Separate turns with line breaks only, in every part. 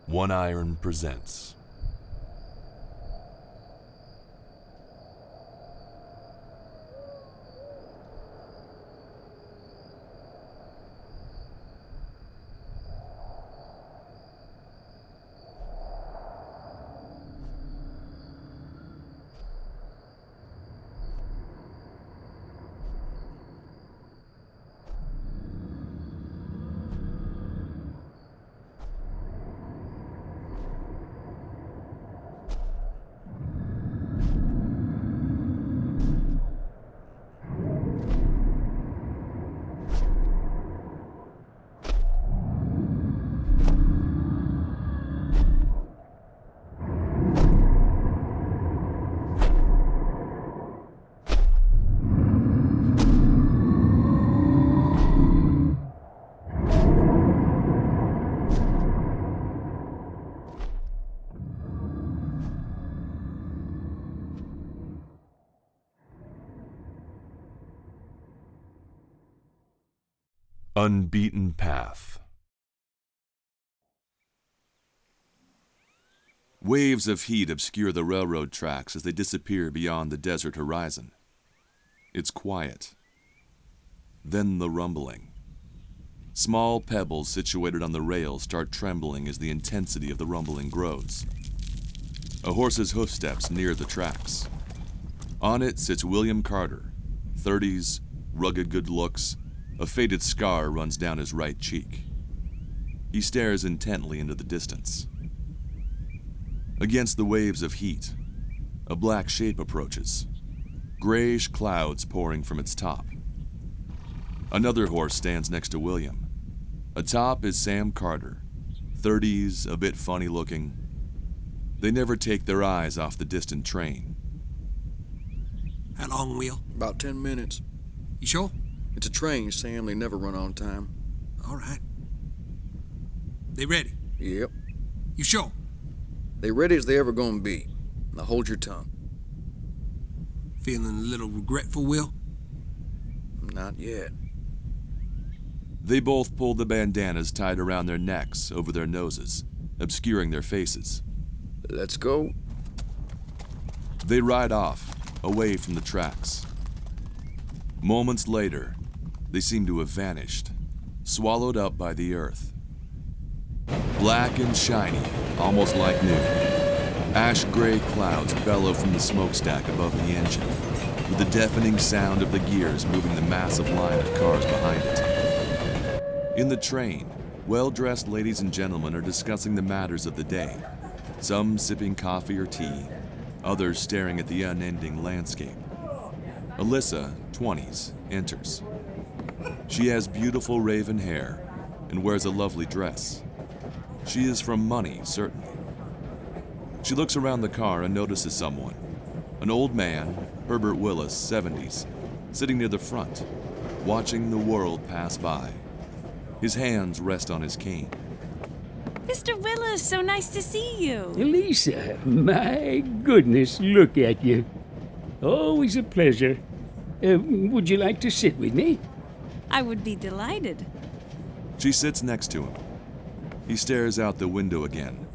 One Iron presents. Unbeaten path. Waves of heat obscure the railroad tracks as they disappear beyond the desert horizon. It's quiet. Then the rumbling. Small pebbles situated on the rails start trembling as the intensity of the rumbling grows. A horse's hoofsteps near the tracks. On it sits William Carter, 30s, rugged good looks. A faded scar runs down his right cheek. He stares intently into the distance. Against the waves of heat, a black shape approaches, grayish clouds pouring from its top. Another horse stands next to William. Atop is Sam Carter, 30s, a bit funny looking. They never take their eyes off the distant train.
How long, Will?
About 10 minutes.
You sure?
It's a train, Sam. They never run on time.
All right. They ready?
Yep.
You sure?
They ready as they ever gonna be. Now hold your tongue.
Feeling a little regretful, Will?
Not yet.
They both pulled the bandanas tied around their necks over their noses, obscuring their faces.
Let's go.
They ride off, away from the tracks. Moments later, they seem to have vanished, swallowed up by the earth. Black and shiny, almost like new. Ash-gray clouds bellow from the smokestack above the engine, with the deafening sound of the gears moving the massive line of cars behind it. In the train, well-dressed ladies and gentlemen are discussing the matters of the day, some sipping coffee or tea, others staring at the unending landscape. Alyssa, 20s, enters. She has beautiful raven hair and wears a lovely dress. She is from money, certainly. She looks around the car and notices someone. An old man, Herbert Willis, 70s, sitting near the front, watching the world pass by. His hands rest on his cane.
Mr. Willis, so nice to see you.
Elisa, my goodness, look at you. Always a pleasure. Would you like to sit with me?
I would be delighted.
She sits next to him. He stares out the window again,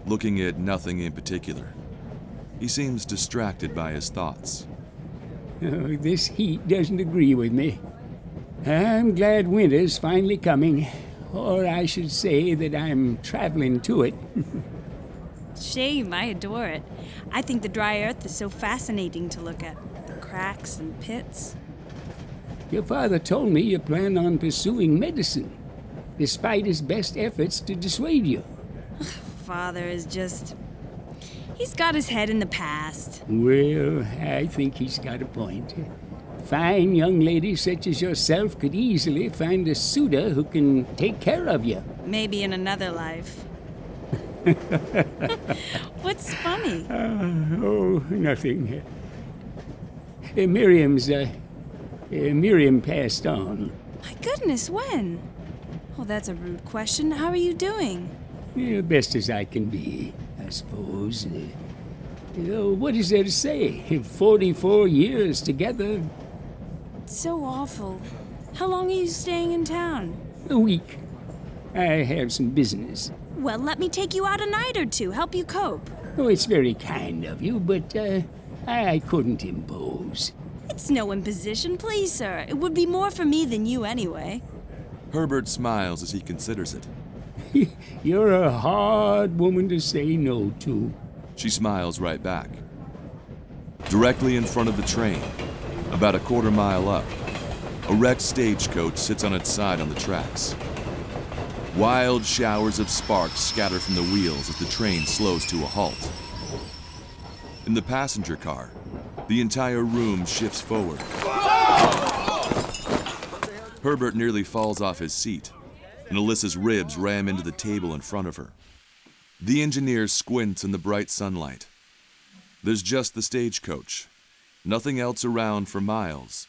looking at nothing in particular. He seems distracted by his thoughts.
Oh, this heat doesn't agree with me. I'm glad winter's finally coming, or I should say that I'm traveling to it.
Shame, I adore it. I think the dry earth is so fascinating to look at. The cracks and pits.
Your father told me you plan on pursuing medicine, despite his best efforts to dissuade you.
Father is just... He's got his head in the past.
Well, I think he's got a point. Fine young ladies such as yourself could easily find a suitor who can take care of you.
Maybe in another life. What's funny?
Oh, nothing. Miriam passed on.
My goodness, when? Oh, that's a rude question. How are you doing?
Yeah, best as I can be, I suppose. What is there to say? 44 years together.
It's so awful. How long are you staying in town?
A week. I have some business.
Well, let me take you out a night or two, help you cope.
Oh, it's very kind of you, but I couldn't impose.
It's no imposition, please, sir. It would be more for me than you anyway.
Herbert smiles as he considers it.
You're a hard woman to say no to.
She smiles right back. Directly in front of the train, about a quarter mile up, a wrecked stagecoach sits on its side on the tracks. Wild showers of sparks scatter from the wheels as the train slows to a halt. In the passenger car, the entire room shifts forward. Herbert nearly falls off his seat, and Alyssa's ribs ram into the table in front of her. The engineer squints in the bright sunlight. There's just the stagecoach, nothing else around for miles,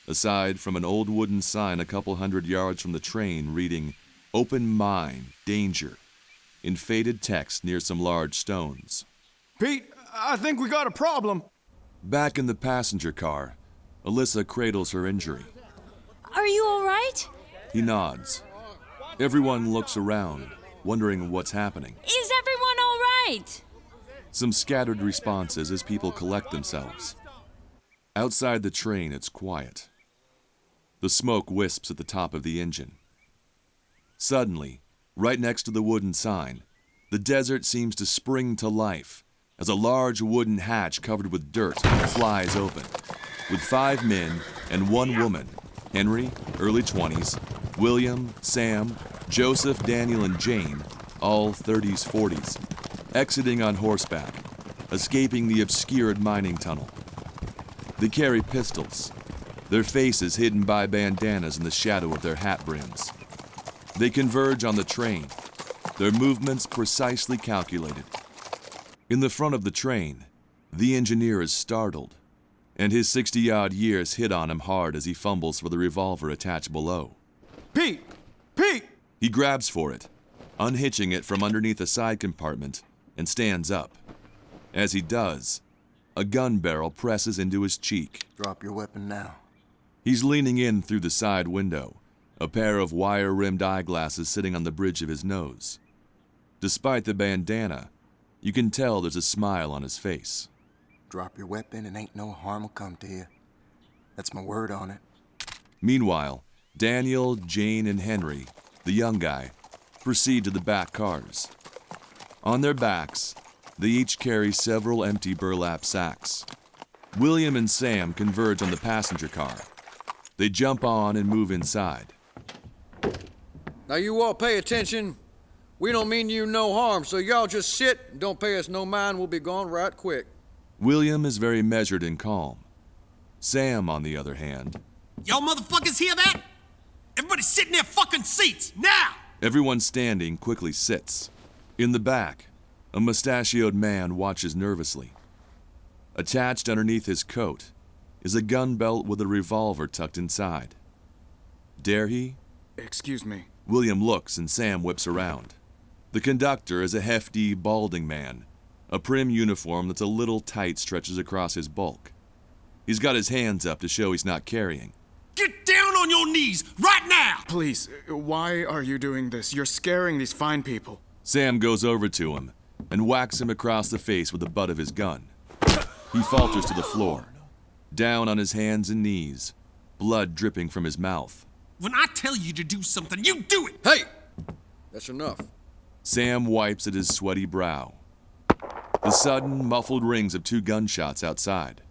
aside from an old wooden sign a couple hundred yards from the train reading, "Open Mine, Danger," in faded text near some large stones.
Pete, I think we got a problem.
Back in the passenger car, Alyssa cradles her injury.
Are you all right?
He nods. Everyone looks around, wondering what's happening.
Is everyone all right?
Some scattered responses as people collect themselves. Outside the train, it's quiet. The smoke wisps at the top of the engine. Suddenly, right next to the wooden sign, the desert seems to spring to life as a large wooden hatch covered with dirt flies open, with 5 men and 1 woman, Henry, early 20s, William, Sam, Joseph, Daniel, and Jane, all 30s, 40s, exiting on horseback, escaping the obscured mining tunnel. They carry pistols, their faces hidden by bandanas in the shadow of their hat brims. They converge on the train, their movements precisely calculated. In the front of the train, the engineer is startled, and his 60-odd years hit on him hard as he fumbles for the revolver attached below.
Pete! Pete!
He grabs for it, unhitching it from underneath a side compartment, and stands up. As he does, a gun barrel presses into his cheek.
Drop your weapon now.
He's leaning in through the side window, a pair of wire-rimmed eyeglasses sitting on the bridge of his nose. Despite the bandana, you can tell there's a smile on his face.
Drop your weapon and ain't no harm will come to you. That's my word on it.
Meanwhile, Daniel, Jane, and Henry, the young guy, proceed to the back cars. On their backs, they each carry several empty burlap sacks. William and Sam converge on the passenger car. They jump on and move inside.
Now you all pay attention. We don't mean you no harm, so y'all just sit and don't pay us no mind. We'll be gone right quick.
William is very measured and calm. Sam, on the other hand...
Y'all motherfuckers hear that? Everybody sit in their fucking seats, now!
Everyone standing quickly sits. In the back, a mustachioed man watches nervously. Attached underneath his coat is a gun belt with a revolver tucked inside. Dare he?
Excuse me.
William looks and Sam whips around. The conductor is a hefty, balding man. A prim uniform that's a little tight stretches across his bulk. He's got his hands up to show he's not carrying.
Get down on your knees, right now!
Please, why are you doing this? You're scaring these fine people.
Sam goes over to him and whacks him across the face with the butt of his gun. He falters to the floor, down on his hands and knees, blood dripping from his mouth.
When I tell you to do something, you do it!
Hey! That's enough.
Sam wipes at his sweaty brow. The sudden, muffled rings of 2 gunshots outside.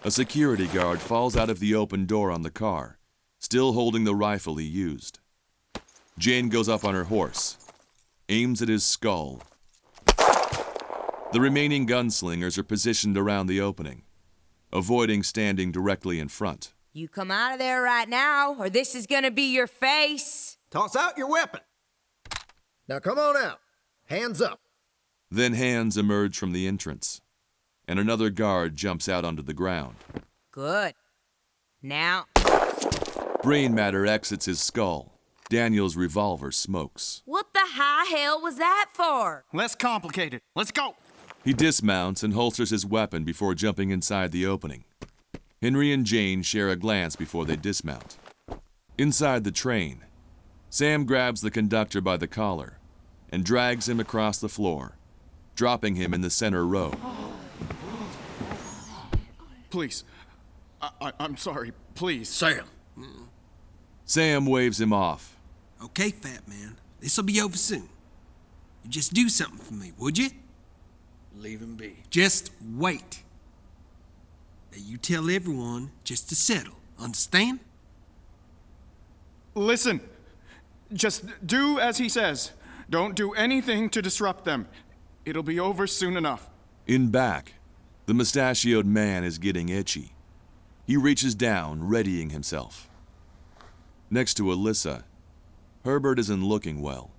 A security guard falls out of the open door on the car, still holding the rifle he used. Jane goes up on her horse, aims at his skull. The remaining gunslingers are positioned around the opening, avoiding standing directly in front.
You come out of there right now, or this is gonna be your face.
Toss out your weapon. Now come on out. Hands up.
Then hands emerge from the entrance, and another guard jumps out onto the ground.
Good. Now...
Brain matter exits his skull. Daniel's revolver smokes.
What the high hell was that for?
Less complicated. Let's go.
He dismounts and holsters his weapon before jumping inside the opening. Henry and Jane share a glance before they dismount. Inside the train, Sam grabs the conductor by the collar and drags him across the floor, dropping him in the center row.
Please. I'm sorry. Please.
Sam.
Sam waves him off.
Okay, fat man. This'll be over soon. You just do something for me, would you?
Leave him be.
Just wait. Now you tell everyone just to settle. Understand?
Listen. Just do as he says. Don't do anything to disrupt them. It'll be over soon enough.
In back, the mustachioed man is getting itchy. He reaches down, readying himself. Next to Alyssa, Herbert isn't looking well.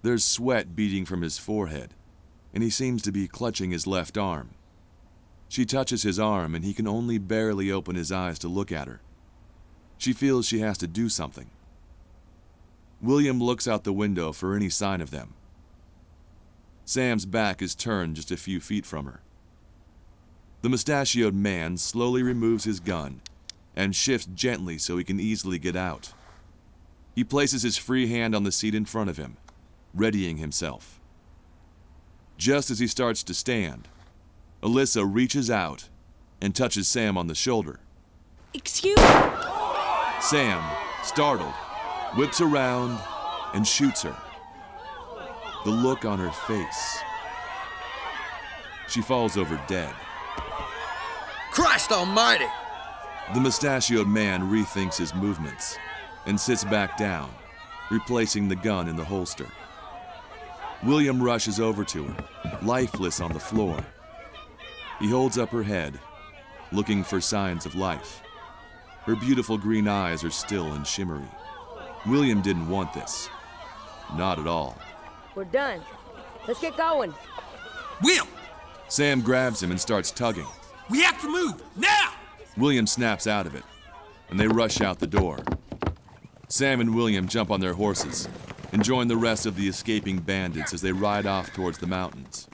There's sweat beading from his forehead, and he seems to be clutching his left arm. She touches his arm, and he can only barely open his eyes to look at her. She feels she has to do something. William looks out the window for any sign of them. Sam's back is turned just a few feet from her. The mustachioed man slowly removes his gun and shifts gently so he can easily get out. He places his free hand on the seat in front of him, readying himself. Just as he starts to stand, Alyssa reaches out and touches Sam on the shoulder.
Excuse me?
Sam, startled, whips around and shoots her. The look on her face. She falls over dead.
Christ almighty!
The mustachioed man rethinks his movements and sits back down, replacing the gun in the holster. William rushes over to her, lifeless on the floor. He holds up her head, looking for signs of life. Her beautiful green eyes are still and shimmery. William didn't want this. Not at all.
We're done. Let's get going.
Will!
Sam grabs him and starts tugging.
We have to move, now!
William snaps out of it, and they rush out the door. Sam and William jump on their horses and join the rest of the escaping bandits as they ride off towards the mountains.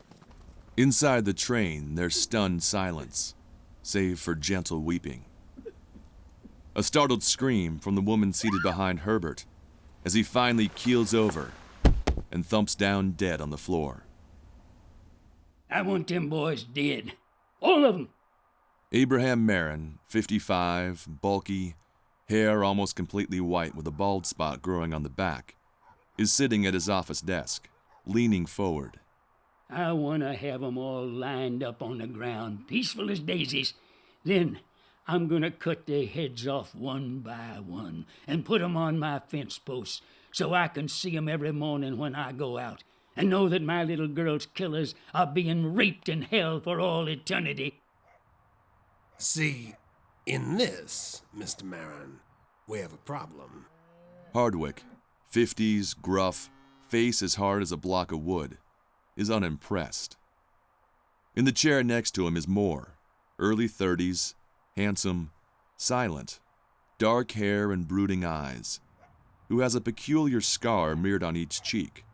Inside the train, there's stunned silence, save for gentle weeping. A startled scream from the woman seated behind Herbert as he finally keels over and thumps down dead on the floor.
I want them boys dead. All of them.
Abraham Marin, 55, bulky, hair almost completely white with a bald spot growing on the back, is sitting at his office desk, leaning forward.
I want to have 'em all lined up on the ground, peaceful as daisies. Then I'm going to cut their heads off one by one and put 'em on my fence posts so I can see 'em every morning when I go out and know that my little girl's killers are being reaped in hell for all eternity.
See, in this, Mr. Marin, we have a problem.
Hardwick, 50s, gruff, face as hard as a block of wood, is unimpressed. In the chair next to him is Moore, early 30s, handsome, silent, dark hair and brooding eyes, who has a peculiar scar mirrored on each cheek.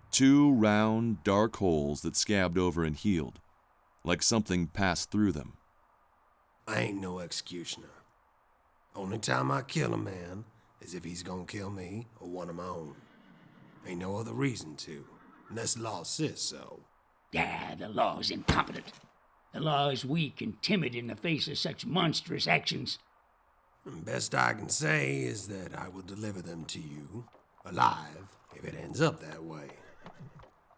2 round, dark holes that scabbed over and healed, like something passed through them.
I ain't no executioner. Only time I kill a man is if he's gonna kill me or one of my own. Ain't no other reason to, unless the law says so.
Ah, the law is incompetent. The law is weak and timid in the face of such monstrous actions.
And best I can say is that I will deliver them to you, alive, if it ends up that way.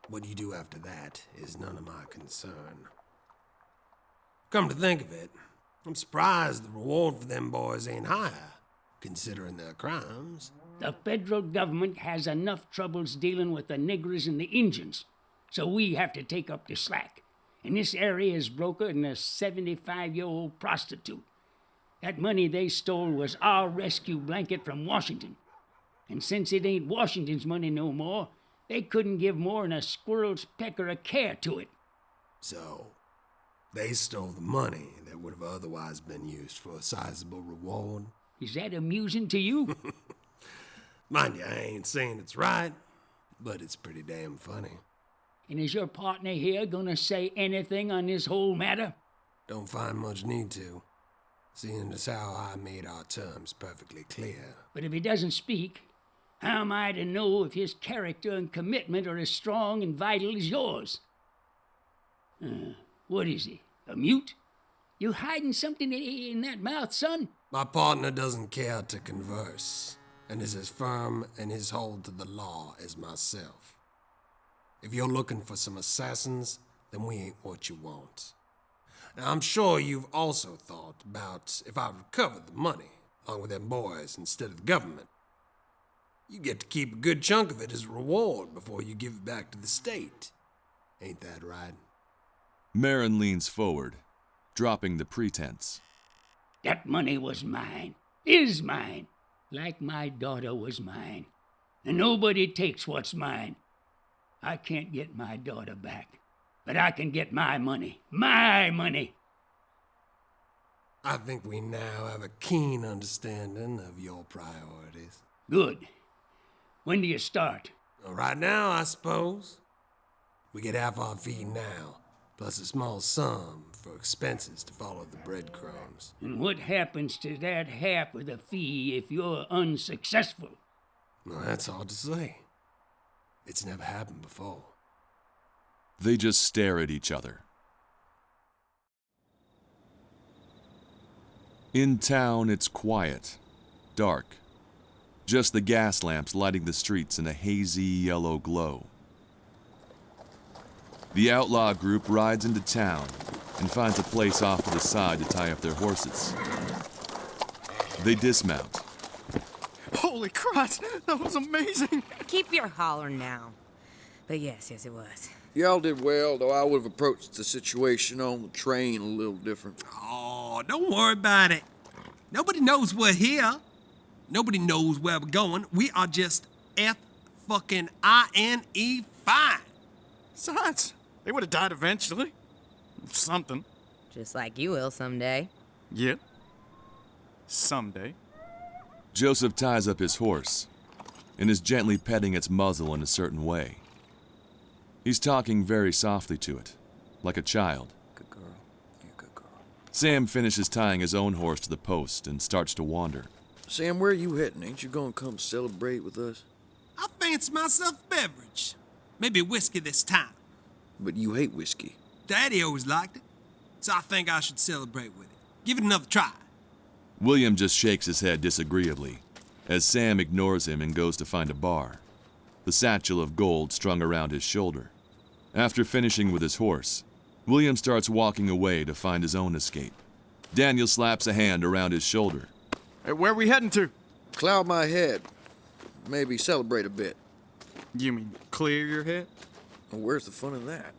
What you do after that is none of my concern. Come to think of it, I'm surprised the reward for them boys ain't higher, considering their crimes.
The federal government has enough troubles dealing with the niggers and the Injuns, so we have to take up the slack. And this area is broker and a 75-year-old prostitute. That money they stole was our rescue blanket from Washington. And since it ain't Washington's money no more, they couldn't give more than a squirrel's pecker of care to it.
So, they stole the money that would have otherwise been used for a sizable reward.
Is that amusing to you?
Mind you, I ain't saying it's right, but it's pretty damn funny.
And is your partner here gonna say anything on this whole matter?
Don't find much need to, seeing as how I made our terms perfectly clear.
But if he doesn't speak, How am I to know if his character and commitment are as strong and vital as yours? What is he, a mute? You hiding something in that mouth, son?
My partner doesn't care to converse, and is as firm in his hold to the law as myself. If you're looking for some assassins, then we ain't what you want. Now, I'm sure you've also thought about if I recovered the money, along with them boys, instead of the government. You get to keep a good chunk of it as a reward before you give it back to the state. Ain't that right?
Marin leans forward, dropping the pretense.
That money was mine, is mine, like my daughter was mine. And nobody takes what's mine. I can't get my daughter back, but I can get my money. My money!
I think we now have a keen understanding of your priorities.
Good. When do you start?
Well, right now, I suppose. We get half our fee now, plus a small sum for expenses to follow the breadcrumbs.
And what happens to that half of the fee if you're unsuccessful?
Well, that's hard to say. It's never happened before.
They just stare at each other. In town, it's quiet, dark. Just the gas lamps lighting the streets in a hazy yellow glow. The outlaw group rides into town and finds a place off to the side to tie up their horses. They dismount.
Holy Christ, that was amazing!
Keep your holler now. But yes, it was.
Y'all did well, though I would have approached the situation on the train a little different.
Oh, don't worry about it. Nobody knows we're here. Nobody knows where we're going. We are just F-fucking-I-N-E fine.
Besides, they would have died eventually. Something.
Just like you will someday.
Yeah. Someday.
Joseph ties up his horse and is gently petting its muzzle in a certain way. He's talking very softly to it, like a child.
Good girl. You're a good girl.
Sam finishes tying his own horse to the post and starts to wander.
Sam, where you heading? Ain't you gonna come celebrate with us?
I fancy myself a beverage. Maybe whiskey this time.
But you hate whiskey.
Daddy always liked it, so I think I should celebrate with it. Give it another try.
William just shakes his head disagreeably as Sam ignores him and goes to find a bar, the satchel of gold strung around his shoulder. After finishing with his horse, William starts walking away to find his own escape. Daniel slaps a hand around his shoulder.
Hey, where are we heading to?
Cloud my head. Maybe celebrate a bit.
You mean clear your head?
Well, where's the fun in that?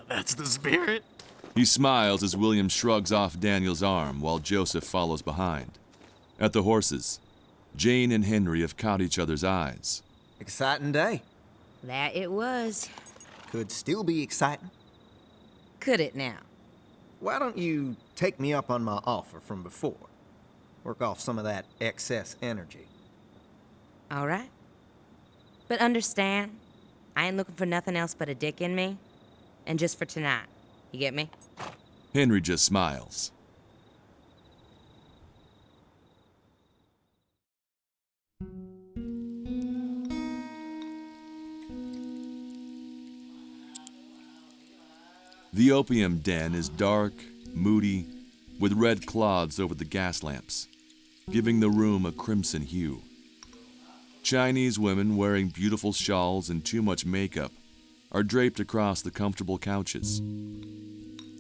That's the spirit.
He smiles as William shrugs off Daniel's arm while Joseph follows behind. At the horses, Jane and Henry have caught each other's eyes.
Exciting day.
That it was.
Could still be exciting.
Could it now?
Why don't you take me up on my offer from before? Work off some of that excess energy.
All right. But understand, I ain't looking for nothing else but a dick in me. And just for tonight. You get me?
Henry just smiles. The opium den is dark, moody, with red cloths over the gas lamps, giving the room a crimson hue. Chinese women wearing beautiful shawls and too much makeup are draped across the comfortable couches.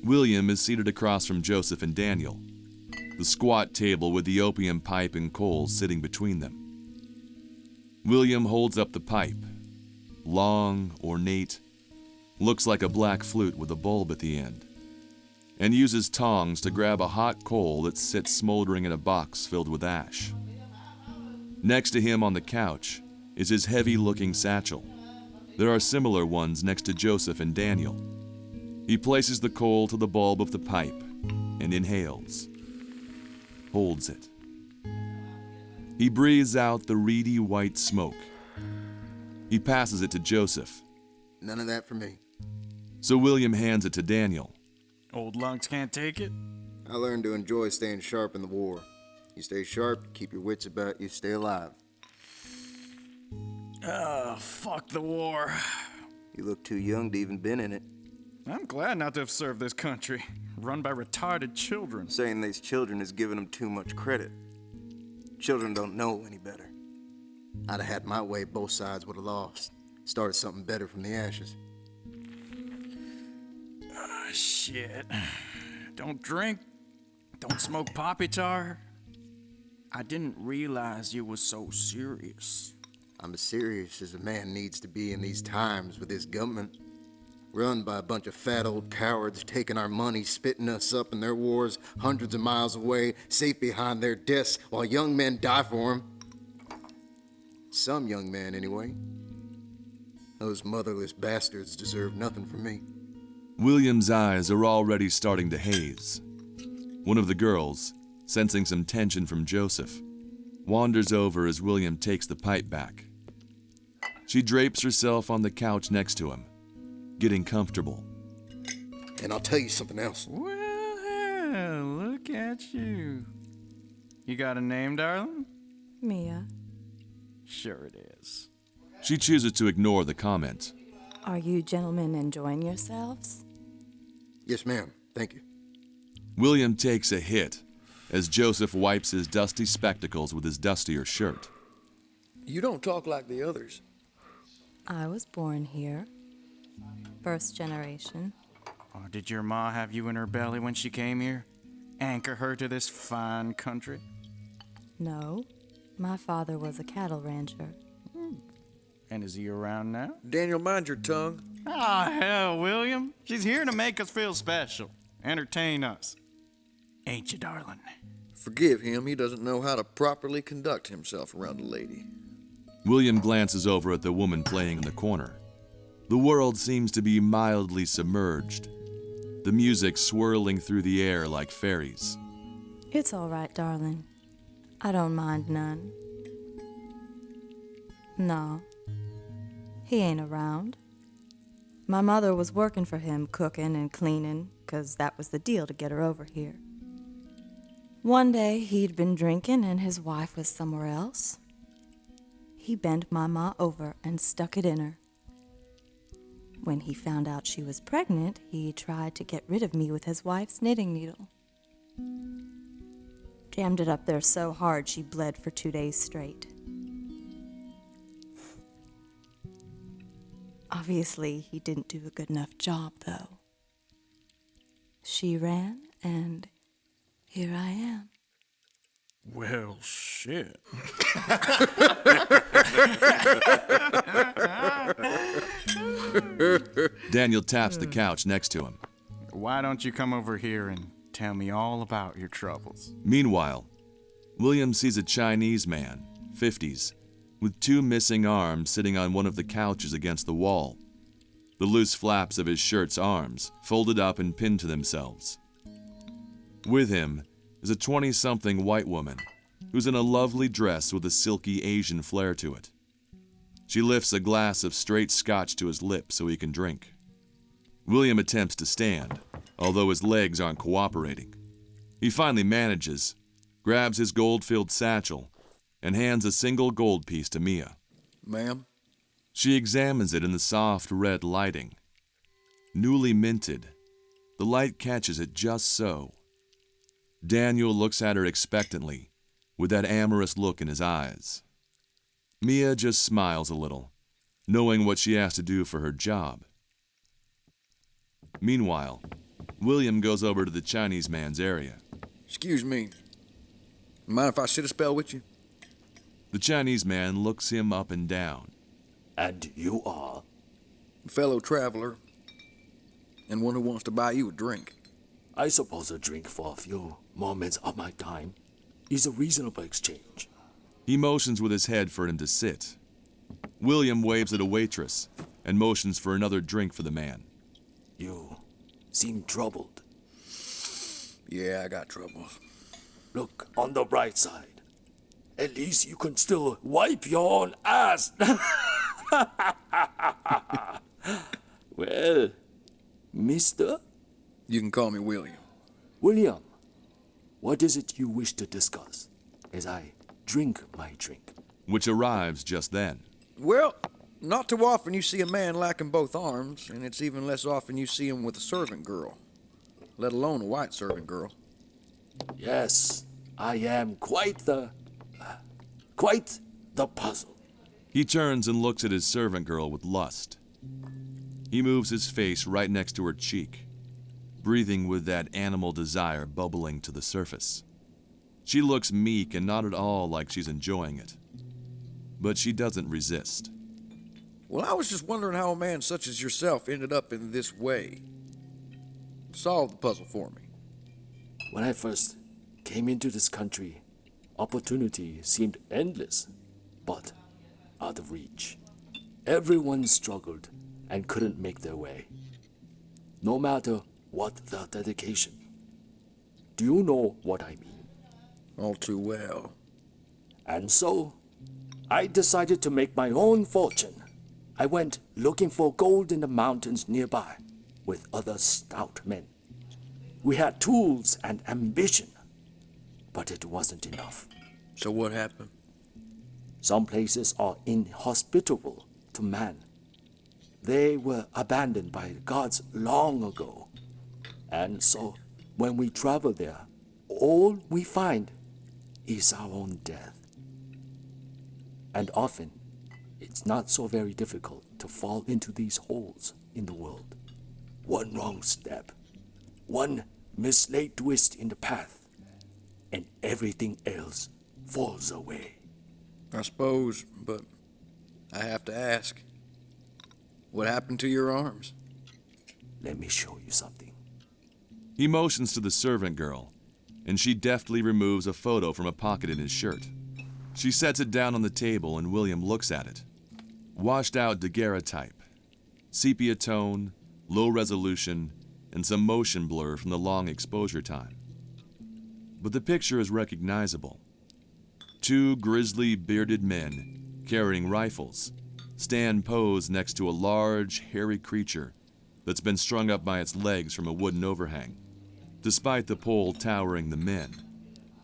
William is seated across from Joseph and Daniel, the squat table with the opium pipe and coals sitting between them. William holds up the pipe, long, ornate, looks like a black flute with a bulb at the end, and uses tongs to grab a hot coal that sits smoldering in a box filled with ash. Next to him on the couch is his heavy-looking satchel. There are similar ones next to Joseph and Daniel. He places the coal to the bulb of the pipe and inhales, holds it. He breathes out the reedy white smoke. He passes it to Joseph.
None of that for me.
So William hands it to Daniel.
Old lungs can't take it?
I learned to enjoy staying sharp in the war. You stay sharp, keep your wits about you, stay alive.
Fuck the war.
You look too young to even been in it.
I'm glad not to have served this country, run by retarded children.
Saying these children is giving them too much credit. Children don't know any better. I'd have had my way, both sides would have lost. Started something better from the ashes.
Shit. Don't drink. Don't smoke poppy tar. I didn't realize you was so serious.
I'm as serious as a man needs to be in these times with this government. Run by a bunch of fat old cowards taking our money, spitting us up in their wars hundreds of miles away, safe behind their desks while young men die for them. Some young men, anyway. Those motherless bastards deserve nothing from me.
William's eyes are already starting to haze. One of the girls, sensing some tension from Joseph, wanders over as William takes the pipe back. She drapes herself on the couch next to him, getting comfortable.
And I'll tell you something else.
Well, look at you. You got a name, darling?
Mia.
Sure it is.
She chooses to ignore the comment.
Are you gentlemen enjoying yourselves?
Yes, ma'am. Thank you.
William takes a hit as Joseph wipes his dusty spectacles with his dustier shirt.
You don't talk like the others.
I was born here. First generation.
Oh, did your ma have you in her belly when she came here? Anchor her to this fine country?
No. My father was a cattle rancher.
And is he around now?
Daniel, mind your tongue.
Ah, hell, William. She's here to make us feel special. Entertain us. Ain't you, darling?
Forgive him, he doesn't know how to properly conduct himself around a lady.
William glances over at the woman playing in the corner. The world seems to be mildly submerged, the music swirling through the air like fairies.
It's all right, darling. I don't mind none. No. He ain't around. My mother was working for him, cooking and cleaning, 'cause that was the deal to get her over here. One day, he'd been drinking and his wife was somewhere else. He bent my ma over and stuck it in her. When he found out she was pregnant, he tried to get rid of me with his wife's knitting needle. Jammed it up there so hard she bled for 2 days straight. Obviously, he didn't do a good enough job, though. She ran, and here I am.
Well, shit.
Daniel taps the couch next to him.
Why don't you come over here and tell me all about your troubles?
Meanwhile, William sees a Chinese man, 50s, with 2 missing arms sitting on one of the couches against the wall. The loose flaps of his shirt's arms folded up and pinned to themselves. With him is a 20-something white woman who's in a lovely dress with a silky Asian flair to it. She lifts a glass of straight scotch to his lips so he can drink. William attempts to stand, although his legs aren't cooperating. He finally manages, grabs his gold-filled satchel, and hands a single gold piece to Mia.
Ma'am?
She examines it in the soft red lighting. Newly minted, the light catches it just so. Daniel looks at her expectantly, with that amorous look in his eyes. Mia just smiles a little, knowing what she has to do for her job. Meanwhile, William goes over to the Chinese man's area.
Excuse me. Mind if I sit a spell with you?
The Chinese man looks him up and down.
And you are?
A fellow traveler, and one who wants to buy you a drink.
I suppose a drink for a few moments of my time is a reasonable exchange.
He motions with his head for him to sit. William waves at a waitress and motions for another drink for the man.
You seem troubled.
Yeah, I got troubles.
Look on the bright side. At least you can still wipe your own ass. Well, mister?
You can call me William.
William, what is it you wish to discuss as I drink my drink?
Which arrives just then.
Well, not too often you see a man lacking both arms, and it's even less often you see him with a servant girl, let alone a white servant girl.
Yes, I am quite the puzzle.
He turns and looks at his servant girl with lust. He moves his face right next to her cheek, breathing with that animal desire bubbling to the surface. She looks meek and not at all like she's enjoying it. But she doesn't resist.
Well, I was just wondering how a man such as yourself ended up in this way. Solve the puzzle for me.
When I first came into this country, opportunity seemed endless, but out of reach. Everyone struggled and couldn't make their way, no matter what the dedication. Do you know what I mean?
All too well.
And so, I decided to make my own fortune. I went looking for gold in the mountains nearby with other stout men. We had tools and ambition, but it wasn't enough.
So what happened?
Some places are inhospitable to man. They were abandoned by the gods long ago. And so, when we travel there, all we find is our own death. And often, it's not so very difficult to fall into these holes in the world. One wrong step, one mislaid twist in the path, and everything else falls away.
I suppose, but I have to ask. What happened to your arms?
Let me show you something.
He motions to the servant girl, and she deftly removes a photo from a pocket in his shirt. She sets it down on the table, and William looks at it. Washed out daguerreotype, sepia tone, low resolution, and some motion blur from the long exposure time. But the picture is recognizable. Two grizzly bearded men, carrying rifles, stand posed next to a large, hairy creature that's been strung up by its legs from a wooden overhang. Despite the pole towering the men,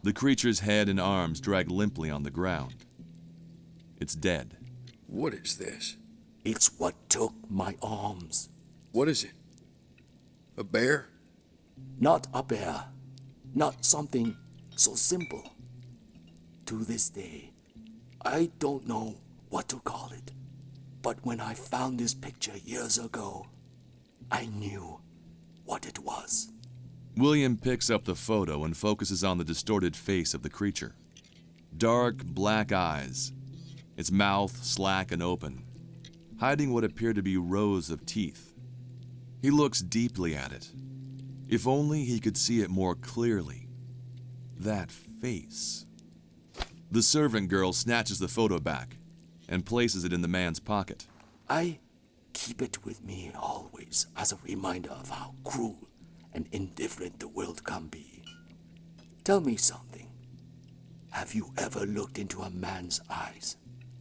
the creature's head and arms drag limply on the ground. It's dead.
What is this?
It's what took my arms.
What is it? A bear?
Not a bear. Not something so simple. To this day, I don't know what to call it. But when I found this picture years ago, I knew what it was.
William picks up the photo and focuses on the distorted face of the creature. Dark, black eyes, its mouth slack and open, hiding what appear to be rows of teeth. He looks deeply at it. If only he could see it more clearly. That face. The servant girl snatches the photo back and places it in the man's pocket.
I keep it with me always as a reminder of how cruel and indifferent the world can be. Tell me something. Have you ever looked into a man's eyes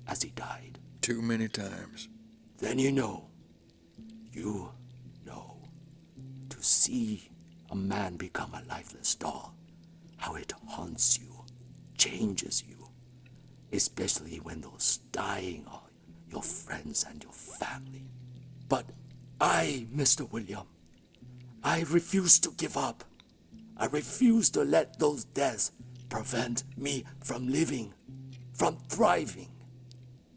as he died?
Too many times.
Then you know. To see a man become a lifeless doll, how it haunts you, changes you, especially when those dying are your friends and your family. But I, Mr. William, I refuse to give up. I refuse to let those deaths prevent me from living, from thriving.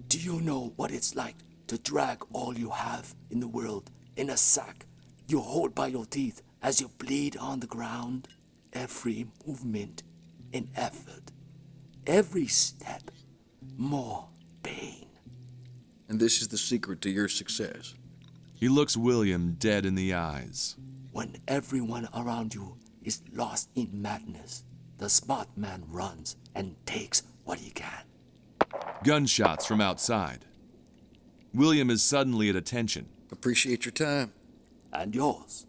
Do you know what it's like to drag all you have in the world in a sack you hold by your teeth as you bleed on the ground? Every movement and effort, every step, more pain.
And this is the secret to your success.
He looks William dead in the eyes.
When everyone around you is lost in madness, the smart man runs and takes what he can.
Gunshots from outside. William is suddenly at attention.
Appreciate your time.
And yours.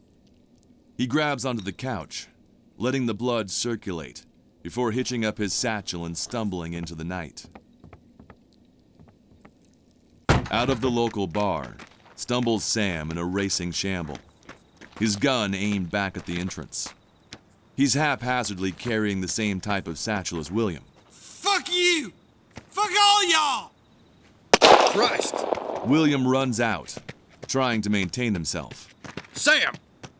He grabs onto the couch, letting the blood circulate before hitching up his satchel and stumbling into the night. Out of the local bar stumbles Sam in a racing shamble, his gun aimed back at the entrance. He's haphazardly carrying the same type of satchel as William.
Fuck you! Fuck all y'all!
Christ!
William runs out, trying to maintain himself.
Sam!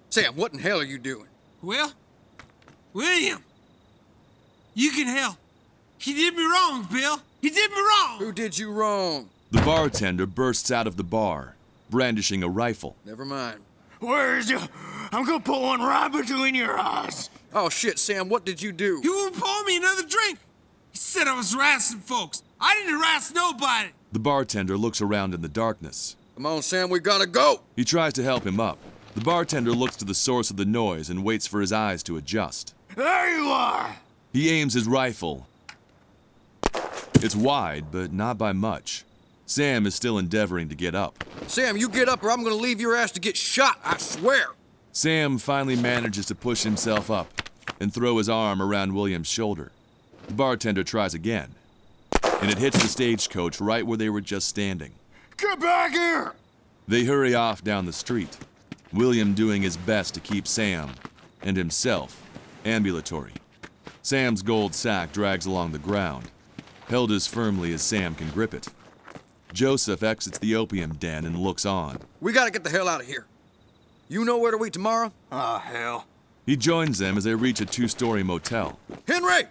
Sam, what in hell are you doing?
Well, William, you can help. He did me wrong, Bill. He did me wrong.
Who did you wrong?
The bartender bursts out of the bar, brandishing a rifle.
Never mind.
Where is you? I'm gonna put one right between your eyes.
Oh shit, Sam, what did you do?
He wouldn't pour me another drink. He said I was harassing folks. I didn't harass nobody.
The bartender looks around in the darkness.
Come on, Sam, we gotta go!
He tries to help him up. The bartender looks to the source of the noise and waits for his eyes to adjust.
There you are!
He aims his rifle. It's wide, but not by much. Sam is still endeavoring to get up.
Sam, you get up or I'm gonna leave your ass to get shot, I swear!
Sam finally manages to push himself up and throw his arm around William's shoulder. The bartender tries again, and it hits the stagecoach right where they were just standing.
Get back here!
They hurry off down the street, William doing his best to keep Sam and himself ambulatory. Sam's gold sack drags along the ground, held as firmly as Sam can grip it. Joseph exits the opium den and looks on.
We gotta get the hell out of here. You know where to eat tomorrow?
Ah, hell.
He joins them as they reach a two-story motel.
Henry!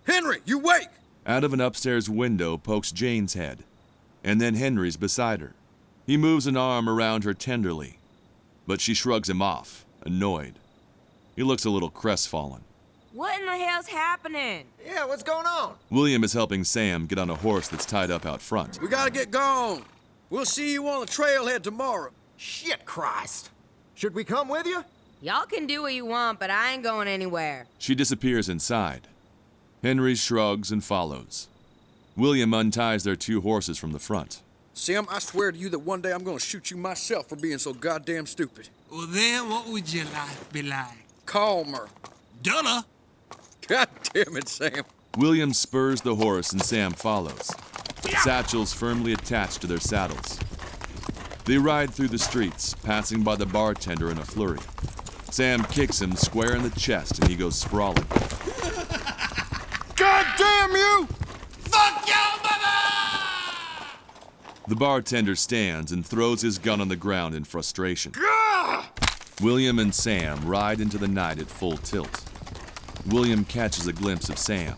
Henry, you wake!
Out of an upstairs window pokes Jane's head, and then Henry's beside her. He moves an arm around her tenderly, but she shrugs him off, annoyed. He looks a little crestfallen.
What in the hell's happening?
Yeah, what's going on?
William is helping Sam get on a horse that's tied up out front.
We gotta get going. We'll see you on the trailhead tomorrow.
Shit, Christ. Should we come with you?
Y'all can do what you want, but I ain't going anywhere.
She disappears inside. Henry shrugs and follows. William unties their two horses from the front.
Sam, I swear to you that one day I'm gonna shoot you myself for being so goddamn stupid.
Well, then what would your life be like?
Calmer.
Dunna.
God damn it, Sam.
William spurs the horse and Sam follows, satchels firmly attached to their saddles. They ride through the streets, passing by the bartender in a flurry. Sam kicks him square in the chest and he goes sprawling.
God damn you!
Fuck your mother!
The bartender stands and throws his gun on the ground in frustration.
Gah!
William and Sam ride into the night at full tilt. William catches a glimpse of Sam,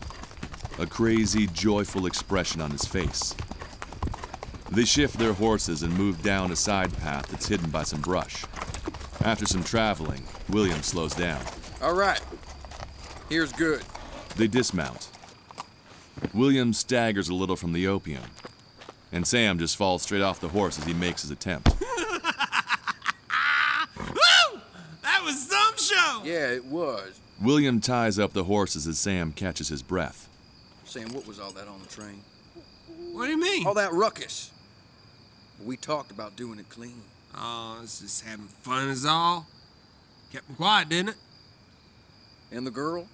a crazy, joyful expression on his face. They shift their horses and move down a side path that's hidden by some brush. After some traveling, William slows down.
All right. Here's good.
They dismount. William staggers a little from the opium, and Sam just falls straight off the horse as he makes his attempt.
Woo! That was some show!
Yeah, it was.
William ties up the horses as Sam catches his breath.
Sam, what was all that on the train?
What do you mean?
All that ruckus. We talked about doing it clean.
Oh, it's just having fun is all. Kept him quiet, didn't it?
And the girl?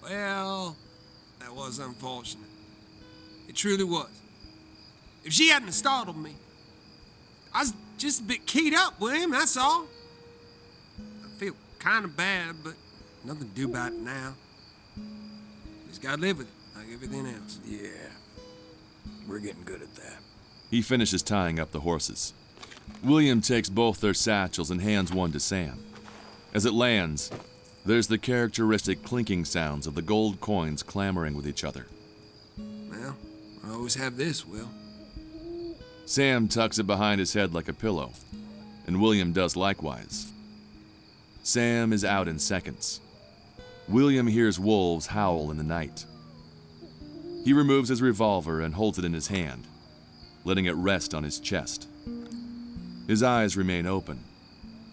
Well, that was unfortunate. It truly was. If she hadn't startled me, I was just a bit keyed up with him, that's all. I feel kind of bad, but nothing to do about it now. Just gotta live with it, like everything else.
Yeah. We're getting good at that.
He finishes tying up the horses. William takes both their satchels and hands one to Sam. As it lands, there's the characteristic clinking sounds of the gold coins clamoring with each other.
Well, I always have this, Will.
Sam tucks it behind his head like a pillow, and William does likewise. Sam is out in seconds. William hears wolves howl in the night. He removes his revolver and holds it in his hand, letting it rest on his chest. His eyes remain open,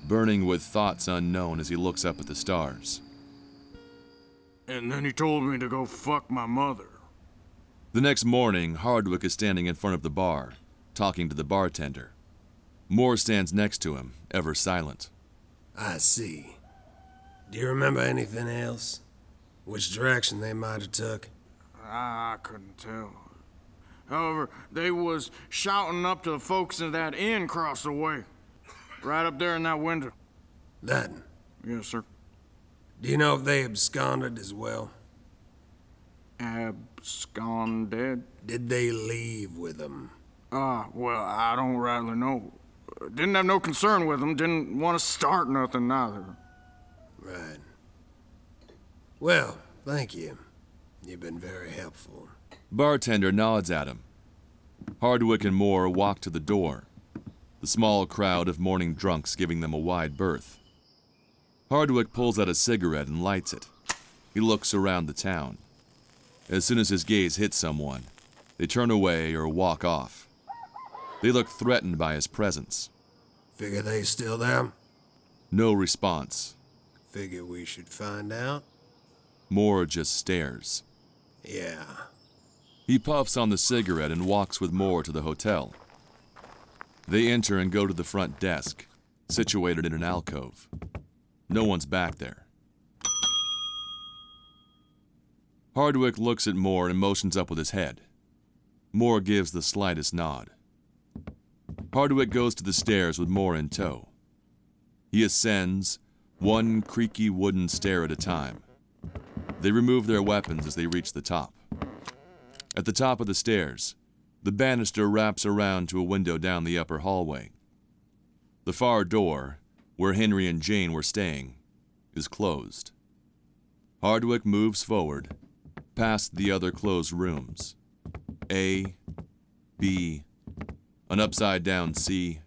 burning with thoughts unknown as he looks up at the stars.
And then he told me to go fuck my mother.
The next morning, Hardwick is standing in front of the bar, talking to the bartender. Moore stands next to him, ever silent.
I see. Do you remember anything else? Which direction they might have took?
I couldn't tell. However, they was shouting up to the folks in that inn across the way. Right up there in that window.
That?
Yes, sir.
Do you know if they absconded as well?
Absconded?
Did they leave with them?
Well, I don't rightly know. Didn't have no concern with them, didn't want to start nothing neither.
Right. Well, thank you. You've been very helpful.
Bartender nods at him. Hardwick and Moore walk to the door, the small crowd of morning drunks giving them a wide berth. Hardwick pulls out a cigarette and lights it. He looks around the town. As soon as his gaze hits someone, they turn away or walk off. They look threatened by his presence.
Figure they still there?
No response.
Figure we should find out?
Moore just stares.
Yeah.
He puffs on the cigarette and walks with Moore to the hotel. They enter and go to the front desk, situated in an alcove. No one's back there. Hardwick looks at Moore and motions up with his head. Moore gives the slightest nod. Hardwick goes to the stairs with Moore in tow. He ascends, one creaky wooden stair at a time. They remove their weapons as they reach the top. At the top of the stairs, the banister wraps around to a window down the upper hallway. The far door, where Henry and Jane were staying, is closed. Hardwick moves forward, past the other closed rooms. A, B, an upside-down C.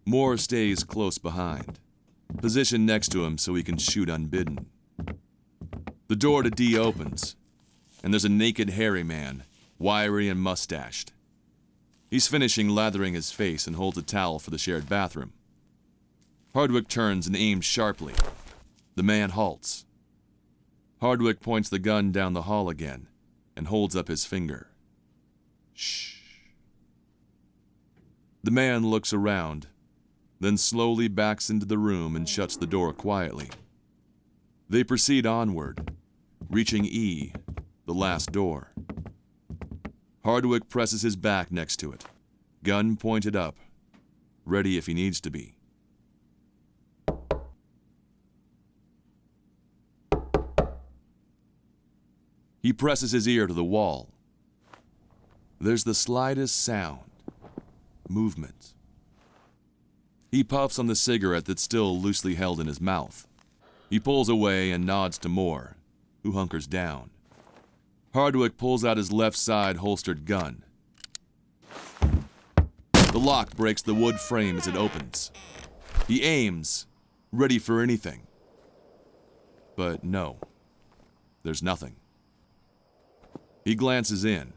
Moore stays close behind, positioned next to him so he can shoot unbidden. The door to D opens, and there's a naked, hairy man, wiry and mustached. He's finishing lathering his face and holds a towel for the shared bathroom. Hardwick turns and aims sharply. The man halts. Hardwick points the gun down the hall again and holds up his finger. Shh. The man looks around, then slowly backs into the room and shuts the door quietly. They proceed onward, reaching E, the last door. Hardwick presses his back next to it, gun pointed up, ready if he needs to be. He presses his ear to the wall. There's the slightest sound, movement. He puffs on the cigarette that's still loosely held in his mouth. He pulls away and nods to Moore, who hunkers down. Hardwick pulls out his left side holstered gun. The lock breaks the wood frame as it opens. He aims, ready for anything. But no, there's nothing. He glances in.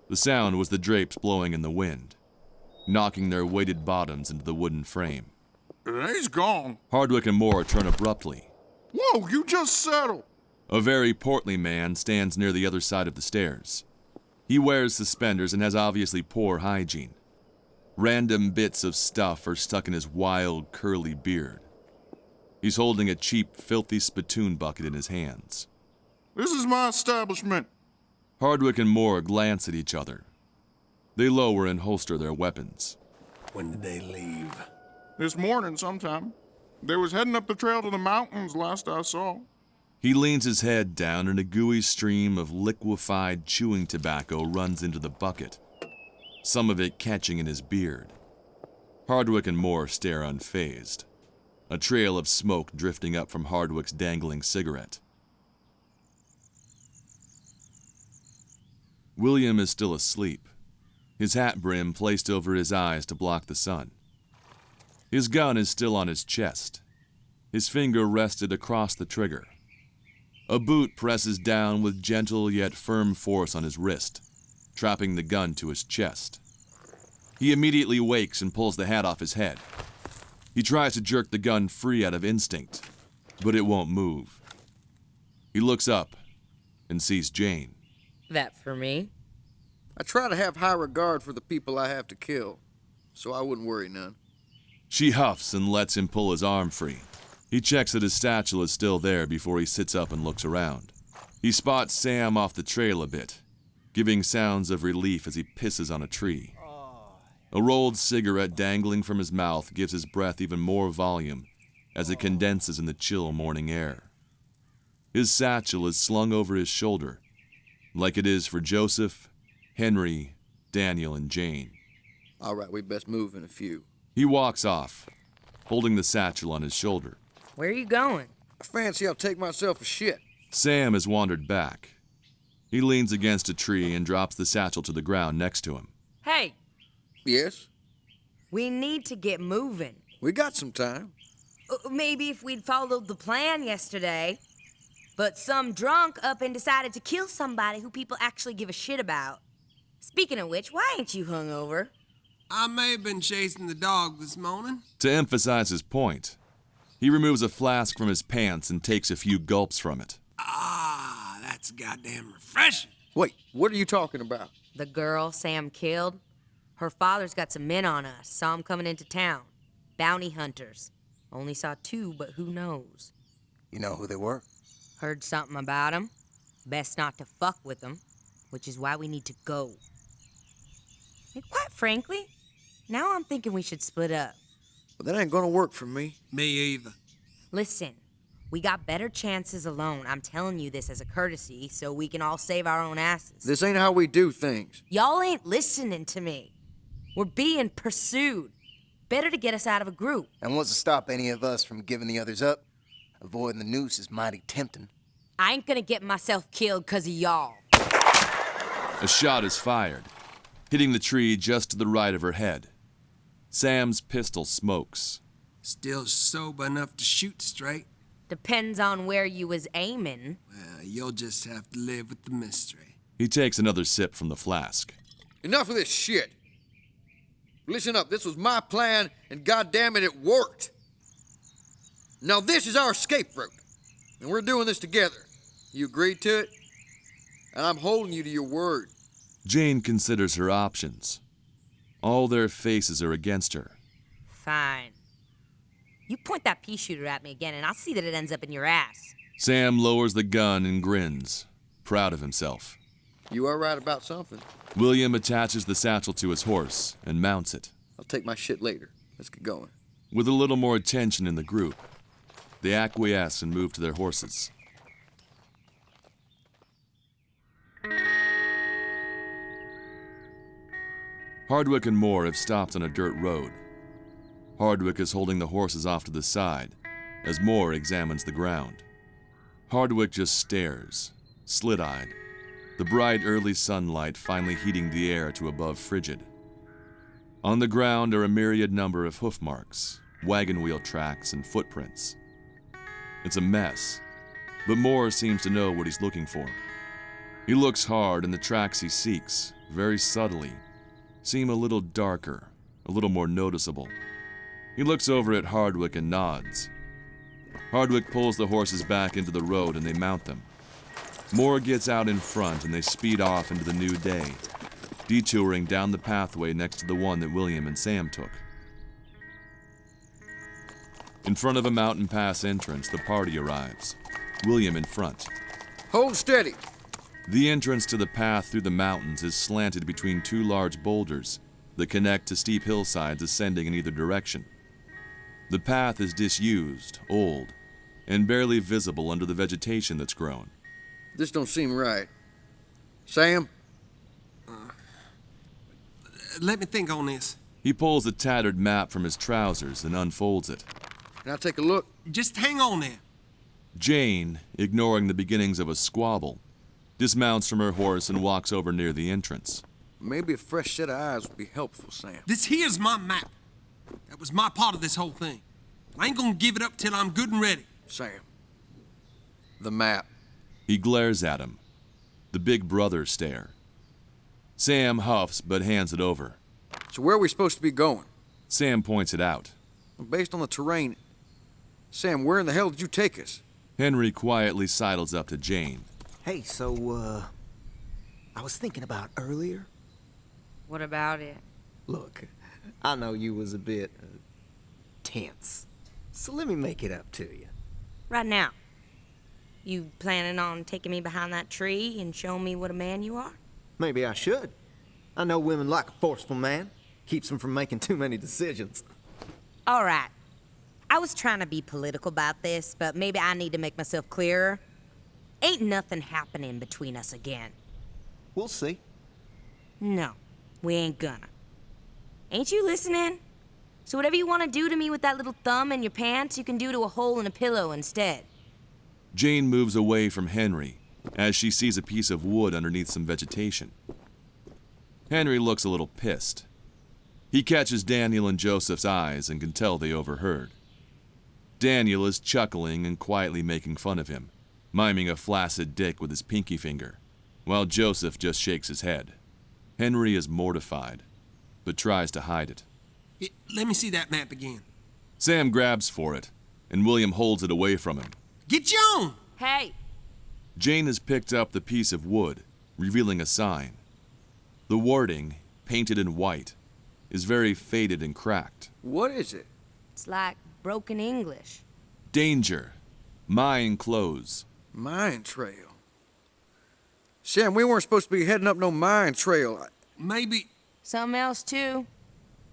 The sound was the drapes blowing in the wind, knocking their weighted bottoms into the wooden frame.
He's gone.
Hardwick and Moore turn abruptly.
Whoa, you just settled.
A very portly man stands near the other side of the stairs. He wears suspenders and has obviously poor hygiene. Random bits of stuff are stuck in his wild, curly beard. He's holding a cheap, filthy spittoon bucket in his hands.
This is my establishment.
Hardwick and Moore glance at each other. They lower and holster their weapons.
When did they leave?
This morning sometime. They was heading up the trail to the mountains last I saw.
He leans his head down and a gooey stream of liquefied chewing tobacco runs into the bucket, some of it catching in his beard. Hardwick and Moore stare unfazed, a trail of smoke drifting up from Hardwick's dangling cigarette. William is still asleep, his hat brim placed over his eyes to block the sun. His gun is still on his chest, his finger rested across the trigger. A boot presses down with gentle yet firm force on his wrist, trapping the gun to his chest. He immediately wakes and pulls the hat off his head. He tries to jerk the gun free out of instinct, but it won't move. He looks up and sees Jane.
That for me?
I try to have high regard for the people I have to kill, so I wouldn't worry none.
She huffs and lets him pull his arm free. He checks that his satchel is still there before he sits up and looks around. He spots Sam off the trail a bit, giving sounds of relief as he pisses on a tree. A rolled cigarette dangling from his mouth gives his breath even more volume as it condenses in the chill morning air. His satchel is slung over his shoulder, like it is for Joseph, Henry, Daniel, and Jane.
All right, we best move in a few.
He walks off, holding the satchel on his shoulder.
Where are you going?
I fancy I'll take myself a shit.
Sam has wandered back. He leans against a tree and drops the satchel to the ground next to him.
Hey,
Yes?
we need to get moving.
We got some time.
Maybe if we'd followed the plan yesterday, but some drunk up and decided to kill somebody who people actually give a shit about. Speaking of which, why ain't you hungover?
I may have been chasing the dog this morning.
To emphasize his point, he removes a flask from his pants and takes a few gulps from it.
Ah, that's goddamn refreshing.
Wait, what are you talking about?
The girl Sam killed, her father's got some men on us. Saw 'em coming into town. Bounty hunters. Only saw 2, but who knows?
You know who they were?
Heard something about 'em. Best not to fuck with 'em, which is why we need to go. And quite frankly, now I'm thinking we should split up.
Well, that ain't gonna work for me.
Me either.
Listen, we got better chances alone. I'm telling you this as a courtesy, so we can all save our own asses.
This ain't how we do things.
Y'all ain't listening to me. We're being pursued. Better to get us out of a group.
And what's to stop any of us from giving the others up? Avoiding the noose is mighty tempting.
I ain't gonna get myself killed 'cause of y'all.
A shot is fired, hitting the tree just to the right of her head. Sam's pistol smokes.
Still sober enough to shoot straight?
Depends on where you was aiming.
Well, you'll just have to live with the mystery.
He takes another sip from the flask.
Enough of this shit. Listen up, this was my plan, and goddamn it worked. Now this is our escape route, and we're doing this together. You agreed to it? And I'm holding you to your word.
Jane considers her options. All their faces are against her.
Fine. You point that pea shooter at me again, and I'll see that it ends up in your ass.
Sam lowers the gun and grins, proud of himself.
You are right about something.
William attaches the satchel to his horse and mounts it.
I'll take my shit later. Let's get going.
With a little more tension in the group, they acquiesce and move to their horses. Hardwick and Moore have stopped on a dirt road. Hardwick is holding the horses off to the side as Moore examines the ground. Hardwick just stares, slit-eyed, the bright early sunlight finally heating the air to above frigid. On the ground are a myriad number of hoof marks, wagon wheel tracks, and footprints. It's a mess, but Moore seems to know what he's looking for. He looks hard, and the tracks he seeks, very subtly, seem a little darker, a little more noticeable. He looks over at Hardwick and nods. Hardwick pulls the horses back into the road and they mount them. Moore gets out in front and they speed off into the new day, detouring down the pathway next to the one that William and Sam took. In front of a mountain pass entrance, the party arrives, William in front.
Hold steady.
The entrance to the path through the mountains is slanted between 2 large boulders that connect to steep hillsides ascending in either direction. The path is disused, old, and barely visible under the vegetation that's grown.
This don't seem right. Sam?
Let me think on this.
He pulls a tattered map from his trousers and unfolds it.
Can I take a look?
Just hang on there.
Jane, ignoring the beginnings of a squabble, dismounts from her horse and walks over near the entrance.
Maybe a fresh set of eyes would be helpful, Sam.
This here's my map. That was my part of this whole thing. I ain't gonna give it up till I'm good and ready.
Sam. The map.
He glares at him, the big brother stare. Sam huffs but hands it over.
So where are we supposed to be going?
Sam points it out.
Based on the terrain, Sam, where in the hell did you take us?
Henry quietly sidles up to Jane.
Hey, so, I was thinking about earlier.
What about it?
Look, I know you was a bit, tense. So let me make it up to you.
Right now. You planning on taking me behind that tree and showing me what a man you are?
Maybe I should. I know women like a forceful man. Keeps them from making too many decisions.
All right. I was trying to be political about this, but maybe I need to make myself clearer. Ain't nothing happening between us again.
We'll see.
No, we ain't gonna. Ain't you listening? So whatever you want to do to me with that little thumb in your pants, you can do to a hole in a pillow instead.
Jane moves away from Henry as she sees a piece of wood underneath some vegetation. Henry looks a little pissed. He catches Daniel and Joseph's eyes and can tell they overheard. Daniel is chuckling and quietly making fun of him, miming a flaccid dick with his pinky finger, while Joseph just shakes his head. Henry is mortified, but tries to hide it.
Let me see that map again.
Sam grabs for it, and William holds it away from him.
Get you on!
Hey!
Jane has picked up the piece of wood, revealing a sign. The wording, painted in white, is very faded and cracked.
What is it?
It's like broken English.
Danger. Mine close.
Mine trail. Sam, we weren't supposed to be heading up no mine trail.
Maybe.
Something else, too.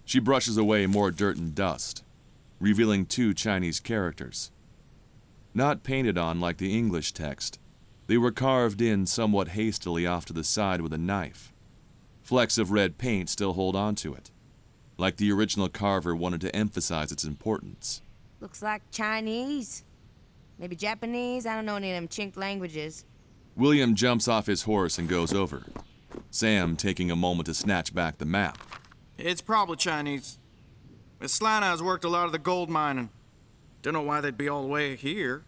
She brushes away more dirt and dust, revealing 2 Chinese characters. Not painted on like the English text, they were carved in somewhat hastily off to the side with a knife. Flecks of red paint still hold on to it, like the original carver wanted to emphasize its importance.
Looks like Chinese. Maybe Japanese. I don't know any of them chinked languages.
William jumps off his horse and goes over, Sam taking a moment to snatch back the map.
It's probably Chinese. Miss Slana's worked a lot of the gold mining. Don't know why they'd be all the way here.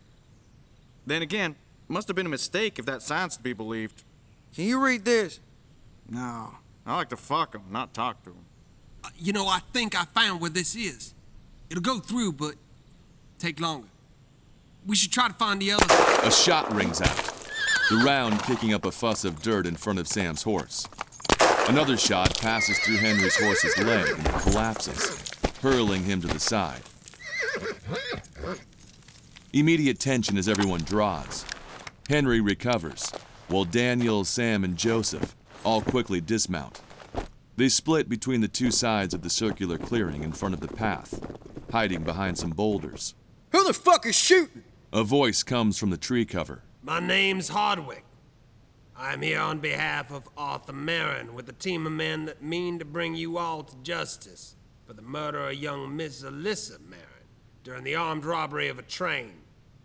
Then again, must have been a mistake if that sign's to be believed.
Can you read this?
No, I like to fuck 'em, not talk to 'em.
You know, I think I found where this is. It'll go through, but take longer. We should try to find the other.
A shot rings out, the round kicking up a fuss of dirt in front of Sam's horse. Another shot passes through Henry's horse's leg and collapses, hurling him to the side. Immediate tension as everyone draws. Henry recovers, while Daniel, Sam, and Joseph all quickly dismount. They split between the 2 sides of the circular clearing in front of the path, hiding behind some boulders.
Who the fuck is shooting?
A voice comes from the tree cover.
My name's Hardwick. I'm here on behalf of Arthur Marin with a team of men that mean to bring you all to justice for the murder of young Miss Alyssa Marin during the armed robbery of a train.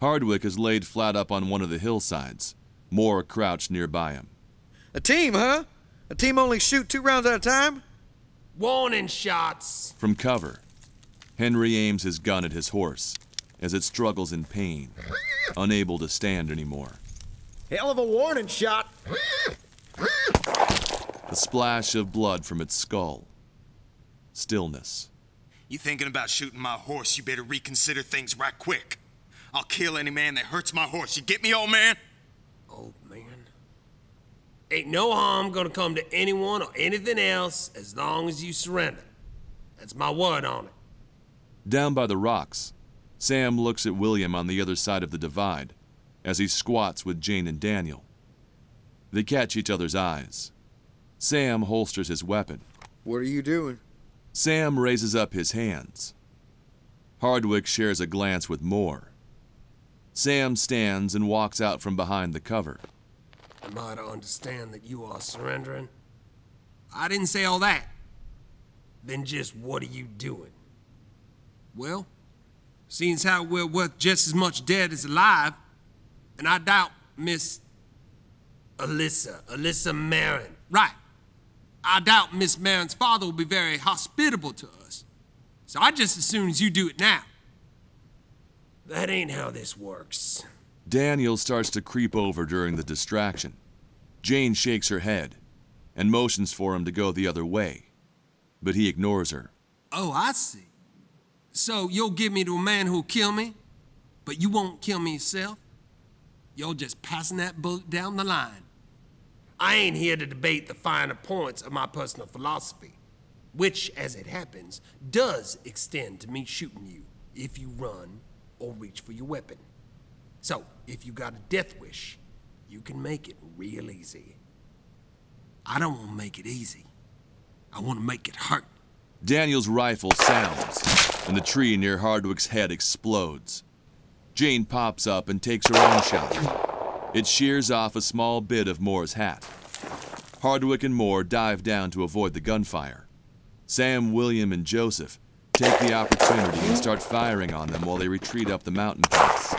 Hardwick is laid flat up on one of the hillsides, Moore crouched nearby him.
A team, huh? A team only shoot 2 rounds at a time?
Warning shots!
From cover, Henry aims his gun at his horse as it struggles in pain, unable to stand anymore.
Hell of a warning shot.
A splash of blood from its skull. Stillness.
You thinking about shooting my horse, you better reconsider things right quick. I'll kill any man that hurts my horse. You get me, old man?
Old man? Ain't no harm gonna come to anyone or anything else as long as you surrender. That's my word on it.
Down by the rocks, Sam looks at William on the other side of the divide as he squats with Jane and Daniel. They catch each other's eyes. Sam holsters his weapon.
What are you doing?
Sam raises up his hands. Hardwick shares a glance with Moore. Sam stands and walks out from behind the cover.
Am I to understand that you are surrendering? I didn't say all that. Then just what are you doing? Well, seeing how we're worth just as much dead as alive, and I doubt Miss Alyssa Marin. Right. I doubt Miss Marin's father will be very hospitable to us. So I just as soon as you do it now. That ain't how this works.
Daniel starts to creep over during the distraction. Jane shakes her head and motions for him to go the other way, but he ignores her.
Oh, I see. So you'll give me to a man who'll kill me, but you won't kill me yourself? You're just passing that bullet down the line. I ain't here to debate the finer points of my personal philosophy, which, as it happens, does extend to me shooting you if you run or reach for your weapon. So, if you got a death wish, you can make it real easy. I don't want to make it easy. I want to make it hurt.
Daniel's rifle sounds, and the tree near Hardwick's head explodes. Jane pops up and takes her own shot. It shears off a small bit of Moore's hat. Hardwick and Moore dive down to avoid the gunfire. Sam, William, and Joseph take the opportunity and start firing on them while they retreat up the mountain pass.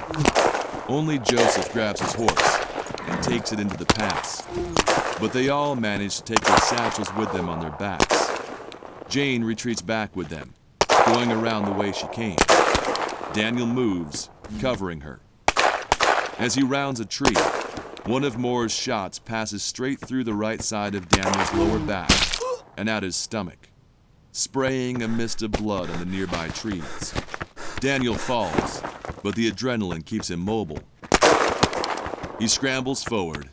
Only Joseph grabs his horse and takes it into the pass, but they all manage to take their satchels with them on their backs. Jane retreats back with them, going around the way she came. Daniel moves, covering her. As he rounds a tree, one of Moore's shots passes straight through the right side of Daniel's lower back and out his stomach, spraying a mist of blood on the nearby trees. Daniel falls, but the adrenaline keeps him mobile. He scrambles forward,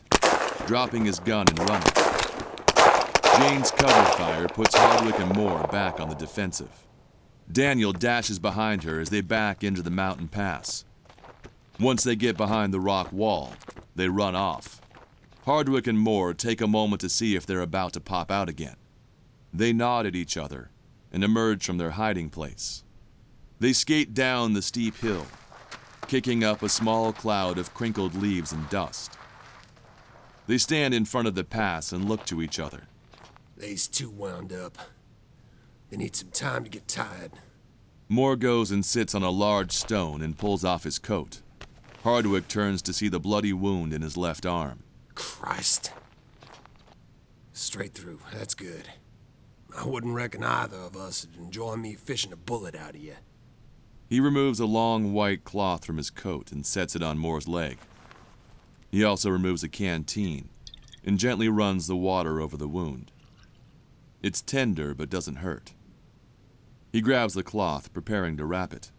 dropping his gun and running. Jane's cover fire puts Hardwick and Moore back on the defensive. Daniel dashes behind her as they back into the mountain pass. Once they get behind the rock wall, they run off. Hardwick and Moore take a moment to see if they're about to pop out again. They nod at each other and emerge from their hiding place. They skate down the steep hill, kicking up a small cloud of crinkled leaves and dust. They stand in front of the pass and look to each other.
They's too wound up. They need some time to get tired.
Moore goes and sits on a large stone and pulls off his coat. Hardwick turns to see the bloody wound in his left arm.
Christ. Straight through, that's good. I wouldn't reckon either of us would enjoy me fishing a bullet out of you.
He removes a long white cloth from his coat and sets it on Moore's leg. He also removes a canteen and gently runs the water over the wound. It's tender but doesn't hurt. He grabs the cloth, preparing to wrap it.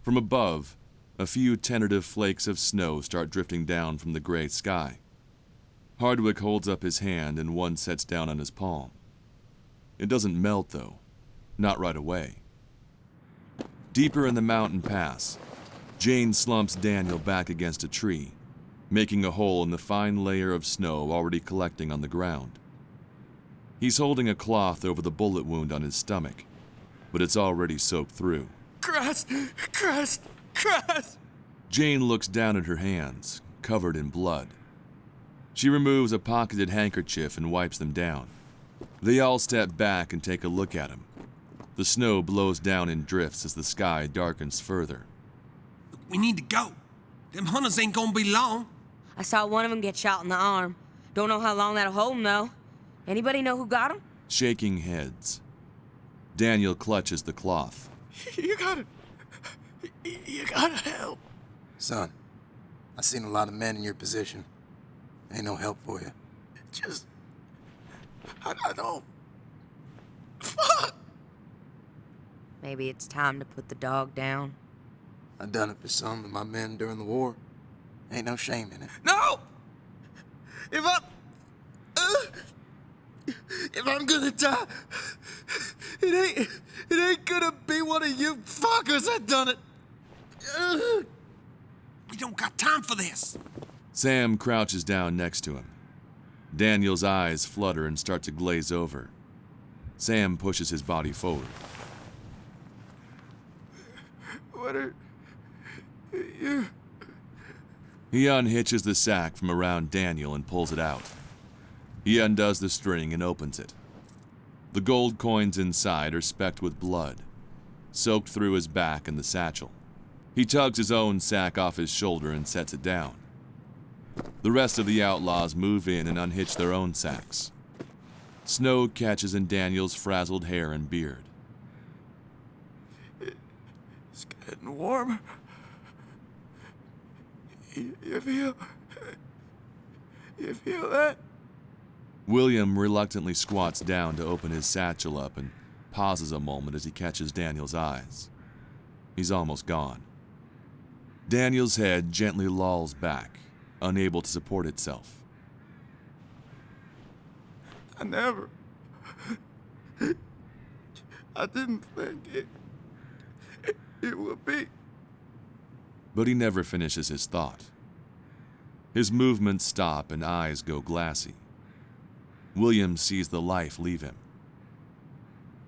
From above, a few tentative flakes of snow start drifting down from the gray sky. Hardwick holds up his hand and one sets down on his palm. It doesn't melt, though. Not right away. Deeper in the mountain pass, Jane slumps Daniel back against a tree, making a hole in the fine layer of snow already collecting on the ground. He's holding a cloth over the bullet wound on his stomach, but it's already soaked through.
Christ!
Jane looks down at her hands, covered in blood. She removes a pocketed handkerchief and wipes them down. They all step back and take a look at him. The snow blows down in drifts as the sky darkens further.
We need to go. Them hunters ain't gonna be long.
I saw one of them get shot in the arm. Don't know how long that'll hold him, though. Anybody know who got him?
Shaking heads. Daniel clutches the cloth.
You gotta help.
Son, I seen a lot of men in your position. Ain't no help for you.
I don't.
Fuck!
Maybe it's time to put the dog down.
I done it for some of my men during the war. Ain't no shame in it.
No! If I'm gonna die, it ain't gonna be one of you fuckers that done it.
We don't got time for this.
Sam crouches down next to him. Daniel's eyes flutter and start to glaze over. Sam pushes his body forward.
What are you?
He unhitches the sack from around Daniel and pulls it out. He undoes the string and opens it. The gold coins inside are specked with blood, soaked through his back and the satchel. He tugs his own sack off his shoulder and sets it down. The rest of the outlaws move in and unhitch their own sacks. Snow catches in Daniel's frazzled hair and beard.
It's getting warmer. You feel that?
William reluctantly squats down to open his satchel up and pauses a moment as he catches Daniel's eyes. He's almost gone. Daniel's head gently lolls back, unable to support itself.
I didn't think it would be.
But he never finishes his thought. His movements stop and eyes go glassy. William sees the life leave him.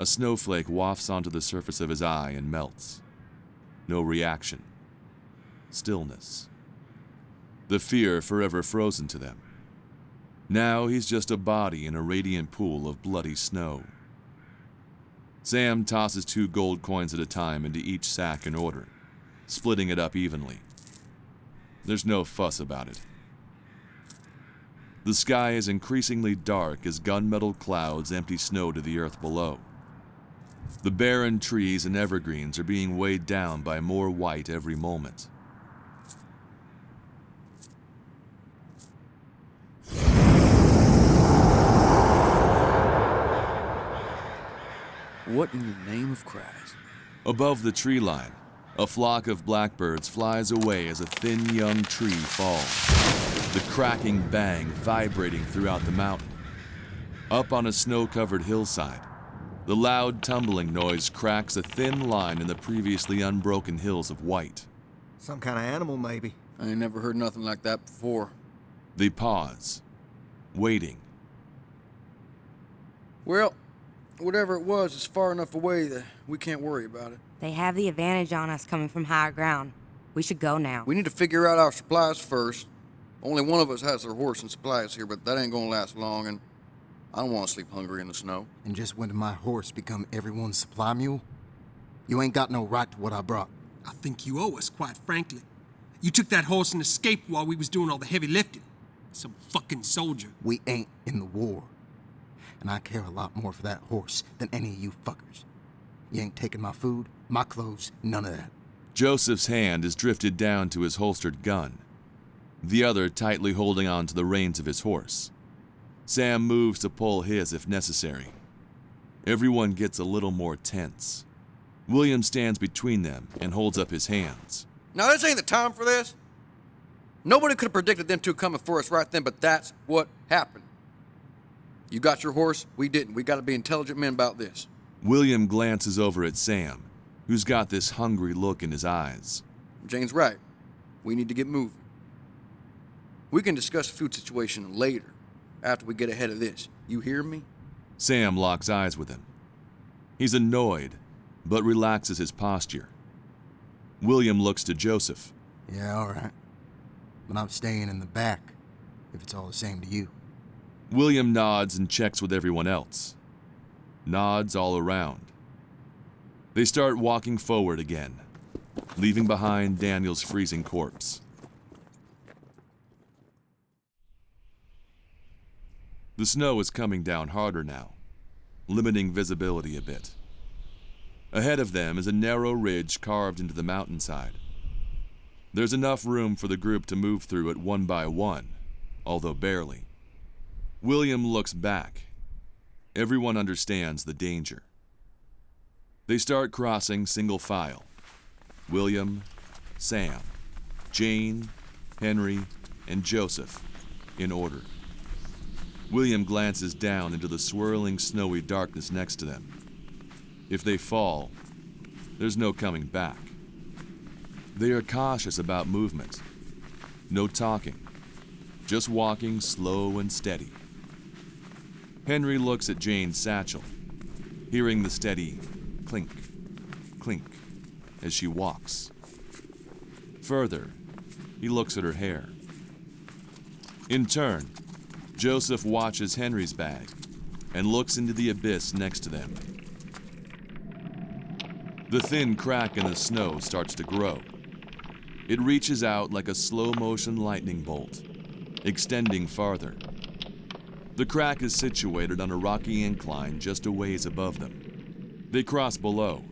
A snowflake wafts onto the surface of his eye and melts. No reaction. Stillness. the fear forever frozen to them. Now he's just a body in a radiant pool of bloody snow. Sam tosses 2 gold coins at a time into each sack in order, splitting it up evenly. There's no fuss about it. The sky is increasingly dark as gunmetal clouds empty snow to the earth below. The barren trees and evergreens are being weighed down by more white every moment.
What in the name of Christ?
Above the tree line, a flock of blackbirds flies away as a thin young tree falls, the cracking bang vibrating throughout the mountain. Up on a snow-covered hillside, the loud tumbling noise cracks a thin line in the previously unbroken hills of white.
Some kind of animal, maybe.
I ain't never heard nothing like that before.
They pause, waiting.
Well, whatever it was is far enough away that we can't worry about it.
They have the advantage on us coming from higher ground. We should go now.
We need to figure out our supplies first. Only one of us has their horse and supplies here, but that ain't gonna last long, and I don't want to sleep hungry in the snow.
And just when did my horse become everyone's supply mule? You ain't got no right to what I brought.
I think you owe us, quite frankly. You took that horse and escaped while we was doing all the heavy lifting. Some fucking soldier.
We ain't in the war. And I care a lot more for that horse than any of you fuckers. You ain't taking my food, my clothes, none of that.
Joseph's hand is drifted down to his holstered gun, the other tightly holding on to the reins of his horse. Sam moves to pull his if necessary. Everyone gets a little more tense. William stands between them and holds up his hands.
Now, this ain't the time for this. Nobody could have predicted them two coming for us right then, but that's what happened. You got your horse, we didn't. We got to be intelligent men about this.
William glances over at Sam, who's got this hungry look in his eyes.
Jane's right. We need to get moving. We can discuss the food situation later, after we get ahead of this. You hear me?
Sam locks eyes with him. He's annoyed, but relaxes his posture. William looks to Joseph.
Yeah, all right. But I'm staying in the back, if it's all the same to you.
William nods and checks with everyone else. Nods all around. They start walking forward again, leaving behind Daniel's freezing corpse. The snow is coming down harder now, limiting visibility a bit. Ahead of them is a narrow ridge carved into the mountainside. There's enough room for the group to move through it one by one, although barely. William looks back. Everyone understands the danger. They start crossing single file. William, Sam, Jane, Henry, and Joseph, in order. William glances down into the swirling snowy darkness next to them. If they fall, there's no coming back. They are cautious about movement. No talking, just walking slow and steady. Henry looks at Jane's satchel, hearing the steady clink, clink as she walks. Further, he looks at her hair. In turn, Joseph watches Henry's bag and looks into the abyss next to them. The thin crack in the snow starts to grow. It reaches out like a slow-motion lightning bolt, extending farther. The crack is situated on a rocky incline just a ways above them. They cross below,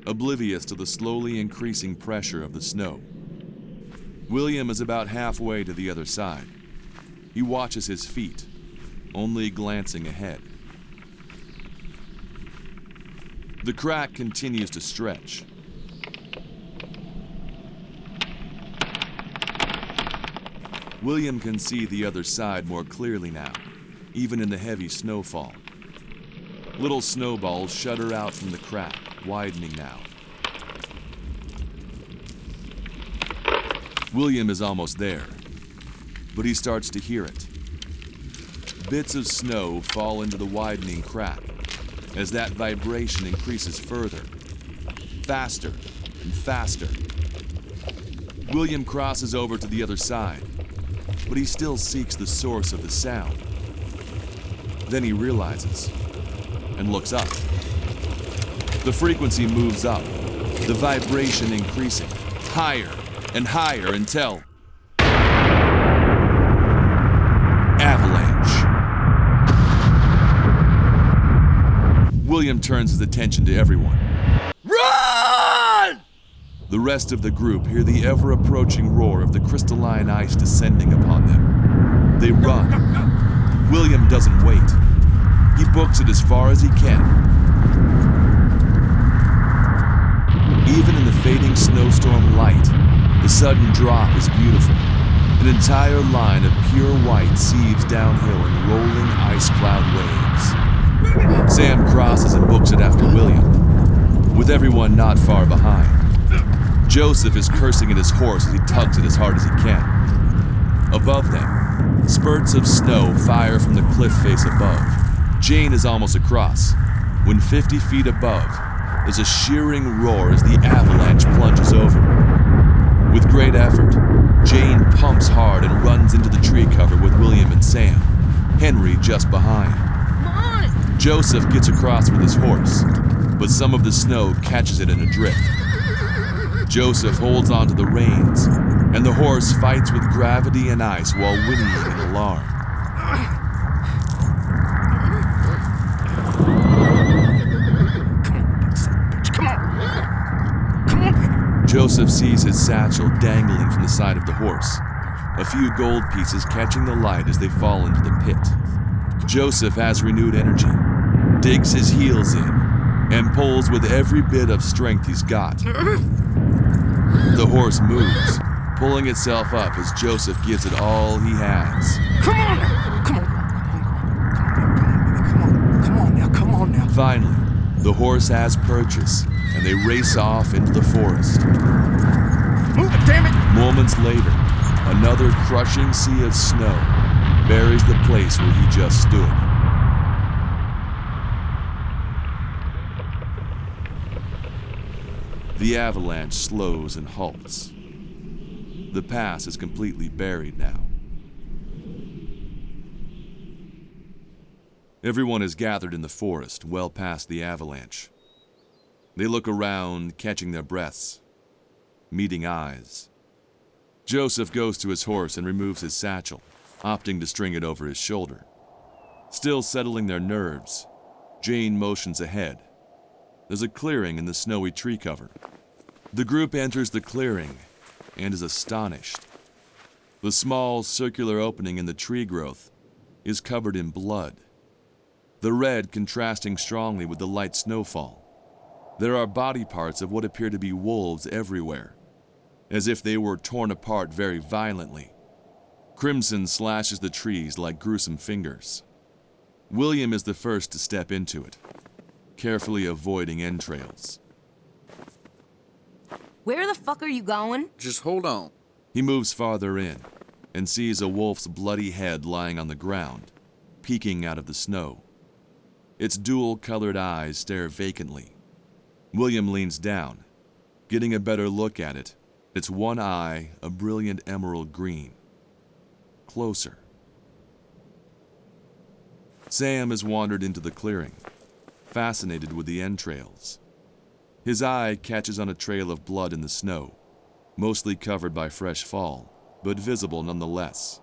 oblivious to the slowly increasing pressure of the snow. William is about halfway to the other side. He watches his feet, only glancing ahead. The crack continues to stretch. William can see the other side more clearly now, even in the heavy snowfall. Little snowballs shudder out from the crack, widening now. William is almost there, but he starts to hear it. Bits of snow fall into the widening crack as that vibration increases further, faster and faster. William crosses over to the other side, but he still seeks the source of the sound. Then he realizes and looks up. The frequency moves up, the vibration increasing, higher and higher until... avalanche. William turns his attention to everyone.
Run!
The rest of the group hear the ever-approaching roar of the crystalline ice descending upon them. They run. William doesn't wait. He books it as far as he can. Even in the fading snowstorm light, the sudden drop is beautiful. An entire line of pure white seeps downhill in rolling ice cloud waves. Sam crosses and books it after William, with everyone not far behind. Joseph is cursing at his horse as he tugs it as hard as he can. Above them, spurts of snow fire from the cliff face above. Jane is almost across, when 50 feet above, there's a shearing roar as the avalanche plunges over. With great effort, Jane pumps hard and runs into the tree cover with William and Sam, Henry just behind. Joseph gets across with his horse, but some of the snow catches it in a drift. Joseph holds onto the reins, and the horse fights with gravity and ice while whinnying in alarm. Joseph sees his satchel dangling from the side of the horse, a few gold pieces catching the light as they fall into the pit. Joseph has renewed energy, digs his heels in, and pulls with every bit of strength he's got. The horse moves, pulling itself up as Joseph gives it all he has.
Come on now.
Finally, the horse has purchase, and they race off into the forest.
Move it, damn it!
Moments later, another crushing sea of snow buries the place where he just stood. The avalanche slows and halts. The pass is completely buried now. Everyone is gathered in the forest, well past the avalanche. They look around, catching their breaths, meeting eyes. Joseph goes to his horse and removes his satchel, opting to string it over his shoulder. Still settling their nerves, Jane motions ahead. There's a clearing in the snowy tree cover. The group enters the clearing and is astonished. The small circular opening in the tree growth is covered in blood, the red contrasting strongly with the light snowfall. There are body parts of what appear to be wolves everywhere, as if they were torn apart very violently. Crimson slashes the trees like gruesome fingers. William is the first to step into it, carefully avoiding entrails.
Where the fuck are you going?
Just hold on.
He moves farther in and sees a wolf's bloody head lying on the ground, peeking out of the snow. Its dual-colored eyes stare vacantly. William leans down, getting a better look at it. Its one eye, a brilliant emerald green. Closer. Sam has wandered into the clearing, fascinated with the entrails. His eye catches on a trail of blood in the snow, mostly covered by fresh fall, but visible nonetheless.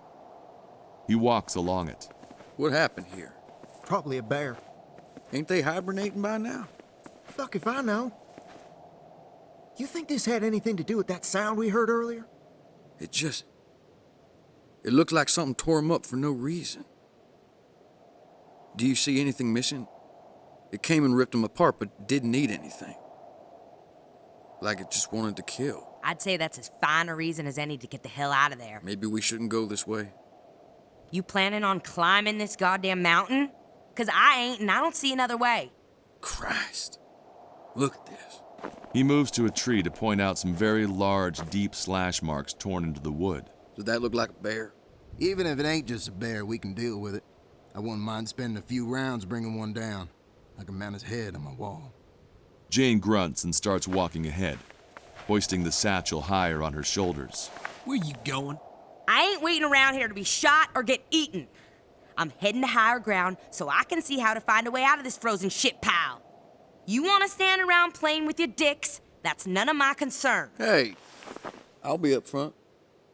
He walks along it.
What happened here?
Probably a bear.
Ain't they hibernating by now?
Fuck if I know. You think this had anything to do with that sound we heard earlier?
It looked like something tore him up for no reason. Do you see anything missing? It came and ripped him apart, but didn't eat anything. Like it just wanted to kill.
I'd say that's as fine a reason as any to get the hell out of there.
Maybe we shouldn't go this way.
You planning on climbing this goddamn mountain? 'Cause I ain't, and I don't see another way.
Christ. Look at this.
He moves to a tree to point out some very large, deep slash marks torn into the wood.
Does that look like a bear?
Even if it ain't just a bear, we can deal with it. I wouldn't mind spending a few rounds bringing one down. I can mount his head on my wall.
Jane grunts and starts walking ahead, hoisting the satchel higher on her shoulders.
Where you going?
I ain't waiting around here to be shot or get eaten. I'm heading to higher ground so I can see how to find a way out of this frozen shit pile. You want to stand around playing with your dicks? That's none of my concern.
Hey, I'll be up front.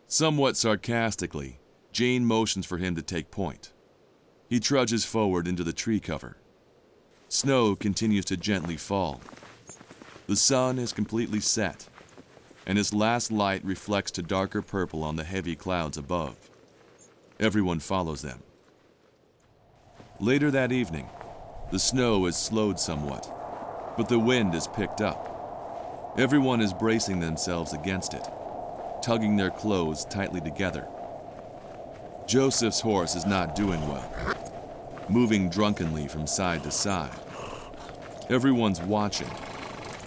Somewhat sarcastically, Jane motions for him to take point. He trudges forward into the tree cover. Snow continues to gently fall. The sun is completely set, and its last light reflects to darker purple on the heavy clouds above. Everyone follows them. Later that evening, the snow has slowed somewhat, but the wind has picked up. Everyone is bracing themselves against it, tugging their clothes tightly together. Joseph's horse is not doing well, moving drunkenly from side to side. Everyone's watching,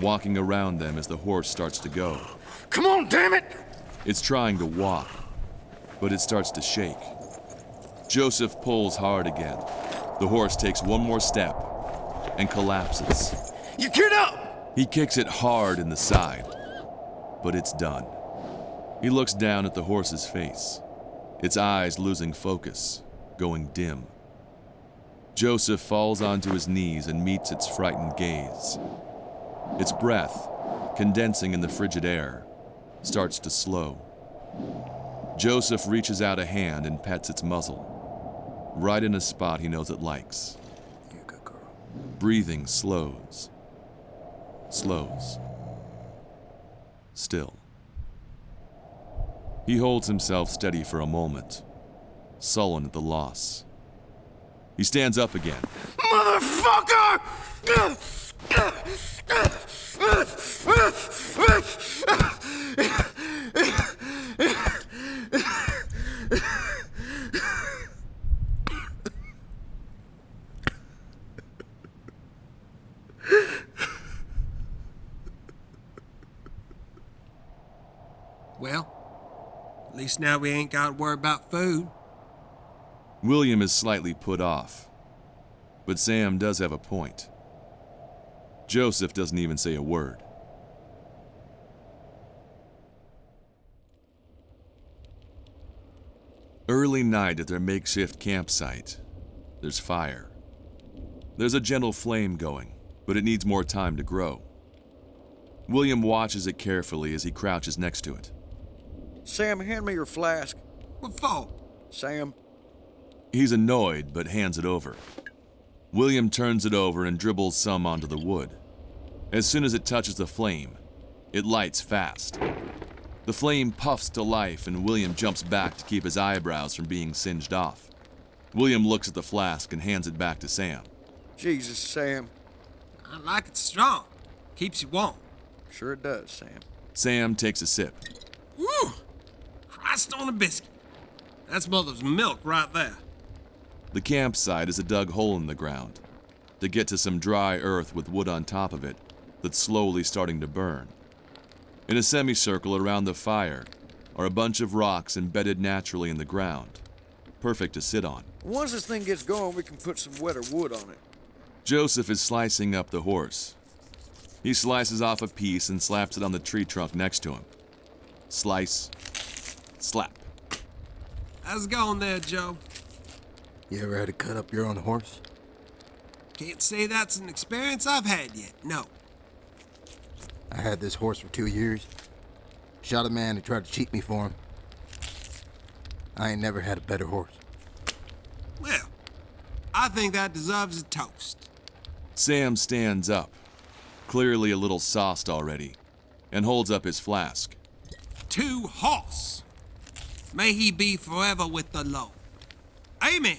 walking around them as the horse starts to go.
Come on, damn it!
It's trying to walk, but it starts to shake. Joseph pulls hard again. The horse takes one more step and collapses.
You get up!
He kicks it hard in the side, but it's done. He looks down at the horse's face, its eyes losing focus, going dim. Joseph falls onto his knees and meets its frightened gaze. Its breath, condensing in the frigid air, starts to slow. Joseph reaches out a hand and pets its muzzle, right in a spot he knows it likes.
You're a good girl.
Breathing slows. Still. He holds himself steady for a moment, sullen at the loss. He stands up again.
Motherfucker!
Well, at least now we ain't got to worry about food.
William is slightly put off, but Sam does have a point. Joseph doesn't even say a word. Early night at their makeshift campsite. There's fire. There's a gentle flame going, but it needs more time to grow. William watches it carefully as he crouches next to it.
Sam, hand me your flask.
What for?
Sam.
He's annoyed, but hands it over. William turns it over and dribbles some onto the wood. As soon as it touches the flame, it lights fast. The flame puffs to life, and William jumps back to keep his eyebrows from being singed off. William looks at the flask and hands it back to Sam.
Jesus, Sam.
I like it strong. Keeps you warm.
Sure it does, Sam.
Sam takes a sip.
Woo! Christ on a biscuit. That's mother's milk right there.
The campsite is a dug hole in the ground to get to some dry earth with wood on top of it that's slowly starting to burn. In a semicircle around the fire are a bunch of rocks embedded naturally in the ground, perfect to sit on.
Once this thing gets going, we can put some wetter wood on it.
Joseph is slicing up the horse. He slices off a piece and slaps it on the tree trunk next to him. Slice, slap.
How's it going there, Joe?
You ever had to cut up your own horse?
Can't say that's an experience I've had yet, no.
I had this horse for 2 years. Shot a man who tried to cheat me for him. I ain't never had a better horse.
Well, I think that deserves a toast.
Sam stands up, clearly a little sauced already, and holds up his flask.
To horse. May he be forever with the Lord. Amen.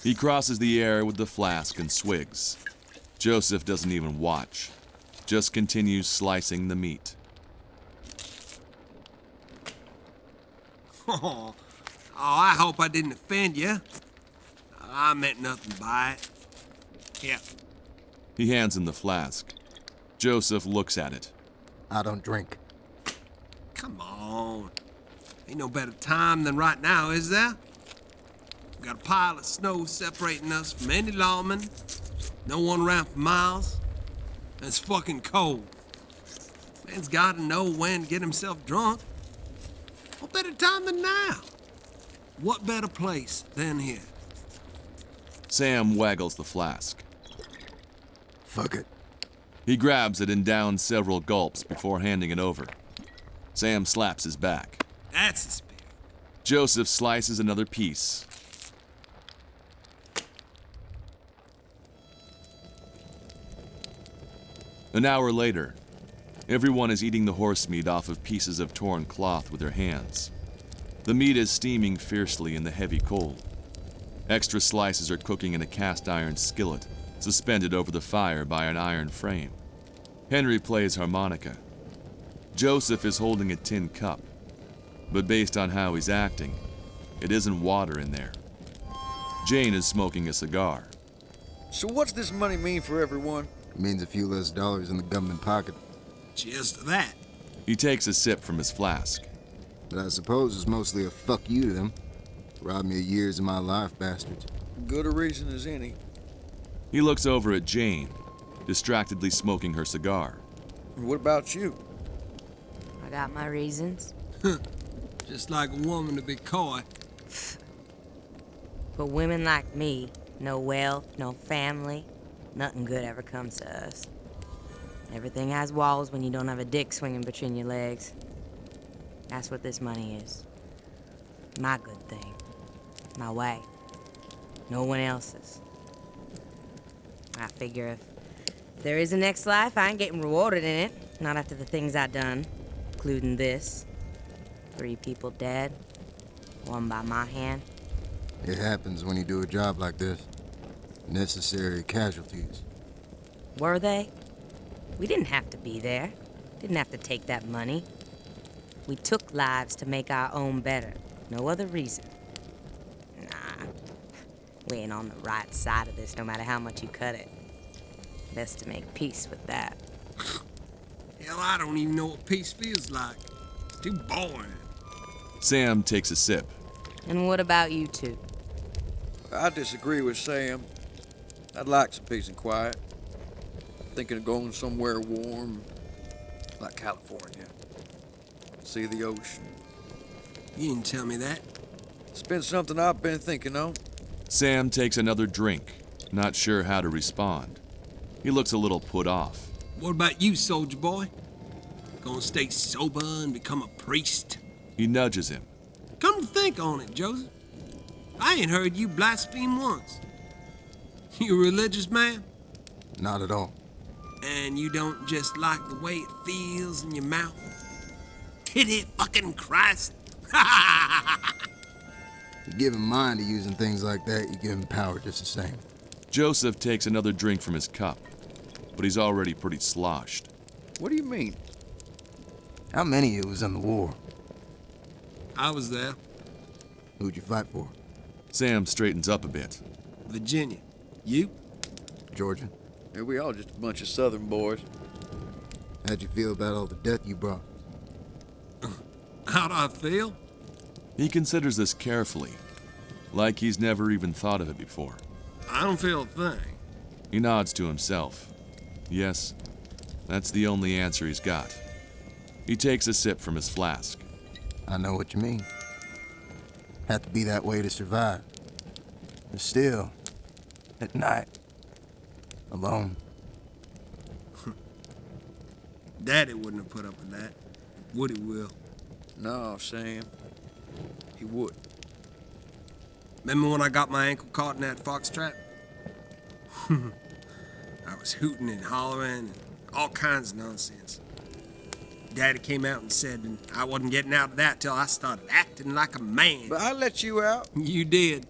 He crosses the air with the flask and swigs. Joseph doesn't even watch, just continues slicing the meat.
Oh, I hope I didn't offend you. I meant nothing by it. Here.
He hands him the flask. Joseph looks at it.
I don't drink.
Come on. Ain't no better time than right now, is there? We got a pile of snow separating us from any lawman. No one around for miles. And it's fucking cold. Man's gotta know when to get himself drunk. What better time than now? What better place than here?
Sam waggles the flask.
Fuck it.
He grabs it and downs several gulps before handing it over. Sam slaps his back.
That's the spirit.
Joseph slices another piece. An hour later, everyone is eating the horse meat off of pieces of torn cloth with their hands. The meat is steaming fiercely in the heavy cold. Extra slices are cooking in a cast iron skillet, suspended over the fire by an iron frame. Henry plays harmonica. Joseph is holding a tin cup, but based on how he's acting, it isn't water in there. Jane is smoking a cigar.
So what's this money mean for everyone?
It means a few less dollars in the government pocket.
Cheers to that.
He takes a sip from his flask.
But I suppose it's mostly a fuck you to them. Robbed me of years of my life, bastards.
Good a reason as any.
He looks over at Jane, distractedly smoking her cigar.
What about you?
I got my reasons.
Just like a woman to be coy.
But women like me, no wealth, no family, nothing good ever comes to us. Everything has walls when you don't have a dick swinging between your legs. That's what this money is. My good thing. My way. No one else's. I figure if there is a next life, I ain't getting rewarded in it. Not after the things I done, including this. 3 people dead. 1 by my hand.
It happens when you do a job like this. Necessary casualties.
Were they? We didn't have to be there. Didn't have to take that money. We took lives to make our own better. No other reason. Nah. We ain't on the right side of this, no matter how much you cut it. Best to make peace with that.
Hell, I don't even know what peace feels like. It's too boring.
Sam takes a sip.
And what about you two?
I disagree with Sam. I'd like some peace and quiet. Thinking of going somewhere warm, like California. See the ocean.
You didn't tell me that.
It's been something I've been thinking on.
Sam takes another drink, not sure how to respond. He looks a little put off.
What about you, soldier boy? Gonna stay sober and become a priest?
He nudges him.
Come to think on it, Joseph. I ain't heard you blaspheme once. You a religious man?
Not at all.
And you don't just like the way it feels in your mouth? Titty fucking Christ!
You give him mind to using things like that, you give him power just the same.
Joseph takes another drink from his cup, but he's already pretty sloshed.
What do you mean?
How many of you was in the war?
I was there.
Who'd you fight for?
Sam straightens up a bit.
Virginia. You?
Georgia.
Yeah, we all just a bunch of Southern boys.
How'd you feel about all the death you brought?
How'd I feel?
He considers this carefully, like he's never even thought of it before.
I don't feel a thing.
He nods to himself. Yes, that's the only answer he's got. He takes a sip from his flask.
I know what you mean. Have to be that way to survive. But still, at night, alone.
Daddy wouldn't have put up with that. Would he, Will?
No, Sam. He would.
Remember when I got my ankle caught in that fox trap? I was hooting and hollering and all kinds of nonsense. Daddy came out and said I wasn't getting out of that till I started acting like a man.
But I let you out.
You did.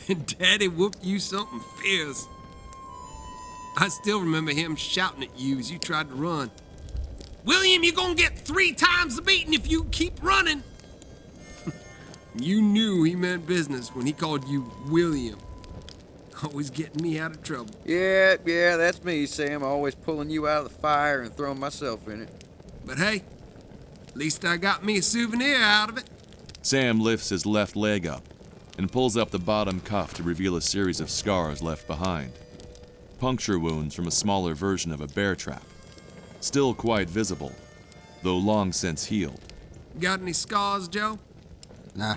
And Daddy whooped you something fierce. I still remember him shouting at you as you tried to run. William, you're gonna get 3 times the beating if you keep running. You knew he meant business when he called you William. Always getting me out of trouble.
Yeah, that's me, Sam. Always pulling you out of the fire and throwing myself in it.
But hey, at least I got me a souvenir out of it.
Sam lifts his left leg up and pulls up the bottom cuff to reveal a series of scars left behind. Puncture wounds from a smaller version of a bear trap. Still quite visible, though long since healed.
Got any scars, Joe?
Nah.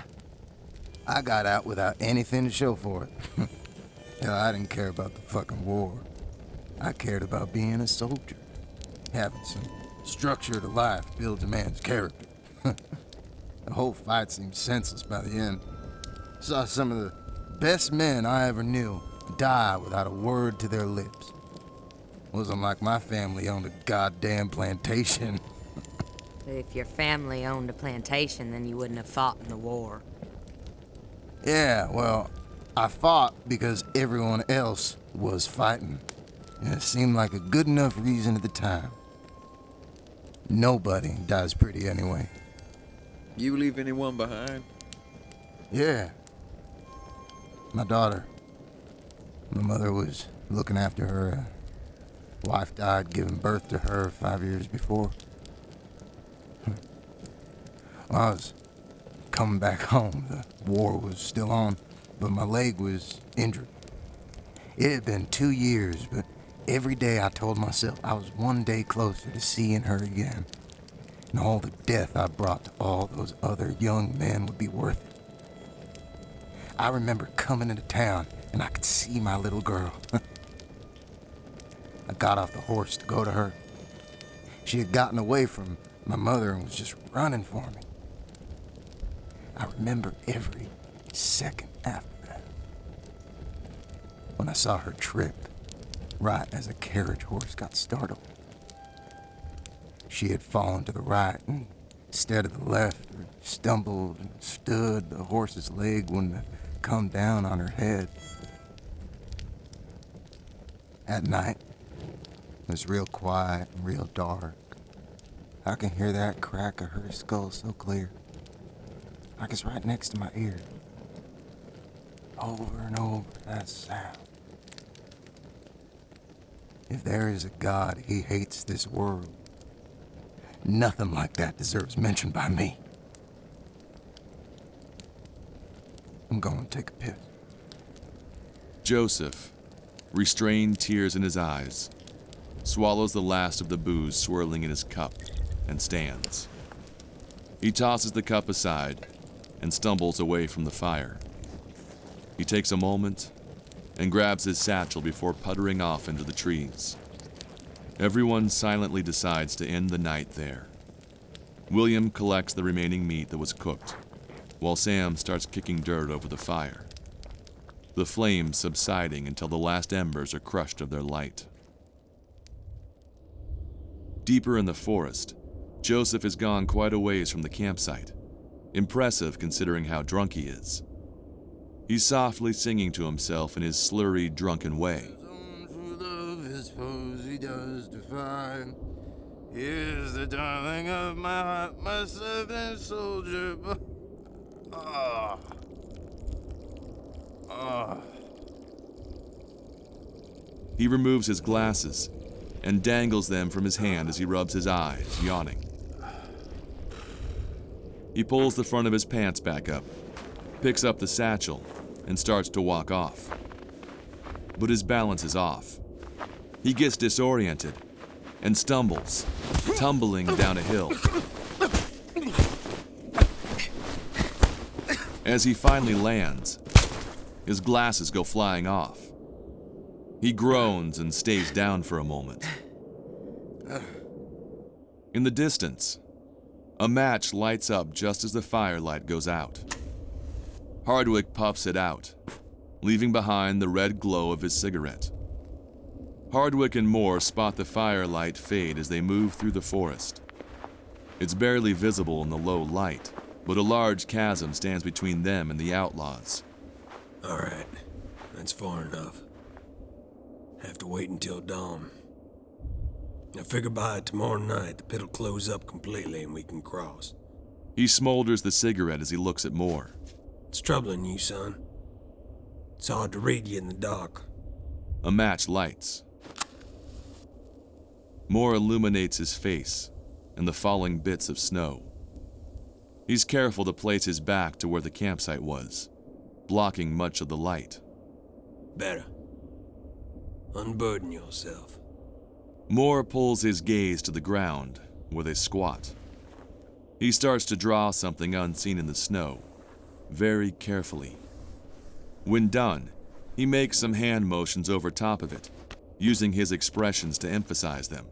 I got out without anything to show for it. Hell, I didn't care about the fucking war. I cared about being a soldier. Having some structure to life builds a man's character. The whole fight seemed senseless by the end. Saw some of the best men I ever knew die without a word to their lips. Wasn't like my family owned a goddamn plantation.
If your family owned a plantation, then you wouldn't have fought in the war.
Yeah, well, I fought because everyone else was fighting. And it seemed like a good enough reason at the time. Nobody dies pretty anyway.
You leave anyone behind?
Yeah. My daughter. My mother was looking after her. Wife died giving birth to her 5 years before. Well, I was coming back home. The war was still on, but my leg was injured. It had been 2 years, but every day I told myself I was one day closer to seeing her again. And all the death I brought to all those other young men would be worth it. I remember coming into town and I could see my little girl. I got off the horse to go to her. She had gotten away from my mother and was just running for me. I remember every second after that. When I saw her trip, right as a carriage horse got startled. She had fallen to the right and instead of the left, or stumbled and stood, the horse's leg wouldn't have come down on her head. At night, it was real quiet and real dark. I can hear that crack of her skull so clear. Like it's right next to my ear. Over and over, that sound. If there is a God, he hates this world. Nothing like that deserves mention by me. I'm going to take a piss.
Joseph, restrained tears in his eyes, swallows the last of the booze swirling in his cup and stands. He tosses the cup aside and stumbles away from the fire. He takes a moment and grabs his satchel before puttering off into the trees. Everyone silently decides to end the night there. William collects the remaining meat that was cooked, while Sam starts kicking dirt over the fire, the flames subsiding until the last embers are crushed of their light. Deeper in the forest, Joseph has gone quite a ways from the campsite, impressive considering how drunk he is. He's softly singing to himself in his slurry, drunken way.
Here's the darling of my heart, my servant soldier.
He removes his glasses and dangles them from his hand as he rubs his eyes, yawning. He pulls the front of his pants back up, picks up the satchel, and starts to walk off. But his balance is off. He gets disoriented and stumbles, tumbling down a hill. As he finally lands, his glasses go flying off. He groans and stays down for a moment. In the distance, a match lights up just as the firelight goes out. Hardwick puffs it out, leaving behind the red glow of his cigarette. Hardwick and Moore spot the firelight fade as they move through the forest. It's barely visible in the low light, but a large chasm stands between them and the outlaws.
All right, that's far enough. Have to wait until dawn. I figure by tomorrow night, the pit'll close up completely and we can cross.
He smolders the cigarette as he looks at Moore.
What's troubling you, son? It's hard to read you in the dark.
A match lights. Moore illuminates his face and the falling bits of snow. He's careful to place his back to where the campsite was, blocking much of the light.
Better. Unburden yourself.
Moore pulls his gaze to the ground, where they squat. He starts to draw something unseen in the snow, very carefully. When done, he makes some hand motions over top of it, using his expressions to emphasize them,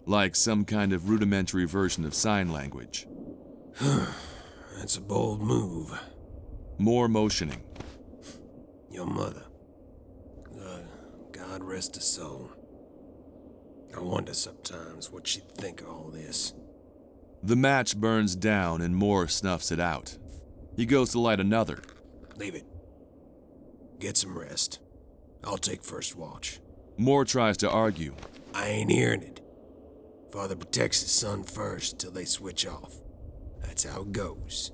like some kind of rudimentary version of sign language.
That's a bold move.
More motioning.
Your mother. God rest her soul. I wonder sometimes what she'd think of all this.
The match burns down and Moore snuffs it out. He goes to light another.
Leave it. Get some rest. I'll take first watch.
Moore tries to argue.
I ain't hearing it. Father protects his son first till they switch off. That's how it goes.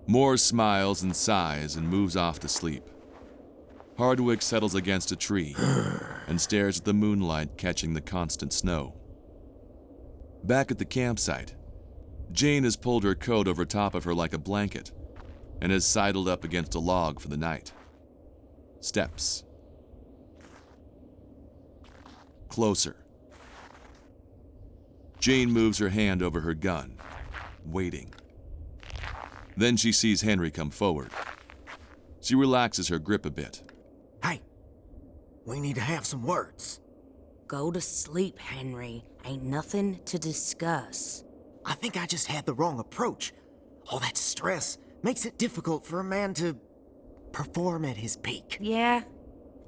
Moore smiles and sighs and moves off to sleep. Hardwick settles against a tree and stares at the moonlight catching the constant snow. Back at the campsite, Jane has pulled her coat over top of her like a blanket and has sidled up against a log for the night. Steps. Closer. Jane moves her hand over her gun, waiting. Then she sees Henry come forward. She relaxes her grip a bit.
Hey, we need to have some words.
Go to sleep, Henry. Ain't nothing to discuss.
I think I just had the wrong approach. All that stress makes it difficult for a man to perform at his peak.
Yeah?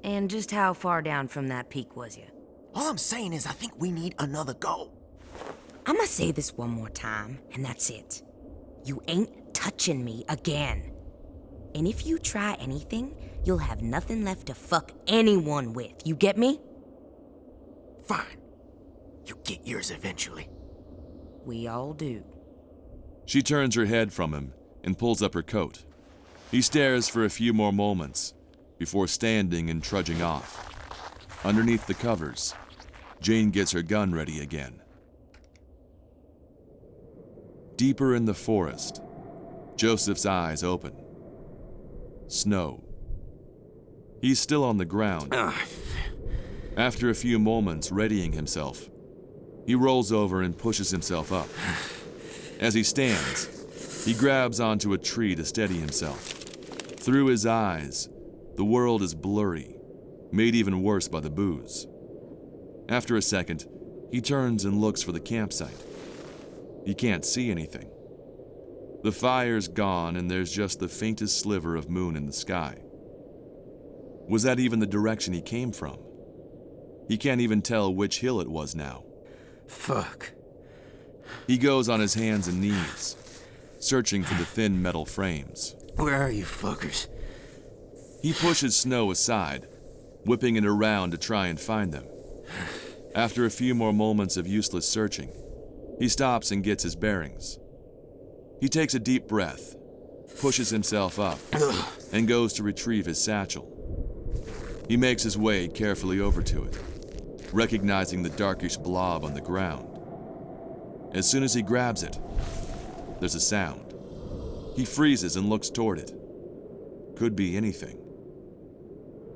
And just how far down from that peak was you?
All I'm saying is I think we need another go.
I'ma say this one more time, and that's it. You ain't touching me again. And if you try anything, you'll have nothing left to fuck anyone with. You get me?
Fine. You'll get yours eventually.
We all do.
She turns her head from him and pulls up her coat. He stares for a few more moments before standing and trudging off. Underneath the covers, Jane gets her gun ready again. Deeper in the forest, Joseph's eyes open. Snow. He's still on the ground. After a few moments readying himself, he rolls over and pushes himself up. As he stands, he grabs onto a tree to steady himself. Through his eyes, the world is blurry, made even worse by the booze. After a second, he turns and looks for the campsite. He can't see anything. The fire's gone and there's just the faintest sliver of moon in the sky. Was that even the direction he came from? He can't even tell which hill it was now.
Fuck.
He goes on his hands and knees, searching for the thin metal frames.
Where are you fuckers?
He pushes Snow aside, whipping it around to try and find them. After a few more moments of useless searching, he stops and gets his bearings. He takes a deep breath, pushes himself up, and goes to retrieve his satchel. He makes his way carefully over to it, recognizing the darkish blob on the ground. As soon as he grabs it, there's a sound. He freezes and looks toward it. Could be anything.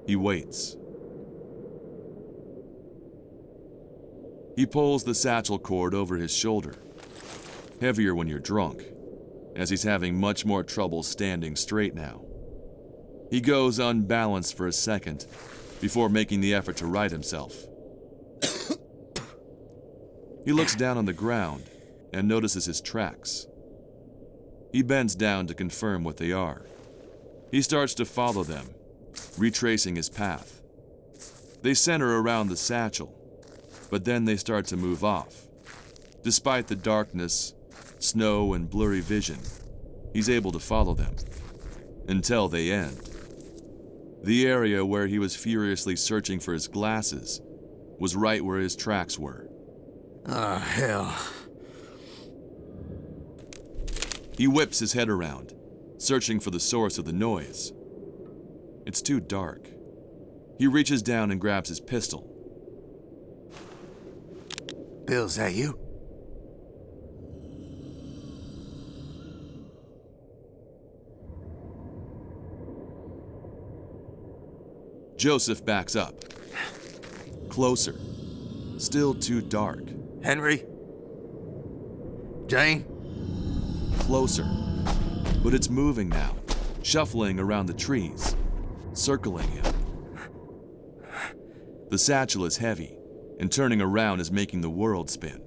He waits. He pulls the satchel cord over his shoulder, heavier when you're drunk, as he's having much more trouble standing straight now. He goes unbalanced for a second before making the effort to right himself. He looks down on the ground and notices his tracks. He bends down to confirm what they are. He starts to follow them, retracing his path. They center around the satchel, but then they start to move off. Despite the darkness, snow, and blurry vision, he's able to follow them until they end. The area where he was furiously searching for his glasses was right where his tracks were.
Ah, hell.
He whips his head around, searching for the source of the noise. It's too dark. He reaches down and grabs his pistol.
Bill, is that you?
Joseph backs up. Closer. Still too dark.
Henry? Jane?
Closer. But it's moving now, shuffling around the trees, circling him. The satchel is heavy, and turning around is making the world spin.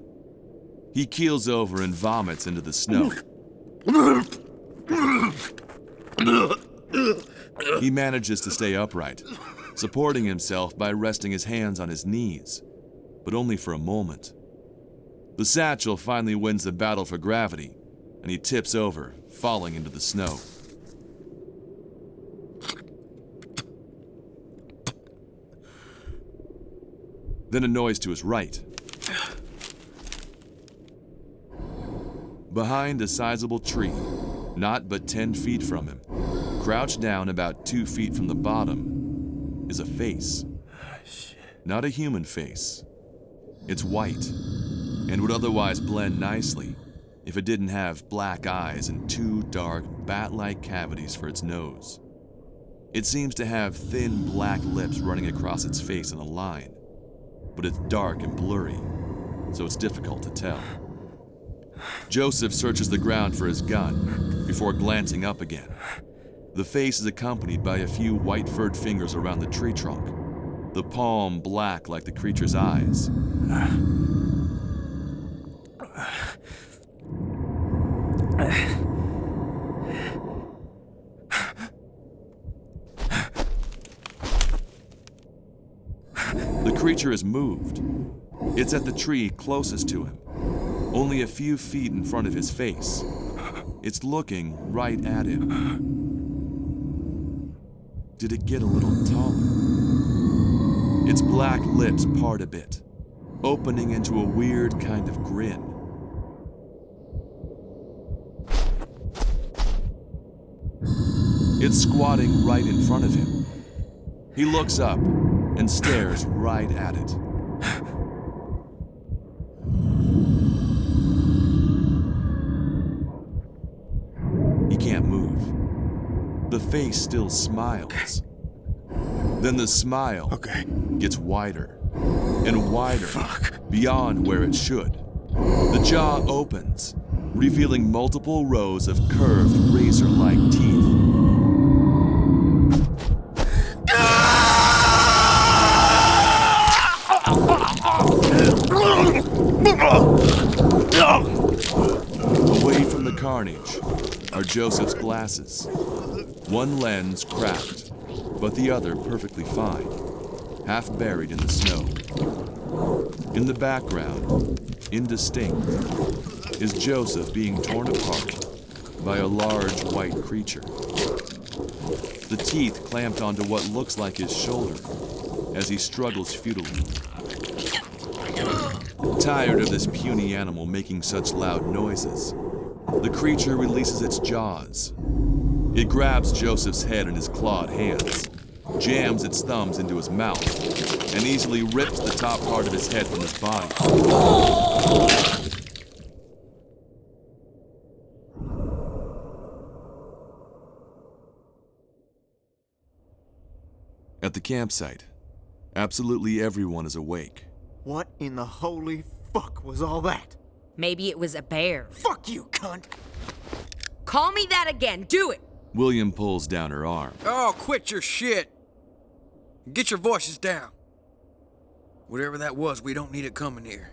He keels over and vomits into the snow. He manages to stay upright, supporting himself by resting his hands on his knees, but only for a moment. The satchel finally wins the battle for gravity, and he tips over, falling into the snow. Then a noise to his right. Behind a sizable tree, not but 10 feet from him, crouched down about 2 feet from the bottom, is a face. Not a human face. It's white, and would otherwise blend nicely if it didn't have black eyes and 2 dark, bat-like cavities for its nose. It seems to have thin black lips running across its face in a line, but it's dark and blurry, so it's difficult to tell. Joseph searches the ground for his gun before glancing up again. The face is accompanied by a few white furred fingers around the tree trunk, the palm black like the creature's eyes. The creature is moved. It's at the tree closest to him, only a few feet in front of his face. It's looking right at him. Did it get a little taller? Its black lips part a bit, opening into a weird kind of grin. It's squatting right in front of him. He looks up and stares right at it. He can't move. The face still smiles. Then the smile gets wider and wider, beyond where it should. The jaw opens, revealing multiple rows of curved, razor-like teeth. Away from the carnage are Joseph's glasses. One lens cracked, but the other perfectly fine, half buried in the snow. In the background, indistinct, is Joseph being torn apart by a large white creature. The teeth clamped onto what looks like his shoulder as he struggles futilely. Tired of this puny animal making such loud noises, the creature releases its jaws. It grabs Joseph's head in his clawed hands, jams its thumbs into his mouth, and easily rips the top part of his head from his body. At the campsite, absolutely everyone is awake.
What in the holy fuck was all that?
Maybe it was a bear.
Fuck you, cunt!
Call me that again. Do it.
William pulls down her arm.
Oh, quit your shit. Get your voices down. Whatever that was, we don't need it coming here.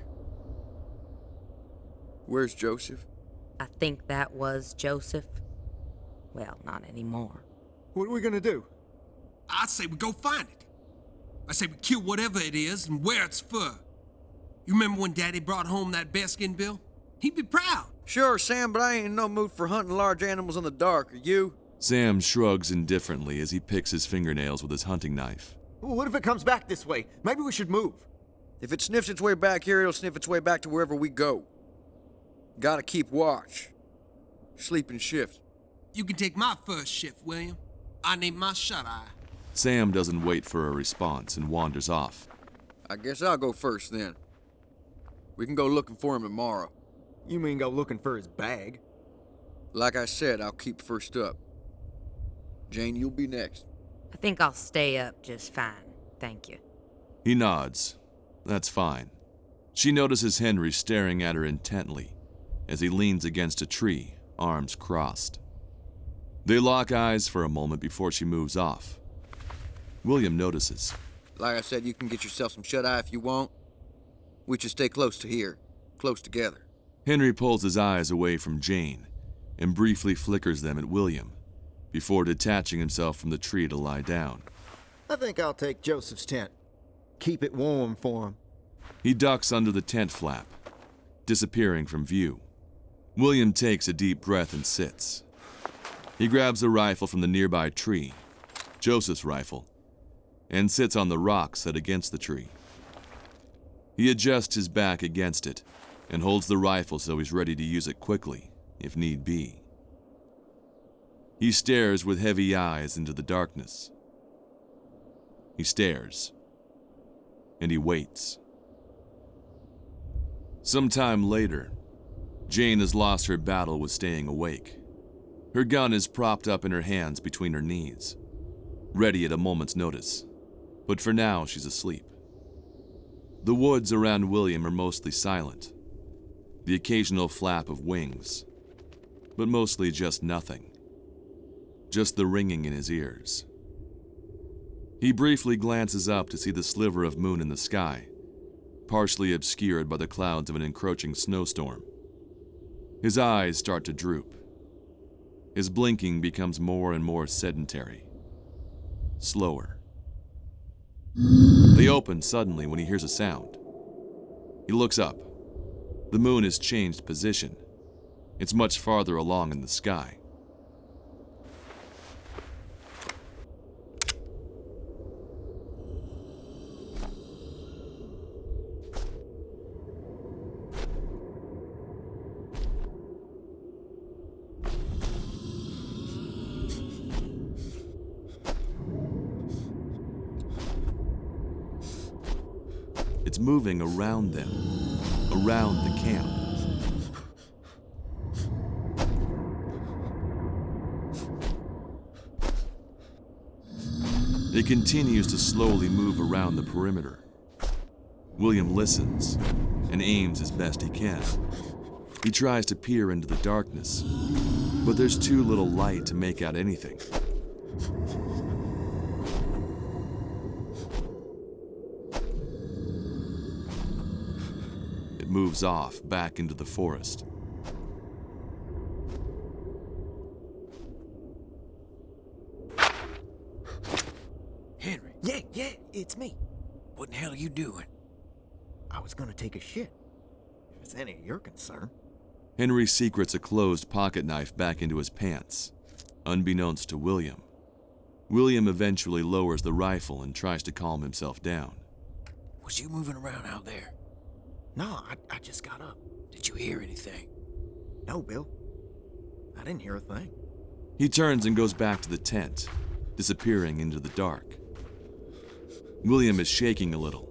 Where's Joseph?
I think that was Joseph. Well, not anymore.
What are we gonna do?
I say we go find it. I say we kill whatever it is and wear its fur. You remember when Daddy brought home that bearskin bill? He'd be proud.
Sure, Sam, but I ain't in no mood for hunting large animals in the dark, are you?
Sam shrugs indifferently as he picks his fingernails with his hunting knife.
What if it comes back this way? Maybe we should move.
If it sniffs its way back here, it'll sniff its way back to wherever we go. Gotta keep watch. Sleeping shift.
You can take my first shift, William. I need my shut-eye.
Sam doesn't wait for a response and wanders off.
I guess I'll go first then. We can go looking for him tomorrow.
You mean go looking for his bag?
Like I said, I'll keep first up. Jane, you'll be next.
I think I'll stay up just fine. Thank you.
He nods. That's fine. She notices Henry staring at her intently as he leans against a tree, arms crossed. They lock eyes for a moment before she moves off. William notices.
Like I said, you can get yourself some shut-eye if you want. We should stay close to here, close together.
Henry pulls his eyes away from Jane and briefly flickers them at William before detaching himself from the tree to lie down.
I think I'll take Joseph's tent. Keep it warm for him.
He ducks under the tent flap, disappearing from view. William takes a deep breath and sits. He grabs a rifle from the nearby tree, Joseph's rifle, and sits on the rock set against the tree. He adjusts his back against it and holds the rifle so he's ready to use it quickly, if need be. He stares with heavy eyes into the darkness. He stares, and he waits. Sometime later, Jane has lost her battle with staying awake. Her gun is propped up in her hands between her knees, ready at a moment's notice, but for now she's asleep. The woods around William are mostly silent, the occasional flap of wings, but mostly just nothing. Just the ringing in his ears. He briefly glances up to see the sliver of moon in the sky, partially obscured by the clouds of an encroaching snowstorm. His eyes start to droop. His blinking becomes more and more sedentary, slower. They open suddenly when he hears a sound. He looks up. The moon has changed position. It's much farther along in the sky. It's moving around them, around the camp. It continues to slowly move around the perimeter. William listens and aims as best he can. He tries to peer into the darkness, but there's too little light to make out anything. It moves off back into the forest.
Henry.
Yeah, it's me.
What the hell are you doing?
I was gonna take a shit. If it's any of your concern.
Henry secrets a closed pocket knife back into his pants, unbeknownst to William. William eventually lowers the rifle and tries to calm himself down.
Was you moving around out there?
No, I just got up.
Did you hear anything?
No, Bill. I didn't hear a thing.
He turns and goes back to the tent, disappearing into the dark. William is shaking a little.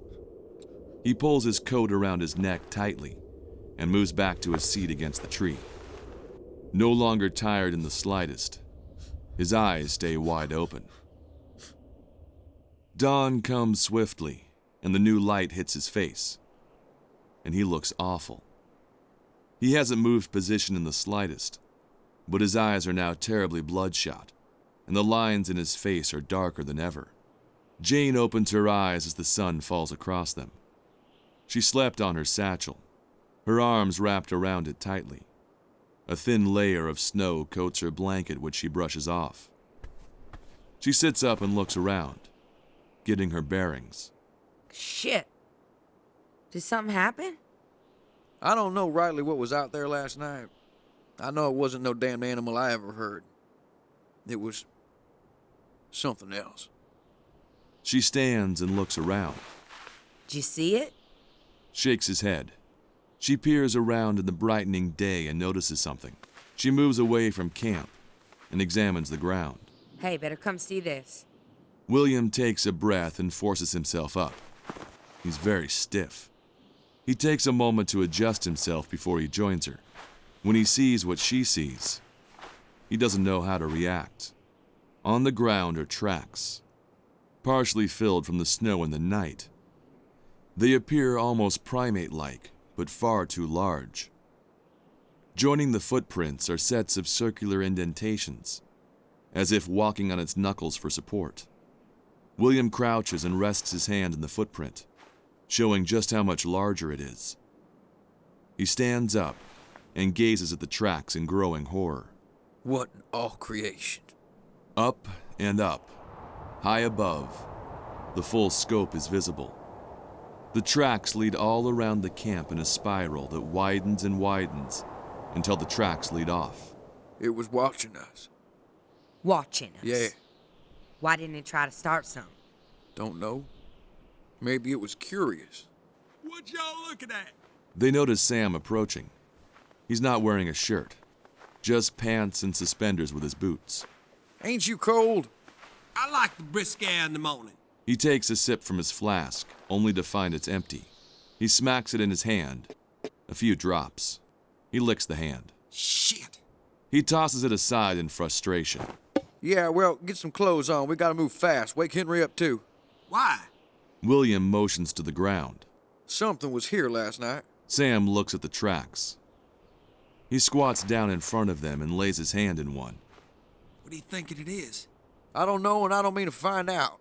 He pulls his coat around his neck tightly and moves back to his seat against the tree. No longer tired in the slightest, his eyes stay wide open. Dawn comes swiftly, and the new light hits his face, and he looks awful. He hasn't moved position in the slightest, but his eyes are now terribly bloodshot, and the lines in his face are darker than ever. Jane opens her eyes as the sun falls across them. She slept on her satchel, her arms wrapped around it tightly. A thin layer of snow coats her blanket, which she brushes off. She sits up and looks around, getting her bearings.
Shit. Did something happen?
I don't know rightly what was out there last night. I know it wasn't no damn animal I ever heard. It was something else.
She stands and looks around.
Did you see it?
Shakes his head. She peers around in the brightening day and notices something. She moves away from camp and examines the ground.
Hey, better come see this.
William takes a breath and forces himself up. He's very stiff. He takes a moment to adjust himself before he joins her. When he sees what she sees, he doesn't know how to react. On the ground are tracks, partially filled from the snow in the night. They appear almost primate-like, but far too large. Joining the footprints are sets of circular indentations, as if walking on its knuckles for support. William crouches and rests his hand in the footprint, showing just how much larger it is. He stands up and gazes at the tracks in growing horror.
What in all creation?
Up and up, high above, the full scope is visible. The tracks lead all around the camp in a spiral that widens and widens until the tracks lead off.
It was watching us.
Watching us?
Yeah.
Why didn't it try to start some?
Don't know. Maybe it was curious.
What y'all looking at?
They notice Sam approaching. He's not wearing a shirt, just pants and suspenders with his boots.
Ain't you cold?
I like the brisk air in the morning.
He takes a sip from his flask, only to find it's empty. He smacks it in his hand. A few drops. He licks the hand.
Shit.
He tosses it aside in frustration.
Yeah, well, get some clothes on. We gotta move fast. Wake Henry up, too.
Why?
William motions to the ground.
Something was here last night.
Sam looks at the tracks. He squats down in front of them and lays his hand in one.
What do you think it is?
I don't know, and I don't mean to find out.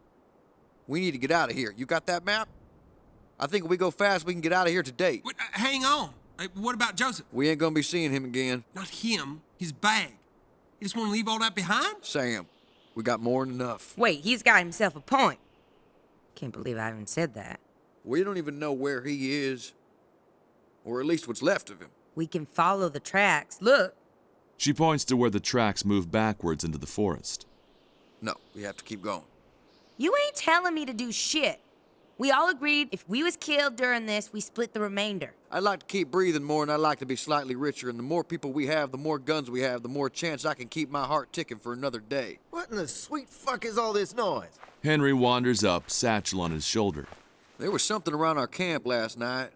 We need to get out of here. You got that map? I think if we go fast, we can get out of here today.
Wait, hang on. What about Joseph?
We ain't gonna be seeing him again.
Not him. His bag. You just want to leave all that behind?
Sam, we got more than enough.
Wait, he's got himself a point. Can't believe I even said that.
We don't even know where he is, or at least what's left of him.
We can follow the tracks. Look.
She points to where the tracks move backwards into the forest.
No, we have to keep going.
You ain't telling me to do shit. We all agreed if we was killed during this, we split the remainder.
I'd like to keep breathing more, and I'd like to be slightly richer, and the more people we have, the more guns we have, the more chance I can keep my heart ticking for another day.
What in the sweet fuck is all this noise?
Henry wanders up, satchel on his shoulder.
There was something around our camp last night.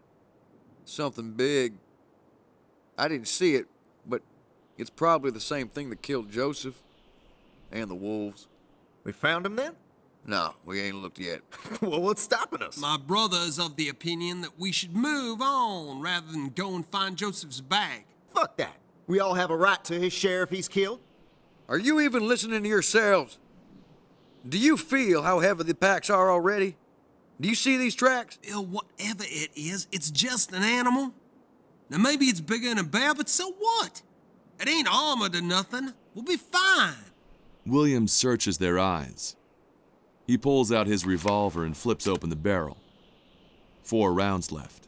Something big. I didn't see it, but it's probably the same thing that killed Joseph and the wolves.
We found him then?
No, we ain't looked yet.
Well, what's stopping us?
My brother is of the opinion that we should move on rather than go and find Joseph's bag.
Fuck that. We all have a right to his share if he's killed.
Are you even listening to yourselves? Do you feel how heavy the packs are already? Do you see these tracks?
Bill, whatever it is, it's just an animal. Now, maybe it's bigger than a bear, but so what? It ain't armored or nothing. We'll be fine.
William searches their eyes. He pulls out his revolver and flips open the barrel. 4 rounds left.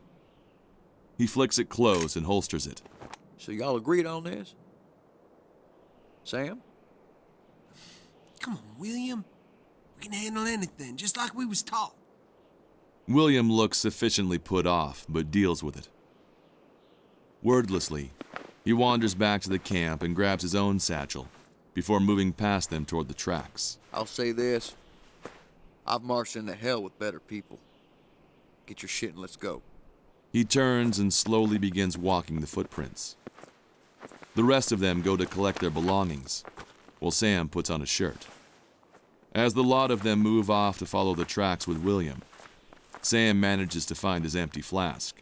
He flicks it closed and holsters it.
So y'all agreed on this? Sam?
Come on, William. We can handle anything, just like we was taught.
William looks sufficiently put off, but deals with it. Wordlessly, he wanders back to the camp and grabs his own satchel before moving past them toward the tracks.
I'll say this. I've marched into hell with better people. Get your shit and let's go.
He turns and slowly begins walking the footprints. The rest of them go to collect their belongings, while Sam puts on a shirt. As the lot of them move off to follow the tracks with William, Sam manages to find his empty flask.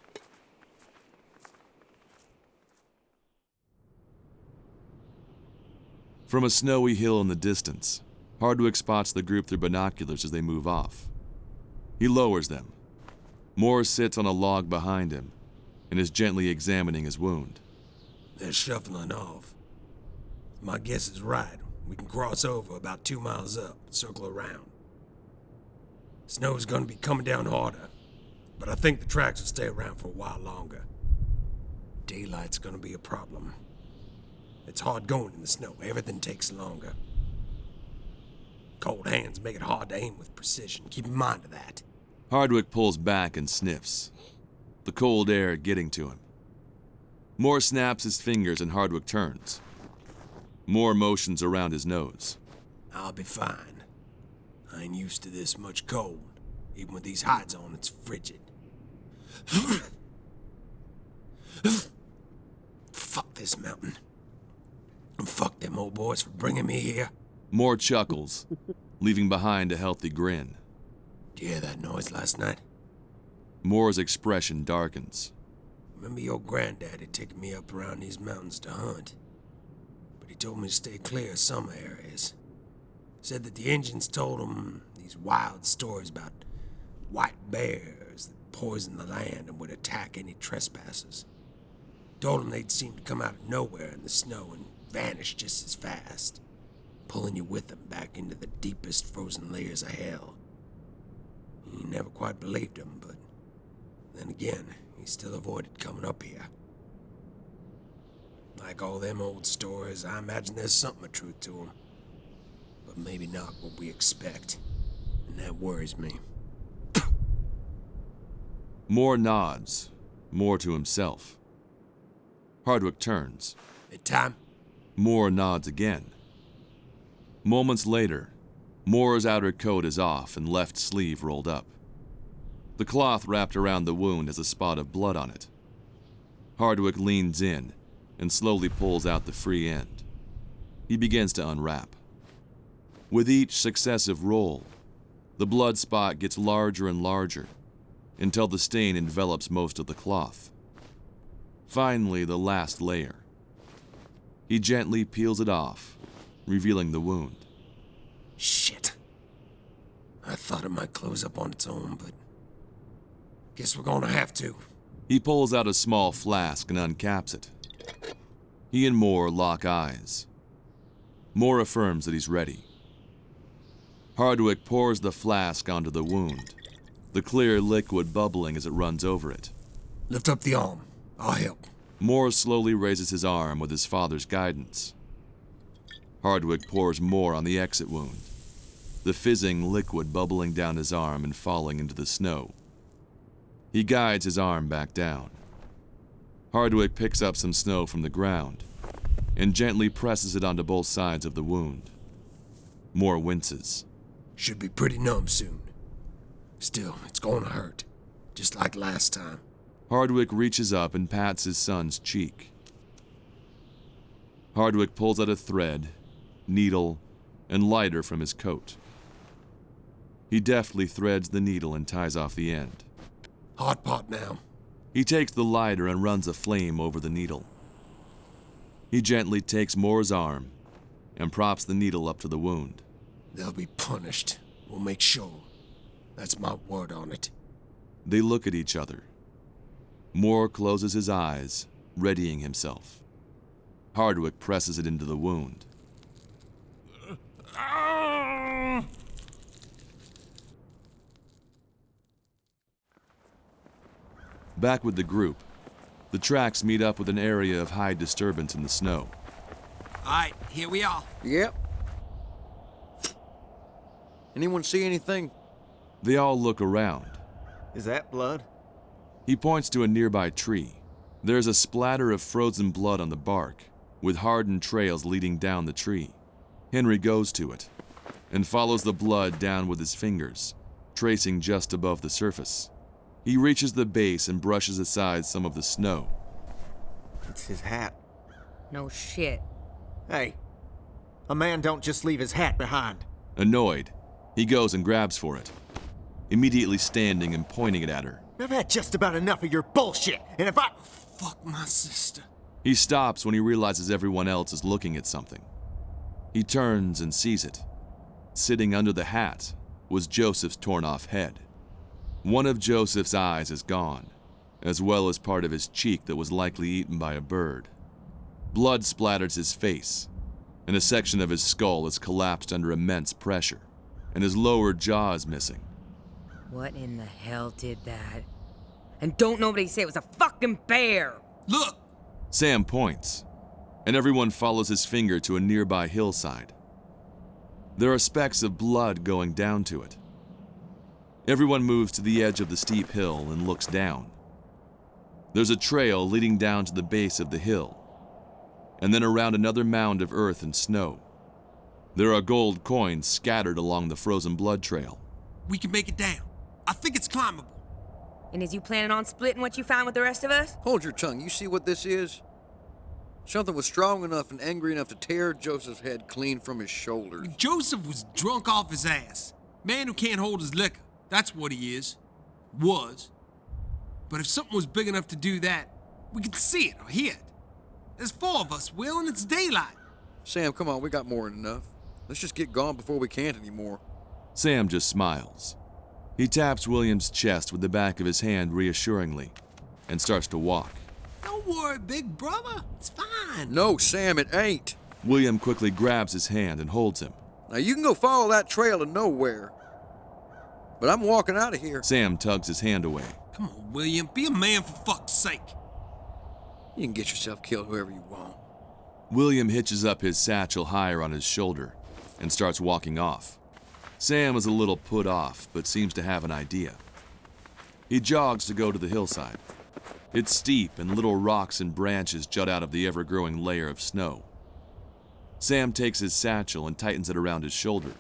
From a snowy hill in the distance, Hardwick spots the group through binoculars as they move off. He lowers them. Moore sits on a log behind him and is gently examining his wound.
They're shuffling off. My guess is right. We can cross over about 2 miles up, circle around. Snow's gonna be coming down harder, but I think the tracks will stay around for a while longer. Daylight's gonna be a problem. It's hard going in the snow. Everything takes longer. Cold hands make it hard to aim with precision. Keep in mind of that.
Hardwick pulls back and sniffs, the cold air getting to him. Moore snaps his fingers and Hardwick turns. Moore motions around his nose.
I'll be fine. I ain't used to this much cold. Even with these hides on, it's frigid. Fuck this mountain. And fuck them old boys for bringing me here.
Moore chuckles, leaving behind a healthy grin.
Did you hear that noise last night?
Moore's expression darkens.
Remember your granddaddy taking me up around these mountains to hunt? But he told me to stay clear of some areas. Said that the Indians told him these wild stories about white bears that poisoned the land and would attack any trespassers. Told him they'd seem to come out of nowhere in the snow and vanish just as fast, pulling you with them back into the deepest frozen layers of hell. He never quite believed him, but then again, he still avoided coming up here. Like all them old stories, I imagine there's something of truth to them. But maybe not what we expect. And that worries me.
Moore nods, more to himself. Hardwick turns.
Hey, Tom?
Moore nods again. Moments later, Moore's outer coat is off and left sleeve rolled up. The cloth wrapped around the wound has a spot of blood on it. Hardwick leans in and slowly pulls out the free end. He begins to unwrap. With each successive roll, the blood spot gets larger and larger until the stain envelops most of the cloth. Finally, the last layer. He gently peels it off, revealing the wound.
Shit. I thought it might close up on its own, but guess we're gonna have to.
He pulls out a small flask and uncaps it. He and Moore lock eyes. Moore affirms that he's ready. Hardwick pours the flask onto the wound, the clear liquid bubbling as it runs over it.
Lift up the arm. I'll help.
Moore slowly raises his arm with his father's guidance. Hardwick pours more on the exit wound, the fizzing liquid bubbling down his arm and falling into the snow. He guides his arm back down. Hardwick picks up some snow from the ground and gently presses it onto both sides of the wound. Moore winces.
Should be pretty numb soon. Still, it's gonna hurt, just like last time.
Hardwick reaches up and pats his son's cheek. Hardwick pulls out a thread, needle, and lighter from his coat. He deftly threads the needle and ties off the end.
Hot pot now.
He takes the lighter and runs a flame over the needle. He gently takes Moore's arm and props the needle up to the wound.
They'll be punished. We'll make sure. That's my word on it.
They look at each other. Moore closes his eyes, readying himself. Hardwick presses it into the wound. Back with the group, the tracks meet up with an area of high disturbance in the snow.
All right, here we are.
Yep. Anyone see anything?
They all look around.
Is that blood?
He points to a nearby tree. There's a splatter of frozen blood on the bark, with hardened trails leading down the tree. Henry goes to it and follows the blood down with his fingers, tracing just above the surface. He reaches the base and brushes aside some of the snow.
It's his hat.
No shit.
Hey, a man don't just leave his hat behind.
Annoyed, he goes and grabs for it, immediately standing and pointing it at her.
I've had just about enough of your bullshit, and if I...
Fuck my sister.
He stops when he realizes everyone else is looking at something. He turns and sees it. Sitting under the hat was Joseph's torn-off head. One of Joseph's eyes is gone, as well as part of his cheek that was likely eaten by a bird. Blood splatters his face, and a section of his skull has collapsed under immense pressure, and his lower jaw is missing.
What in the hell did that? And don't nobody say it was a fucking bear!
Look!
Sam points, and everyone follows his finger to a nearby hillside. There are specks of blood going down to it. Everyone moves to the edge of the steep hill and looks down. There's a trail leading down to the base of the hill, and then around another mound of earth and snow. There are gold coins scattered along the frozen blood trail.
We can make it down. I think it's climbable.
And is you planning on splitting what you found with the rest of us?
Hold your tongue. You see what this is? Something was strong enough and angry enough to tear Joseph's head clean from his shoulders.
Joseph was drunk off his ass. Man who can't hold his liquor. That's what he is. Was. But if something was big enough to do that, we could see it or hear it. There's 4 of us, Will, and it's daylight.
Sam, come on. We got more than enough. Let's just get gone before we can't anymore.
Sam just smiles. He taps William's chest with the back of his hand reassuringly and starts to walk.
Don't worry, big brother. It's fine.
No, Sam, it ain't.
William quickly grabs his hand and holds him.
Now, you can go follow that trail to nowhere. But I'm walking out of here.
Sam tugs his hand away.
Come on, William. Be a man for fuck's sake.
You can get yourself killed whoever you want.
William hitches up his satchel higher on his shoulder and starts walking off. Sam is a little put off, but seems to have an idea. He jogs to go to the hillside. It's steep and little rocks and branches jut out of the ever-growing layer of snow. Sam takes his satchel and tightens it around his shoulder.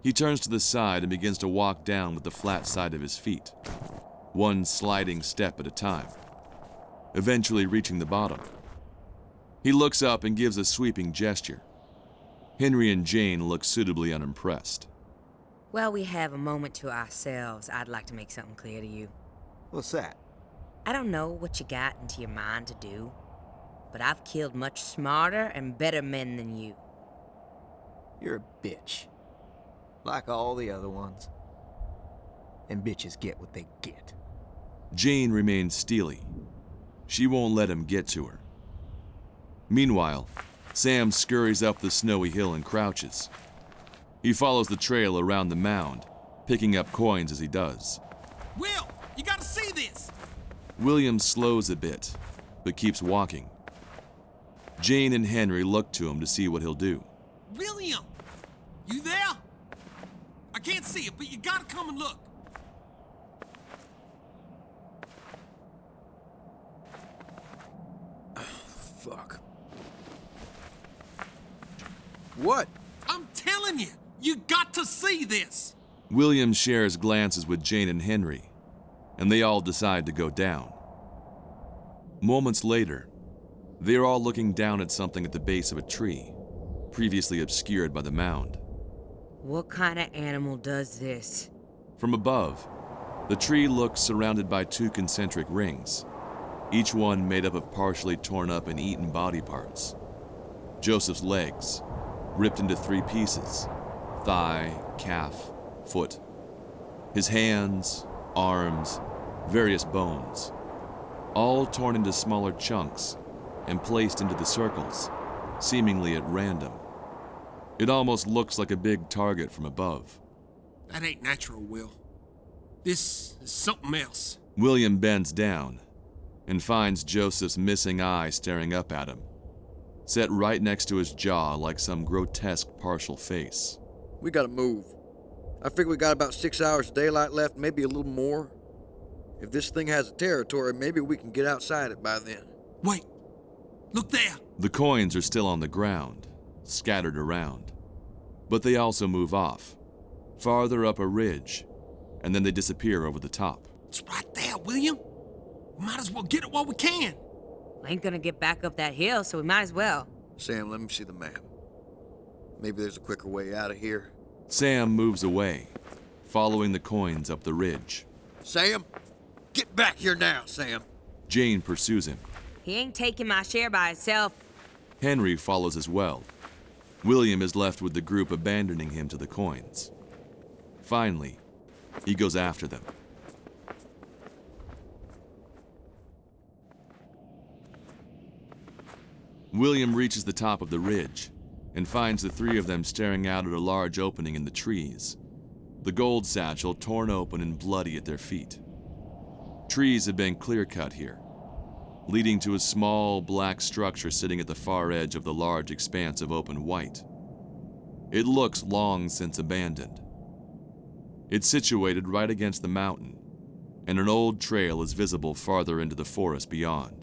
He turns to the side and begins to walk down with the flat side of his feet, one sliding step at a time, eventually reaching the bottom. He looks up and gives a sweeping gesture. Henry and Jane look suitably unimpressed.
While we have a moment to ourselves, I'd like to make something clear to you.
What's that?
I don't know what you got into your mind to do, but I've killed much smarter and better men than you.
You're a bitch. Like all the other ones. And bitches get what they get.
Jane remains steely. She won't let him get to her. Meanwhile, Sam scurries up the snowy hill and crouches. He follows the trail around the mound, picking up coins as he does.
Will, you gotta see this!
William slows a bit, but keeps walking. Jane and Henry look to him to see what he'll do.
William! You there? I can't see it, but you gotta come and look.
Fuck. What?
I'm telling you, you got to see this.
William shares glances with Jane and Henry, and they all decide to go down. Moments later, they're all looking down at something at the base of a tree, previously obscured by the mound.
What kind of animal does this?
From above, the tree looks surrounded by two concentric rings, each one made up of partially torn up and eaten body parts. Joseph's legs, ripped into 3 pieces, thigh, calf, foot. His hands, arms, various bones, all torn into smaller chunks and placed into the circles, seemingly at random. It almost looks like a big target from above.
That ain't natural, Will. This is something else.
William bends down and finds Joseph's missing eye staring up at him, set right next to his jaw like some grotesque partial face.
We gotta move. I figure we got about 6 hours of daylight left, maybe a little more. If this thing has a territory, maybe we can get outside it by then.
Wait. Look there.
The coins are still on the ground, scattered around. But they also move off, farther up a ridge, and then they disappear over the top.
It's right there, William. We might as well get it while we can.
We ain't gonna get back up that hill, so we might as well.
Sam, let me see the map. Maybe there's a quicker way out of here.
Sam moves away, following the coins up the ridge.
Sam? Get back here now, Sam.
Jane pursues him.
He ain't taking my share by himself.
Henry follows as well. William is left with the group abandoning him to the coins. Finally, he goes after them. William reaches the top of the ridge and finds the 3 of them staring out at a large opening in the trees, the gold satchel torn open and bloody at their feet. Trees have been clear-cut here, leading to a small black structure sitting at the far edge of the large expanse of open white. It looks long since abandoned. It's situated right against the mountain, and an old trail is visible farther into the forest beyond.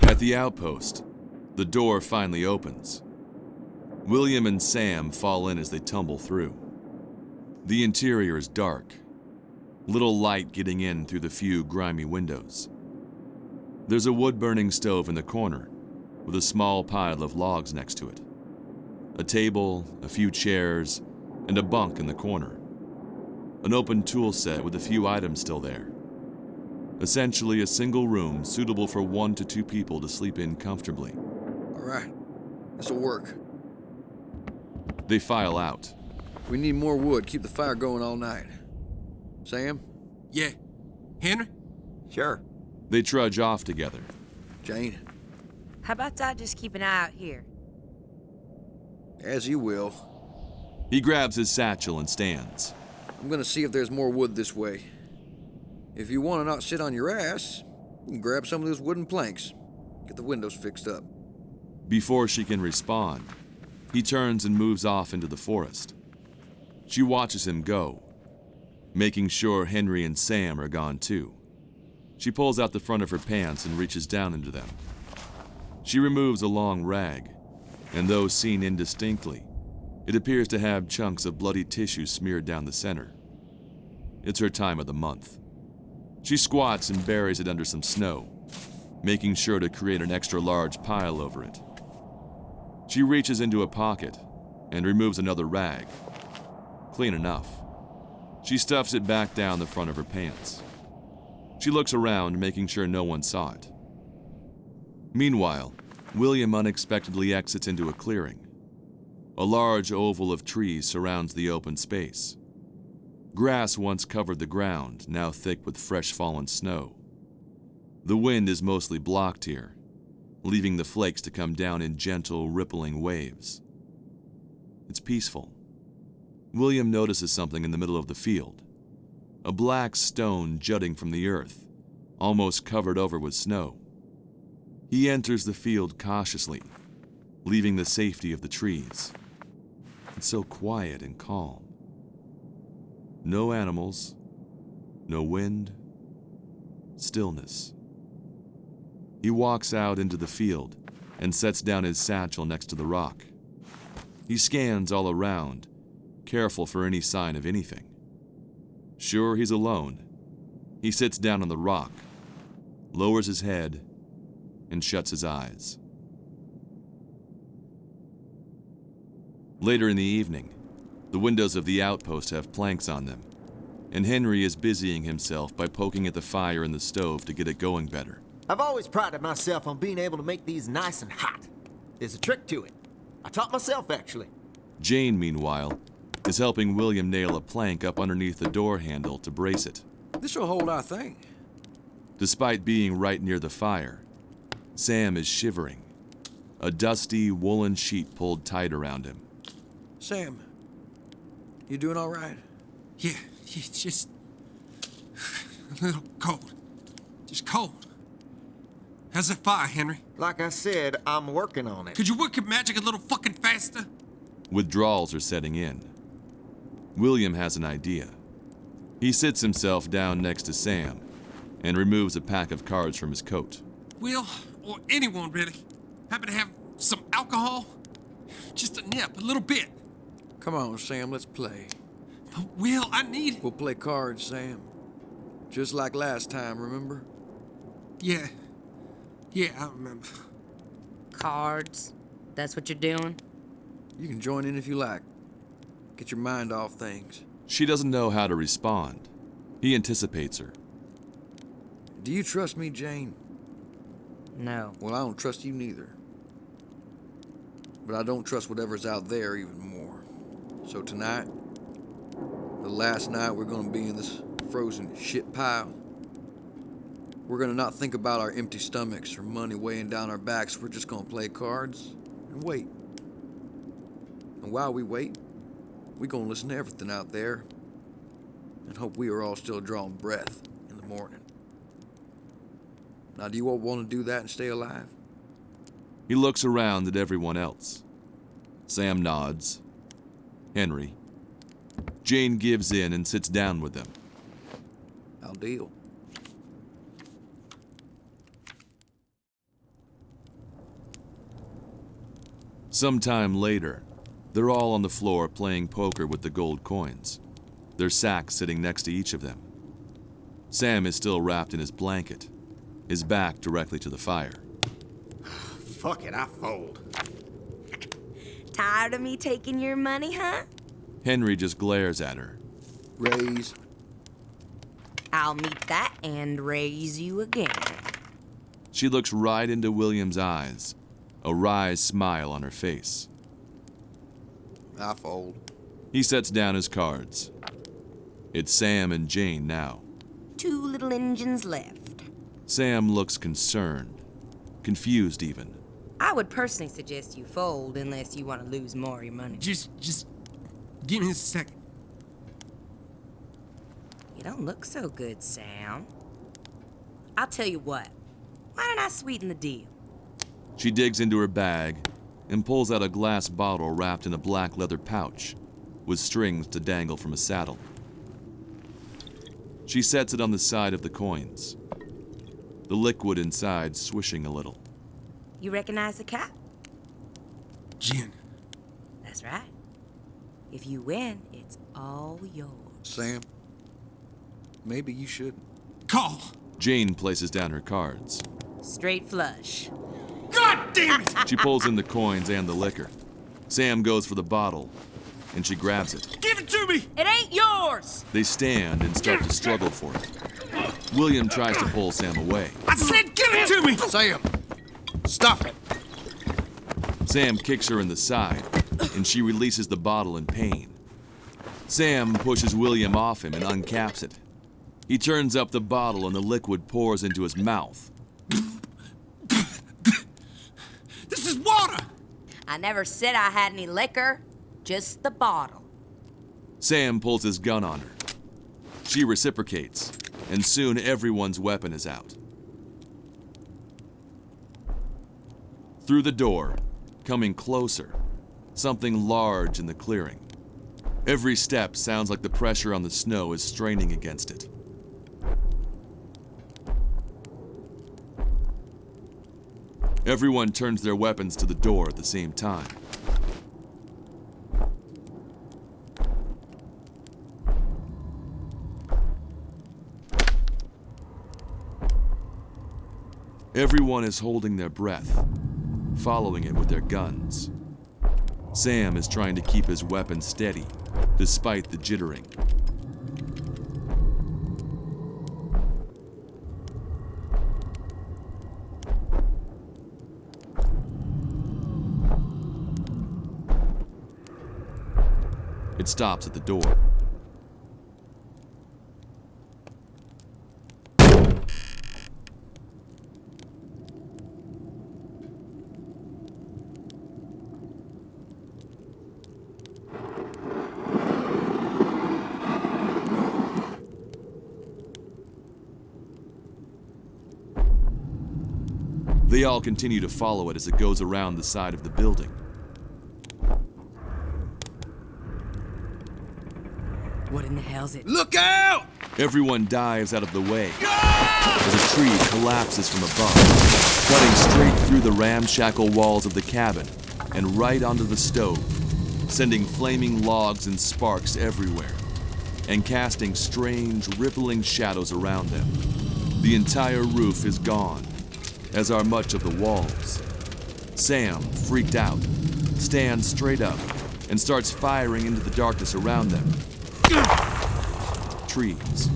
At the outpost, the door finally opens. William and Sam fall in as they tumble through. The interior is dark, little light getting in through the few grimy windows. There's a wood-burning stove in the corner, with a small pile of logs next to it. A table, a few chairs, and a bunk in the corner. An open tool set with a few items still there. essentially a single room suitable for 1 to 2 people to sleep in comfortably.
All right, this'll work.
They file out.
We need more wood. Keep the fire going all night. Sam?
Yeah. Henry?
Sure.
They trudge off together.
Jane?
How about I just keep an eye out here?
As you will.
He grabs his satchel and stands.
I'm gonna see if there's more wood this way. If you want to not sit on your ass, you can grab some of those wooden planks. Get the windows fixed up.
Before she can respond, he turns and moves off into the forest. She watches him go, making sure Henry and Sam are gone too. She pulls out the front of her pants and reaches down into them. She removes a long rag, and though seen indistinctly, it appears to have chunks of bloody tissue smeared down the center. It's her time of the month. She squats and buries it under some snow, making sure to create an extra large pile over it. She reaches into a pocket and removes another rag. Clean enough. She stuffs it back down the front of her pants. She looks around, making sure no one saw it. Meanwhile, William unexpectedly exits into a clearing. A large oval of trees surrounds the open space. Grass once covered the ground, now thick with fresh fallen snow. The wind is mostly blocked here, leaving the flakes to come down in gentle, rippling waves. It's peaceful. William notices something in the middle of the field. A black stone jutting from the earth, almost covered over with snow. He enters the field cautiously, leaving the safety of the trees. It's so quiet and calm. No animals, no wind, stillness. He walks out into the field and sets down his satchel next to the rock. He scans all around, careful for any sign of anything. Sure he's alone, he sits down on the rock, lowers his head, and shuts his eyes. Later in the evening, the windows of the outpost have planks on them, and Henry is busying himself by poking at the fire in the stove to get it going better.
I've always prided myself on being able to make these nice and hot. There's a trick to it. I taught myself, actually.
Jane, meanwhile, is helping William nail a plank up underneath the door handle to brace it.
This'll hold our thing.
Despite being right near the fire, Sam is shivering, a dusty woolen sheet pulled tight around him.
Sam, you doing all right?
Yeah, it's just a little cold. Just cold. How's that fire, Henry?
Like I said, I'm working on it.
Could you work your magic a little fucking faster?
Withdrawals are setting in. William has an idea. He sits himself down next to Sam and removes a pack of cards from his coat.
Will, or anyone really, happen to have some alcohol? Just a nip, a little bit.
Come on, Sam, let's play.
But Will, I need...
We'll play cards, Sam. Just like last time, remember?
Yeah, I remember.
Cards? That's what you're doing?
You can join in if you like. Get your mind off things.
She doesn't know how to respond. He anticipates her.
Do you trust me, Jane?
No.
Well, I don't trust you neither. But I don't trust whatever's out there even more. So tonight, the last night we're gonna be in this frozen shit pile, we're gonna not think about our empty stomachs or money weighing down our backs. We're just gonna play cards and wait. And while we wait, we're gonna listen to everything out there and hope we are all still drawing breath in the morning. Now, do you all want to do that and stay alive?
He looks around at everyone else. Sam nods. Henry. Jane gives in and sits down with them.
I'll deal.
Sometime later, they're all on the floor playing poker with the gold coins, their sacks sitting next to each of them. Sam is still wrapped in his blanket, his back directly to the fire.
Fuck it, I fold.
Tired of me taking your money, huh?
Henry just glares at her.
Raise.
I'll meet that. and raise you again.
She looks right into William's eyes, a wry smile on her face.
I fold.
He sets down his cards. It's Sam and Jane now.
2 little engines left.
Sam looks concerned, confused even.
I would personally suggest you fold unless you want to lose more of your money.
Just give me a second.
You don't look so good, Sam. I'll tell you what. Why don't I sweeten the deal?
She digs into her bag and pulls out a glass bottle wrapped in a black leather pouch with strings to dangle from a saddle. She sets it on the side of the coins, the liquid inside swishing a little.
You recognize the cap?
Gin.
That's right. If you win, it's all yours.
Sam, maybe you should.
Call.
Jane places down her cards.
Straight flush.
God damn it!
She pulls in the coins and the liquor. Sam goes for the bottle, and she grabs it.
Give it to me!
It ain't yours!
They stand and start to struggle for it. William tries to pull Sam away.
I said give it to me!
Sam, stop it.
Sam kicks her in the side, and she releases the bottle in pain. Sam pushes William off him and uncaps it. He turns up the bottle and the liquid pours into his mouth.
This is water!
I never said I had any liquor, just the bottle.
Sam pulls his gun on her. She reciprocates, and soon everyone's weapon is out. Through the door, coming closer, something large in the clearing. Every step sounds like the pressure on the snow is straining against it. Everyone turns their weapons to the door at the same time. Everyone is holding their breath, following it with their guns. Sam is trying to keep his weapon steady, despite the jittering. It stops at the door. They all continue to follow it as it goes around the side of the building.
What in the hell's it?
Look out!
Everyone dives out of the way as a tree collapses from above, cutting straight through the ramshackle walls of the cabin and right onto the stove, sending flaming logs and sparks everywhere, and casting strange, rippling shadows around them. The entire roof is gone, as are much of the walls. Sam, freaked out, stands straight up and starts firing into the darkness around them. Trees.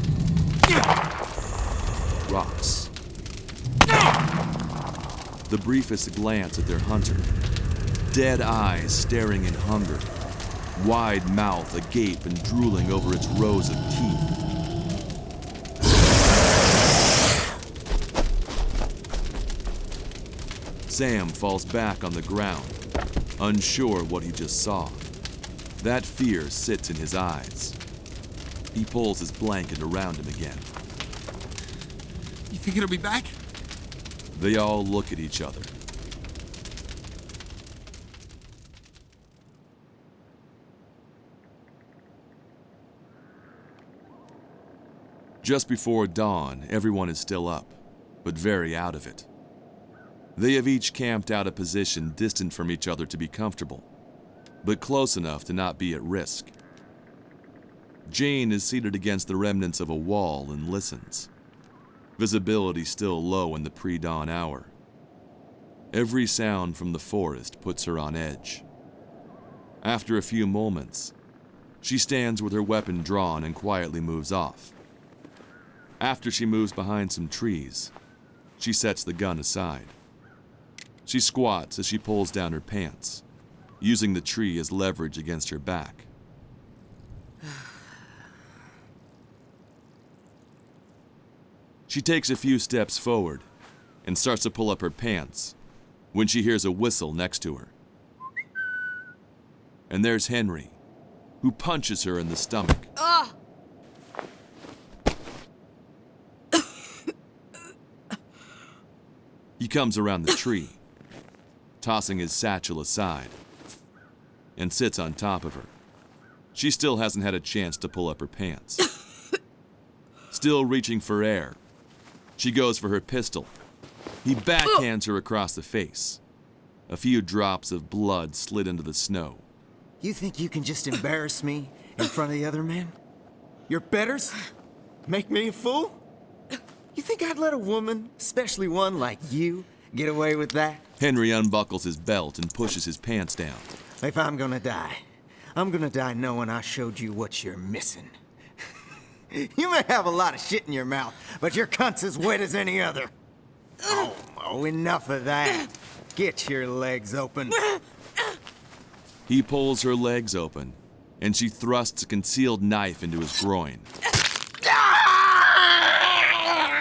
Rocks. The briefest glance at their hunter. Dead eyes staring in hunger. Wide mouth agape and drooling over its rows of teeth. Sam falls back on the ground, unsure what he just saw. That fear sits in his eyes. He pulls his blanket around him again.
You think it'll be back?
They all look at each other. Just before dawn, everyone is still up, but very out of it. They have each camped out a position distant from each other to be comfortable, but close enough to not be at risk. Jane is seated against the remnants of a wall and listens. Visibility still low in the pre-dawn hour. Every sound from the forest puts her on edge. After a few moments, she stands with her weapon drawn and quietly moves off. After she moves behind some trees, she sets the gun aside. She squats as she pulls down her pants, using the tree as leverage against her back. She takes a few steps forward and starts to pull up her pants when she hears a whistle next to her. And there's Henry, who punches her in the stomach. He comes around the tree, tossing his satchel aside, and sits on top of her. She still hasn't had a chance to pull up her pants. Still reaching for air, she goes for her pistol. He backhands her across the face. A few drops of blood slid into the snow.
You think you can just embarrass me in front of the other men? Your betters? Make me a fool? You think I'd let a woman, especially one like you, get away with that?
Henry unbuckles his belt and pushes his pants down.
If I'm gonna die, I'm gonna die knowing I showed you what you're missing. You may have a lot of shit in your mouth, but your cunt's as wet as any other. Oh, enough of that. Get your legs open.
He pulls her legs open, and she thrusts a concealed knife into his groin.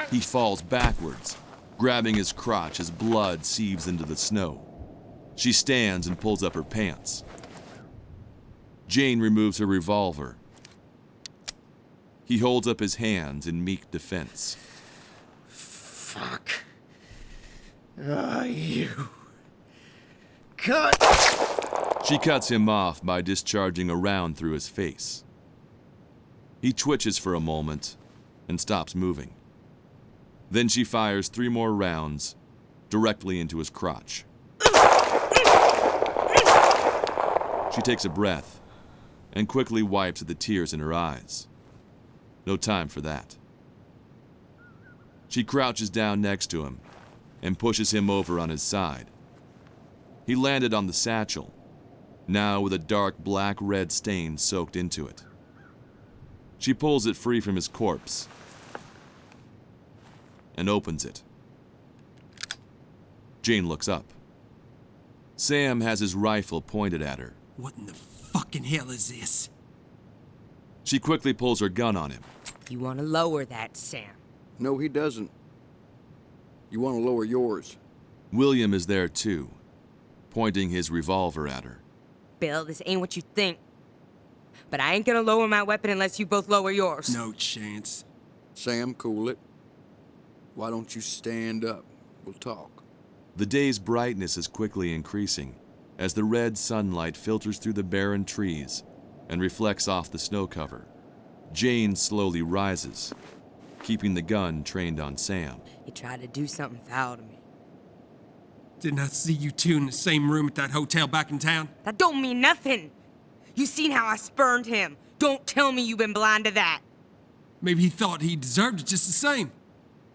He falls backwards, grabbing his crotch as blood sieves into the snow. She stands and pulls up her pants. Jane removes her revolver. He holds up his hands in meek defense.
Fuck. You. Cut!
She cuts him off by discharging a round through his face. He twitches for a moment and stops moving. Then she fires 3 more rounds directly into his crotch. She takes a breath and quickly wipes at the tears in her eyes. No time for that. She crouches down next to him and pushes him over on his side. He landed on the satchel, now with a dark black-red stain soaked into it. She pulls it free from his corpse and opens it. Jane looks up. Sam has his rifle pointed at her.
What in the fucking hell is this?
She quickly pulls her gun on him.
You want to lower that, Sam?
No, he doesn't. You want to lower yours.
William is there too, pointing his revolver at her.
Bill, this ain't what you think. But I ain't gonna lower my weapon unless you both lower yours.
No chance.
Sam, cool it. Why don't you stand up? We'll talk.
The day's brightness is quickly increasing as the red sunlight filters through the barren trees and reflects off the snow cover. Jane slowly rises, keeping the gun trained on Sam.
He tried to do something foul to me.
Didn't I see you two in the same room at that hotel back in town?
That don't mean nothing. You seen how I spurned him. Don't tell me you've been blind to that.
Maybe he thought he deserved it just the same.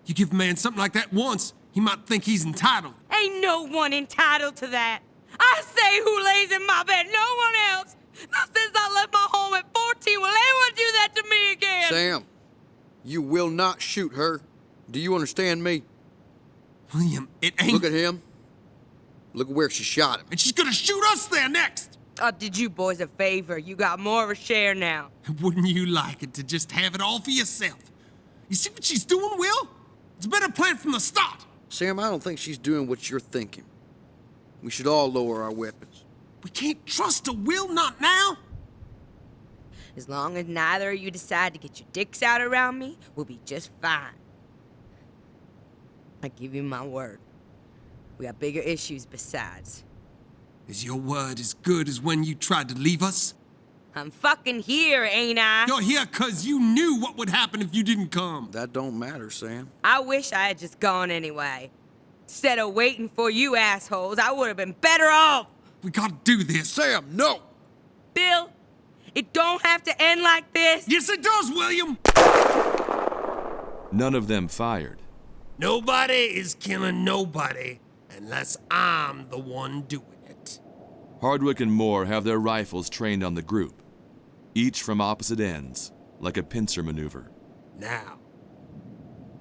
You give a man something like that once, he might think he's entitled.
Ain't no one entitled to that. I say who lays in my bed, no one else. Not since I left my home at 14 will anyone do that to me again.
Sam, you will not shoot her. Do you understand me?
William, it ain't...
Look at him. Look at where she shot him.
And she's gonna shoot us there next!
I did you boys a favor. You got more of a share now.
Wouldn't you like it to just have it all for yourself? You see what she's doing, Will? It's been a plan from the start.
Sam, I don't think she's doing what you're thinking. We should all lower our weapons.
We can't trust her, Will, not now.
As long as neither of you decide to get your dicks out around me, we'll be just fine. I give you my word. We got bigger issues besides.
Is your word as good as when you tried to leave us?
I'm fucking here, ain't I?
You're here 'cause you knew what would happen if you didn't come.
That don't matter, Sam.
I wish I had just gone anyway. Instead of waiting for you assholes, I would have been better off.
We gotta do this.
Sam, no!
Bill, it don't have to end like this.
Yes, it does, William!
None of them fired.
Nobody is killing nobody unless I'm the one doing it.
Hardwick and Moore have their rifles trained on the group, each from opposite ends, like a pincer maneuver.
Now,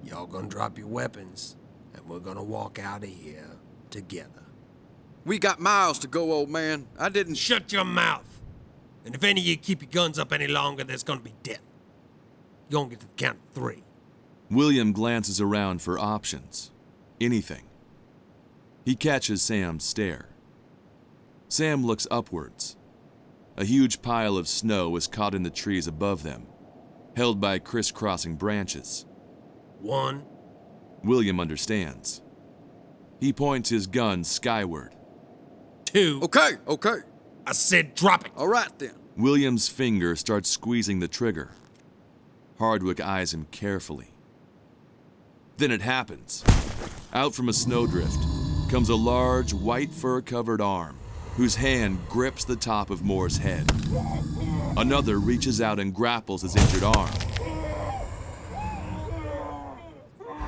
Y'all gonna drop your weapons, and we're gonna walk out of here together.
We got miles to go, old man. I didn't...
Shut your mouth! And if any of you keep your guns up any longer, there's gonna be death. You're gonna get to the count of 3.
William glances around for options. Anything. He catches Sam's stare. Sam looks upwards. A huge pile of snow is caught in the trees above them, held by crisscrossing branches.
1.
William understands. He points his gun skyward.
2.
Okay.
I said drop it.
All right, then.
William's finger starts squeezing the trigger. Hardwick eyes him carefully. Then it happens. Out from a snowdrift comes a large, white fur-covered arm, whose hand grips the top of Moore's head. Another reaches out and grapples his injured arm.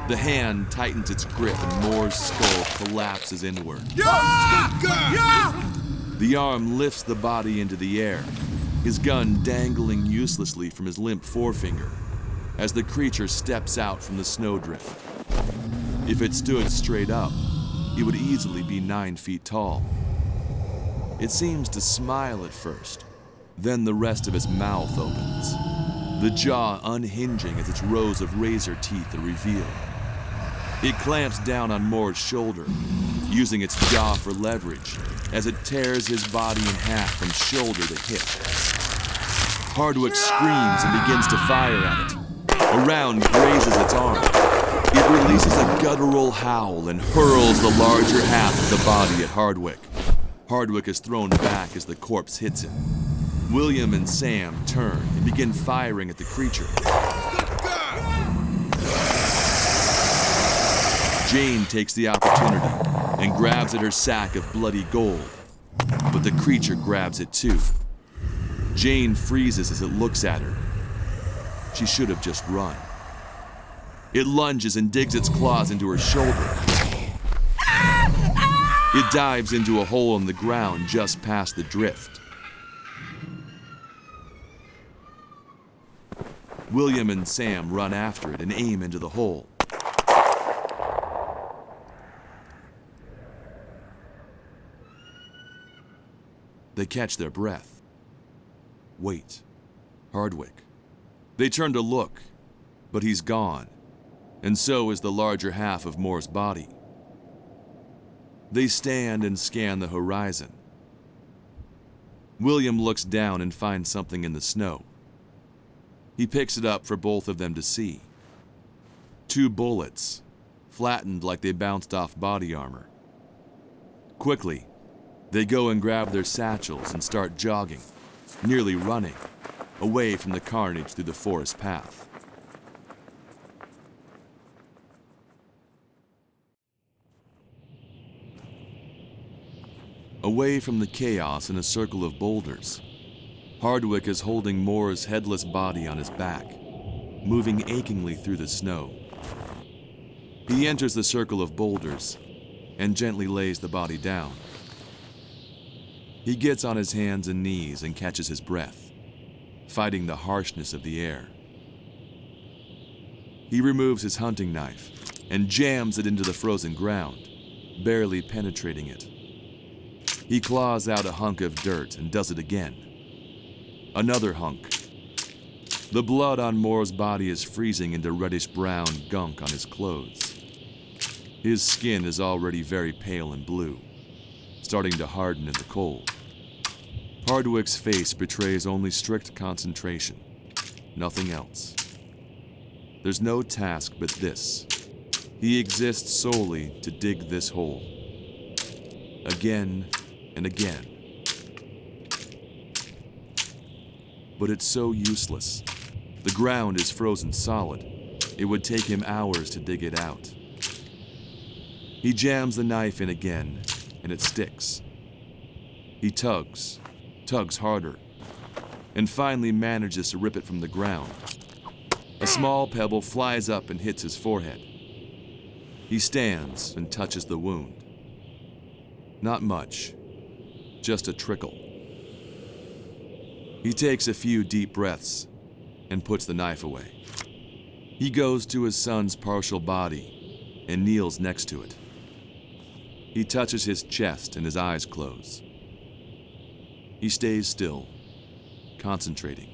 The hand tightens its grip and Moore's skull collapses inward. The arm lifts the body into the air, his gun dangling uselessly from his limp forefinger as the creature steps out from the snowdrift. If it stood straight up, it would easily be 9 feet tall. It seems to smile at first, then the rest of its mouth opens, the jaw unhinging as its rows of razor teeth are revealed. It clamps down on Moore's shoulder, using its jaw for leverage as it tears his body in half from shoulder to hip. Hardwick screams and begins to fire at it. A round grazes its arm. It releases a guttural howl and hurls the larger half of the body at Hardwick. Hardwick is thrown back as the corpse hits him. William and Sam turn and begin firing at the creature. Jane takes the opportunity and grabs at her sack of bloody gold, but the creature grabs it too. Jane freezes as it looks at her. She should have just run. It lunges and digs its claws into her shoulder. It dives into a hole in the ground just past the drift. William and Sam run after it and aim into the hole. They catch their breath. Wait. Hardwick. They turn to look, but he's gone, and so is the larger half of Moore's body. They stand and scan the horizon. William looks down and finds something in the snow. He picks it up for both of them to see. 2 bullets, flattened like they bounced off body armor. Quickly, they go and grab their satchels and start jogging, nearly running, away from the carnage through the forest path. Away from the chaos in a circle of boulders, Hardwick is holding Moore's headless body on his back, moving achingly through the snow. He enters the circle of boulders and gently lays the body down. He gets on his hands and knees and catches his breath, fighting the harshness of the air. He removes his hunting knife and jams it into the frozen ground, barely penetrating it. He claws out a hunk of dirt and does it again. Another hunk. The blood on Moore's body is freezing into reddish-brown gunk on his clothes. His skin is already very pale and blue, starting to harden in the cold. Hardwick's face betrays only strict concentration, nothing else. There's no task but this. He exists solely to dig this hole. Again and again. But it's so useless. The ground is frozen solid. It would take him hours to dig it out. He jams the knife in again, and it sticks. He tugs harder, and finally manages to rip it from the ground. A small pebble flies up and hits his forehead. He stands and touches the wound. Not much, just a trickle. He takes a few deep breaths and puts the knife away. He goes to his son's partial body and kneels next to it. He touches his chest and his eyes close. He stays still, concentrating.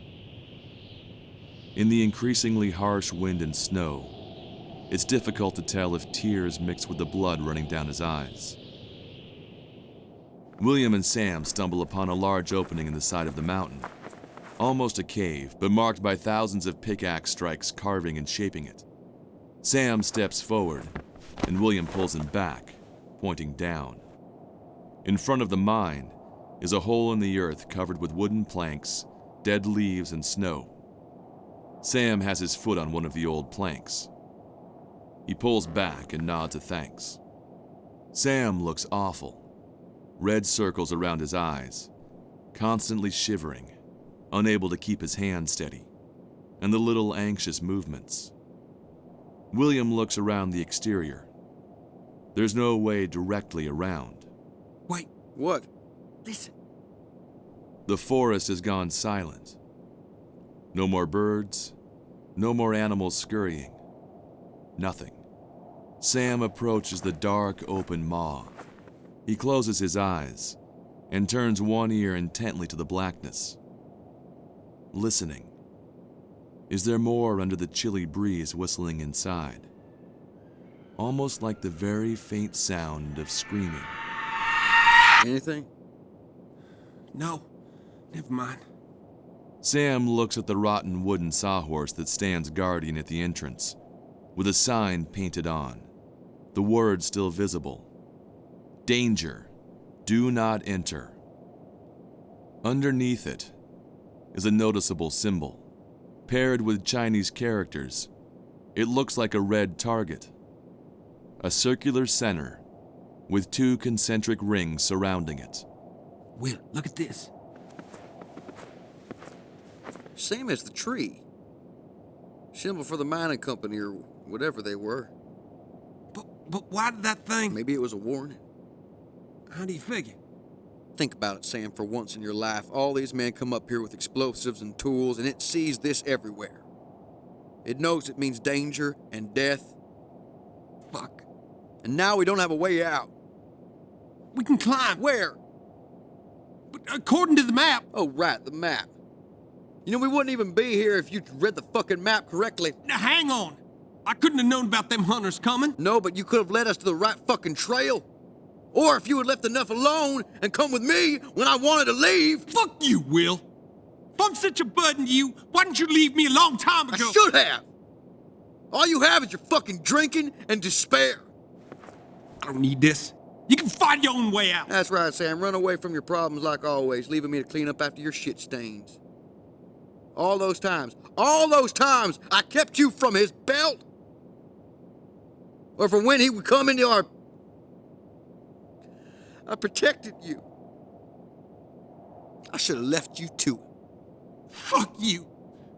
In the increasingly harsh wind and snow, it's difficult to tell if tears mix with the blood running down his eyes. William and Sam stumble upon a large opening in the side of the mountain. Almost a cave, but marked by thousands of pickaxe strikes carving and shaping it. Sam steps forward, and William pulls him back, pointing down. In front of the mine is a hole in the earth covered with wooden planks, dead leaves, and snow. Sam has his foot on one of the old planks. He pulls back and nods a thanks. Sam looks awful. Red circles around his eyes, constantly shivering, unable to keep his hand steady, and the little anxious movements. William looks around the exterior. There's no way directly around.
Wait.
What?
Listen.
The forest has gone silent. No more birds, no more animals scurrying. Nothing. Sam approaches the dark, open maw. He closes his eyes and turns one ear intently to the blackness. Listening. Is there more under the chilly breeze whistling inside? Almost like the very faint sound of screaming.
Anything?
No. Never mind.
Sam looks at the rotten wooden sawhorse that stands guardian at the entrance, with a sign painted on, the words still visible. Danger, do not enter. Underneath it is a noticeable symbol. Paired with Chinese characters, it looks like a red target. A circular center with two concentric rings surrounding it.
Will, look at this.
Same as the tree. Symbol for the mining company or whatever they were.
But why did that thing...
Maybe it was a warning.
How do you figure?
Think about it, Sam, for once in your life. All these men come up here with explosives and tools, and it sees this everywhere. It knows it means danger and death.
Fuck.
And now we don't have a way out.
We can climb.
Where?
But according to the map.
Oh, right, the map. You know, we wouldn't even be here if you read the fucking map correctly.
Now, hang on. I couldn't have known about them hunters coming.
No, but you could have led us to the right fucking trail. Or if you had left enough alone and come with me when I wanted to leave.
Fuck you, Will. If I'm such a burden to you, why didn't you leave me a long time ago?
I should have. All you have is your fucking drinking and despair.
I don't need this. You can find your own way out.
That's right, Sam. Run away from your problems like always, leaving me to clean up after your shit stains. All those times I kept you from his belt. Or from when he would come into our... I protected you. I should have left you to it.
Fuck you.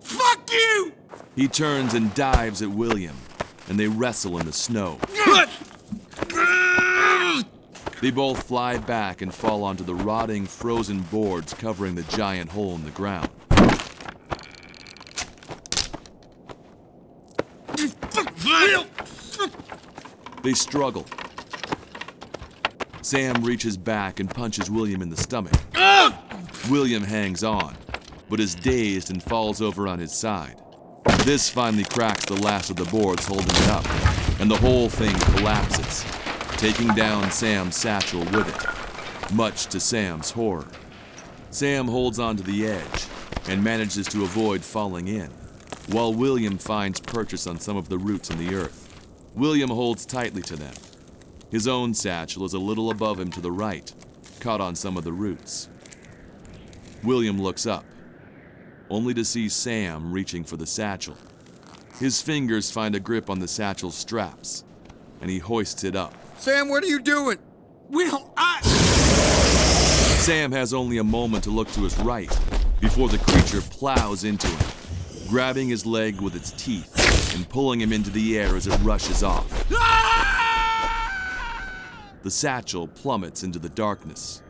Fuck you!
He turns and dives at William, and they wrestle in the snow. They both fly back and fall onto the rotting, frozen boards covering the giant hole in the ground. They struggle. Sam reaches back and punches William in the stomach. William hangs on, but is dazed and falls over on his side. This finally cracks the last of the boards holding it up, and the whole thing collapses, taking down Sam's satchel with it, much to Sam's horror. Sam holds onto the edge and manages to avoid falling in, while William finds purchase on some of the roots in the earth. William holds tightly to them. His own satchel is a little above him to the right, caught on some of the roots. William looks up, only to see Sam reaching for the satchel. His fingers find a grip on the satchel's straps, and he hoists it up.
Sam, what are you doing?
Will,
Sam has only a moment to look to his right before the creature plows into him, grabbing his leg with its teeth and pulling him into the air as it rushes off. The satchel plummets into the darkness.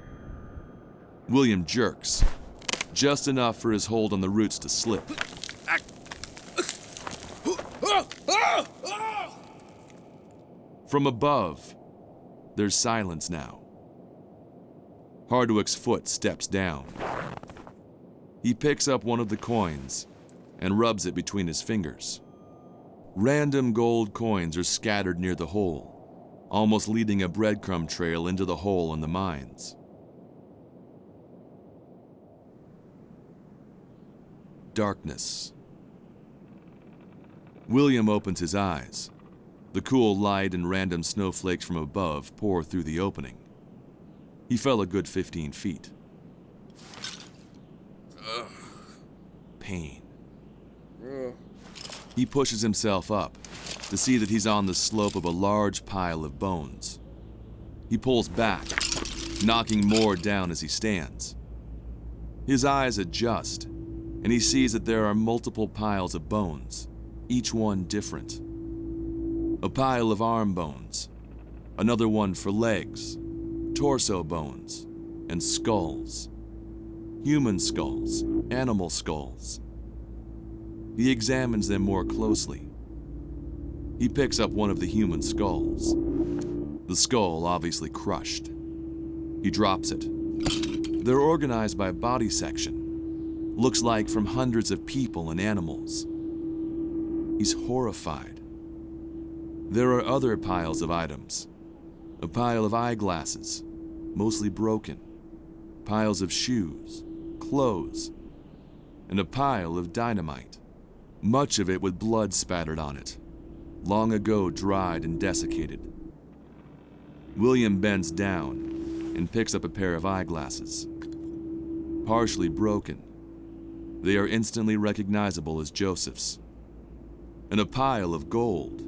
William jerks, just enough for his hold on the roots to slip. From above, there's silence now. Hardwick's foot steps down. He picks up one of the coins and rubs it between his fingers. Random gold coins are scattered near the hole, almost leading a breadcrumb trail into the hole in the mines. Darkness. William opens his eyes. The cool light and random snowflakes from above pour through the opening. He fell a good 15 feet. Pain. He pushes himself up to see that he's on the slope of a large pile of bones. He pulls back, knocking more down as he stands. His eyes adjust, and he sees that there are multiple piles of bones, each one different. A pile of arm bones, another one for legs, torso bones, and skulls. Human skulls, animal skulls. He examines them more closely. He picks up one of the human skulls. The skull obviously crushed. He drops it. They're organized by body section. Looks like from hundreds of people and animals. He's horrified. There are other piles of items. A pile of eyeglasses, mostly broken. Piles of shoes, clothes, and a pile of dynamite. Much of it with blood spattered on it, long ago dried and desiccated. William bends down and picks up a pair of eyeglasses. Partially broken, they are instantly recognizable as Joseph's. And a pile of gold.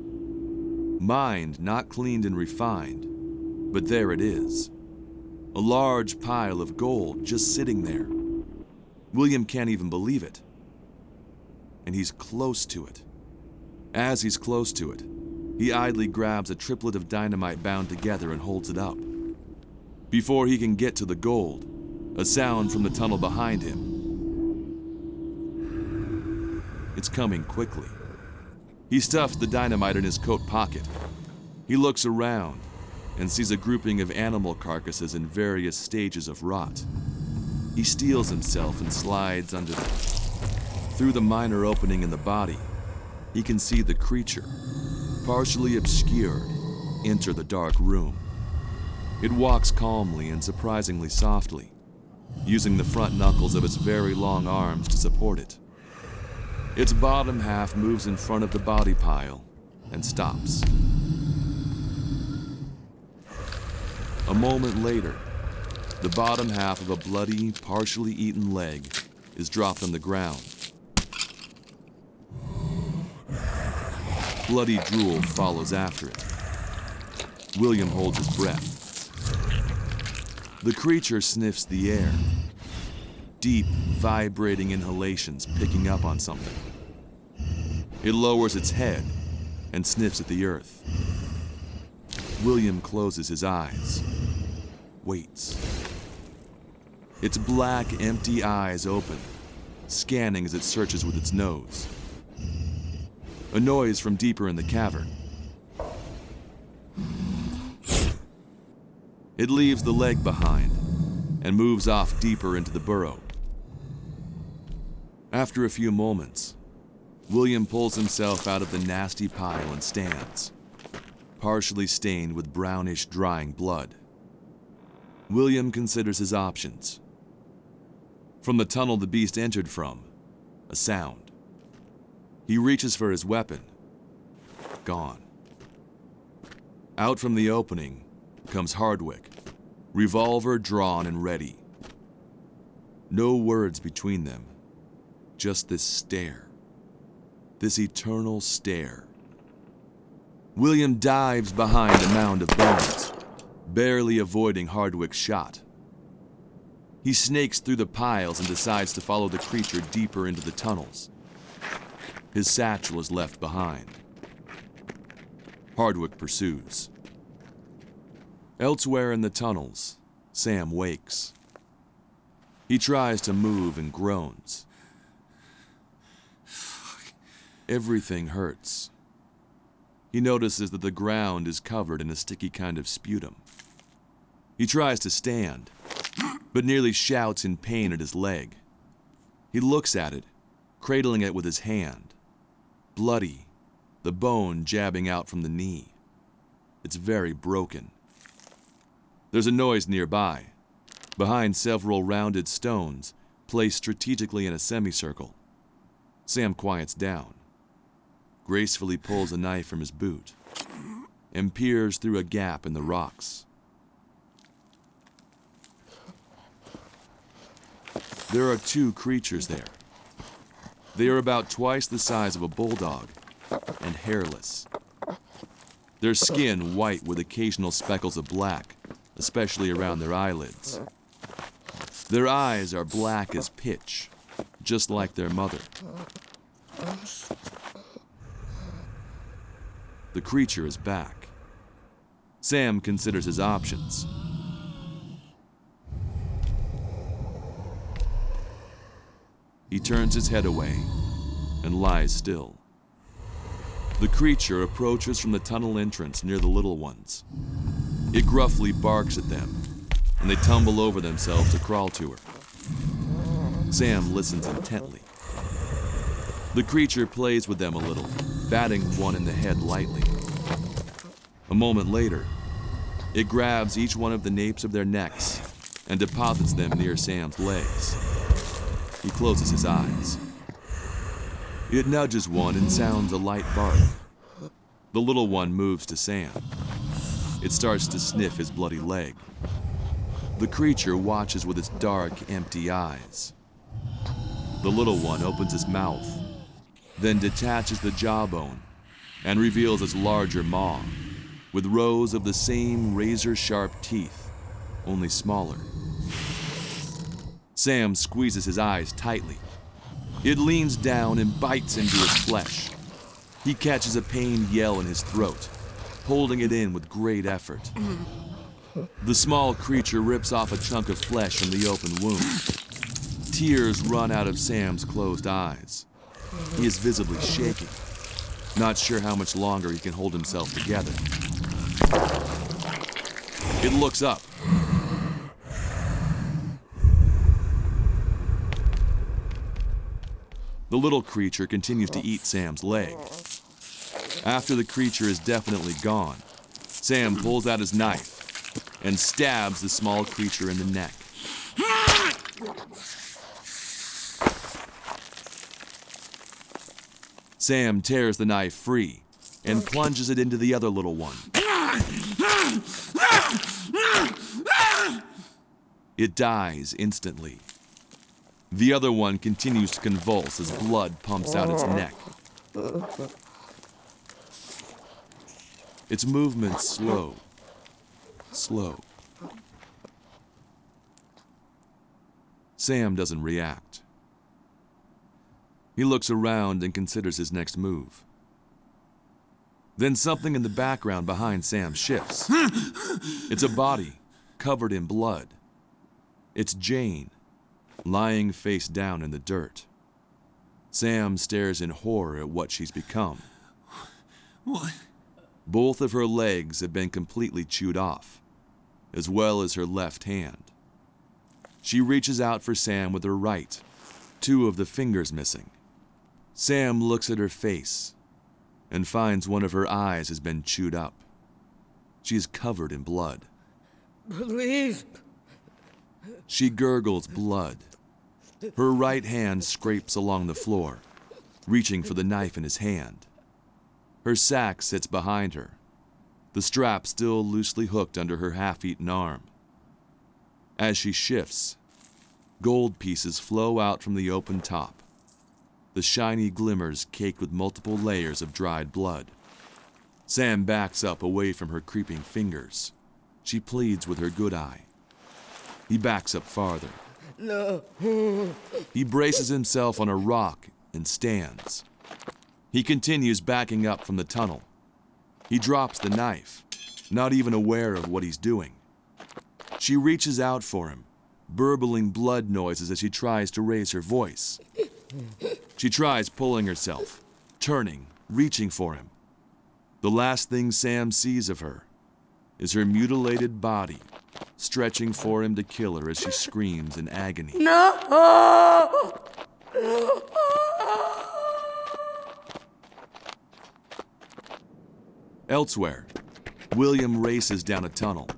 Mined, not cleaned and refined, but there it is. A large pile of gold just sitting there. William can't even believe it. And he's close to it. As he's close to it, he idly grabs a triplet of dynamite bound together and holds it up. Before he can get to the gold, a sound from the tunnel behind him. It's coming quickly. He stuffs the dynamite in his coat pocket. He looks around and sees a grouping of animal carcasses in various stages of rot. He steels himself and slides under them. Through the minor opening in the body, he can see the creature, partially obscured, enter the dark room. It walks calmly and surprisingly softly, using the front knuckles of its very long arms to support it. Its bottom half moves in front of the body pile and stops. A moment later, the bottom half of a bloody, partially eaten leg is dropped on the ground. Bloody drool follows after it. William holds his breath. The creature sniffs the air. Deep, vibrating inhalations picking up on something. It lowers its head and sniffs at the earth. William closes his eyes, waits. Its black, empty eyes open, scanning as it searches with its nose. A noise from deeper in the cavern. It leaves the leg behind and moves off deeper into the burrow. After a few moments, William pulls himself out of the nasty pile and stands, partially stained with brownish, drying blood. William considers his options. From the tunnel the beast entered from, a sound. He reaches for his weapon. Gone. Out from the opening comes Hardwick, revolver drawn and ready. No words between them, just this stare. This eternal stare. William dives behind a mound of bones, barely avoiding Hardwick's shot. He snakes through the piles and decides to follow the creature deeper into the tunnels. His satchel is left behind. Hardwick pursues. Elsewhere in the tunnels, Sam wakes. He tries to move and groans. Everything hurts. he notices that the ground is covered in a sticky kind of sputum. He tries to stand, but nearly shouts in pain at his leg. He looks at it, cradling it with his hand. Bloody, the bone jabbing out from the knee. It's very broken. There's a noise nearby, behind several rounded stones placed strategically in a semicircle. Sam quiets down, gracefully pulls a knife from his boot, and peers through a gap in the rocks. There are two creatures there. They are about twice the size of a bulldog and hairless. Their skin white with occasional speckles of black, especially around their eyelids. Their eyes are black as pitch, just like their mother. The creature is back. Sam considers his options. He turns his head away and lies still. The creature approaches from the tunnel entrance near the little ones. It gruffly barks at them, and they tumble over themselves to crawl to her. Sam listens intently. The creature plays with them a little, batting one in the head lightly. A moment later, it grabs each one of the napes of their necks and deposits them near Sam's legs. He closes his eyes. It nudges one and sounds a light bark. The little one moves to Sam. It starts to sniff his bloody leg. The creature watches with its dark, empty eyes. The little one opens his mouth, then detaches the jawbone and reveals its larger maw, with rows of the same razor-sharp teeth, only smaller. Sam squeezes his eyes tightly. It leans down and bites into his flesh. He catches a pained yell in his throat, holding it in with great effort. The small creature rips off a chunk of flesh from the open wound. Tears run out of Sam's closed eyes. He is visibly shaking, not sure how much longer he can hold himself together. It looks up. The little creature continues to eat Sam's leg. After the creature is definitely gone, Sam pulls out his knife and stabs the small creature in the neck. Sam tears the knife free and plunges it into the other little one. It dies instantly. The other one continues to convulse as blood pumps out its neck. Its movements slow. Sam doesn't react. He looks around and considers his next move. Then something in the background behind Sam shifts. It's a body covered in blood. It's Jane, lying face down in the dirt. Sam stares in horror at what she's become.
What?
Both of her legs have been completely chewed off, as well as her left hand. She reaches out for Sam with her right, 2 of the fingers missing. Sam looks at her face and finds one of her eyes has been chewed up. She is covered in blood.
Please.
She gurgles blood. Her right hand scrapes along the floor, reaching for the knife in his hand. Her sack sits behind her, the strap still loosely hooked under her half-eaten arm. As she shifts, gold pieces flow out from the open top, the shiny glimmers caked with multiple layers of dried blood. Sam backs up away from her creeping fingers. She pleads with her good eye. He backs up farther.
No.
He braces himself on a rock and stands. He continues backing up from the tunnel. He drops the knife, not even aware of what he's doing. She reaches out for him, burbling blood noises as she tries to raise her voice. She tries pulling herself, turning, reaching for him. The last thing Sam sees of her is her mutilated body stretching for him to kill her as she screams in agony.
No!
Elsewhere, William races down a tunnel.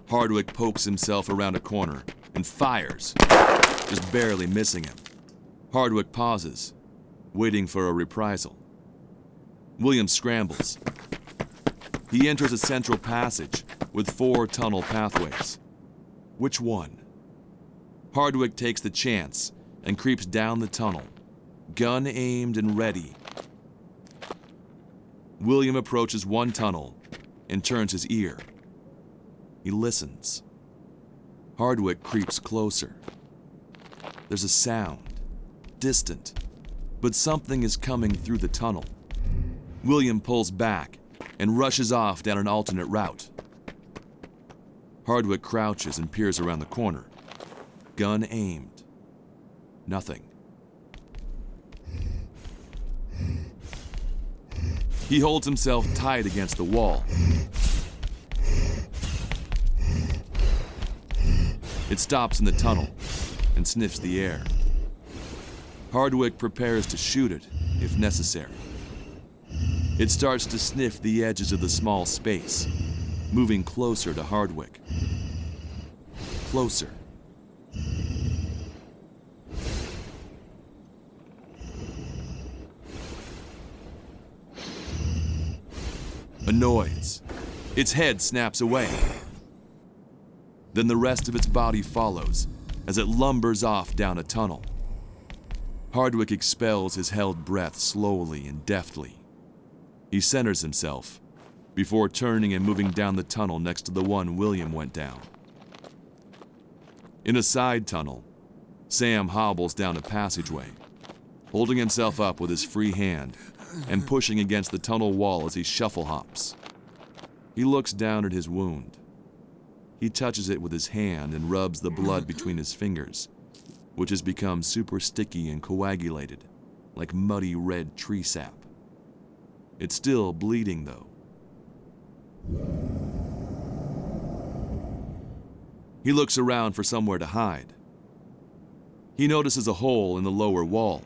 Hardwick pokes himself around a corner and fires, just barely missing him. Hardwick pauses, waiting for a reprisal. William scrambles. He enters a central passage with 4 tunnel pathways. Which one? Hardwick takes the chance and creeps down the tunnel, gun aimed and ready. William approaches one tunnel and turns his ear. He listens. Hardwick creeps closer. There's a sound, distant, but something is coming through the tunnel. William pulls back and rushes off down an alternate route. Hardwick crouches and peers around the corner. Gun aimed. Nothing. He holds himself tight against the wall. It stops in the tunnel and sniffs the air. Hardwick prepares to shoot it, if necessary. It starts to sniff the edges of the small space, moving closer to Hardwick. Closer. A noise. Its head snaps away. Then the rest of its body follows as it lumbers off down a tunnel. Hardwick expels his held breath slowly and deftly. He centers himself before turning and moving down the tunnel next to the one William went down. In a side tunnel, Sam hobbles down a passageway, holding himself up with his free hand and pushing against the tunnel wall as he shuffle hops. He looks down at his wound. He touches it with his hand and rubs the blood between his fingers, which has become super sticky and coagulated, like muddy red tree sap. It's still bleeding, though. He looks around for somewhere to hide. He notices a hole in the lower wall,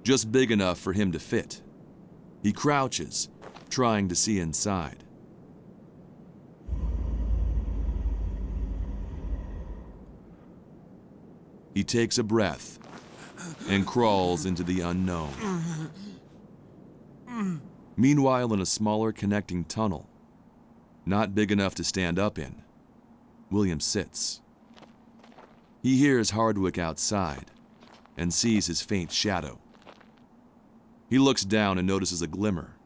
just big enough for him to fit. He crouches, trying to see inside. He takes a breath and crawls into the unknown. Meanwhile, in a smaller connecting tunnel, not big enough to stand up in, William sits. He hears Hardwick outside and sees his faint shadow. He looks down and notices a glimmer.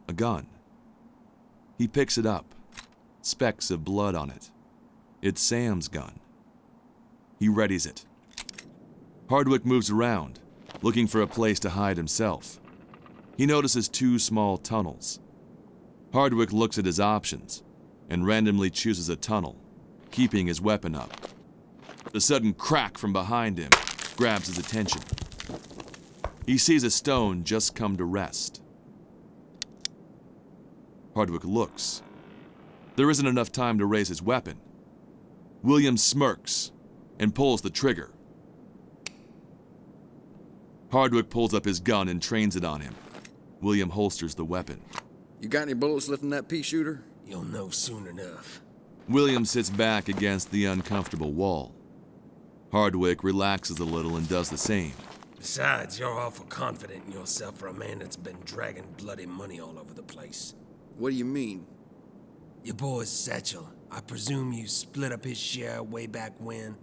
A gun. He picks it up, specks of blood on it. It's Sam's gun. He readies it. Hardwick moves around, looking for a place to hide himself. He notices 2 small tunnels. Hardwick looks at his options and randomly chooses a tunnel, keeping his weapon up. The sudden crack from behind him grabs his attention. He sees a stone just come to rest. Hardwick looks. There isn't enough time to raise his weapon. William smirks and pulls the trigger. Hardwick pulls up his gun and trains it on him. William holsters the weapon.
You got any bullets left in that pea shooter?
You'll know soon enough.
William sits back against the uncomfortable wall. Hardwick relaxes a little and does the same.
Besides, you're awful confident in yourself for a man that's been dragging bloody money all over the place.
What do you mean?
Your boy's Satchel. I presume you split up his share way back when?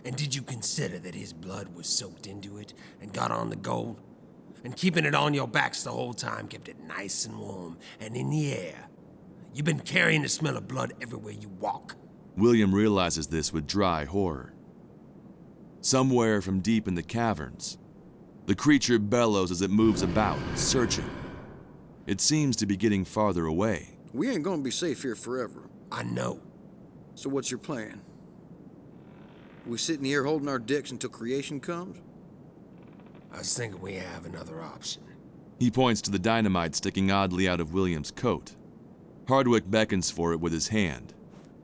And did you consider that his blood was soaked into it and got on the gold? And keeping it on your backs the whole time kept it nice and warm and in the air. You've been carrying the smell of blood everywhere you walk.
William realizes this with dry horror. Somewhere from deep in the caverns, the creature bellows as it moves about, searching. It seems to be getting farther away.
We ain't gonna be safe here forever.
I know.
So what's your plan? We sitting here holding our dicks until creation comes?
I was thinking we have another option.
He points to the dynamite sticking oddly out of William's coat. Hardwick beckons for it with his hand,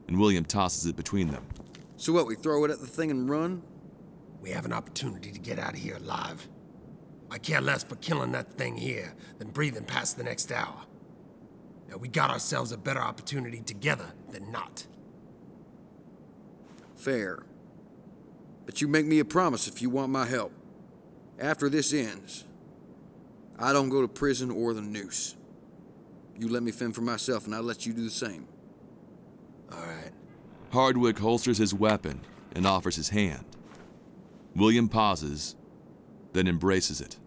and William tosses it between them.
So what, we throw it at the thing and run?
We have an opportunity to get out of here alive. I care less for killing that thing here than breathing past the next hour. Now, we got ourselves a better opportunity together than not.
Fair. But you make me a promise if you want my help. After this ends, I don't go to prison or the noose. You let me fend for myself, and I'll let you do the same.
All right.
Hardwick holsters his weapon and offers his hand. William pauses, then embraces it.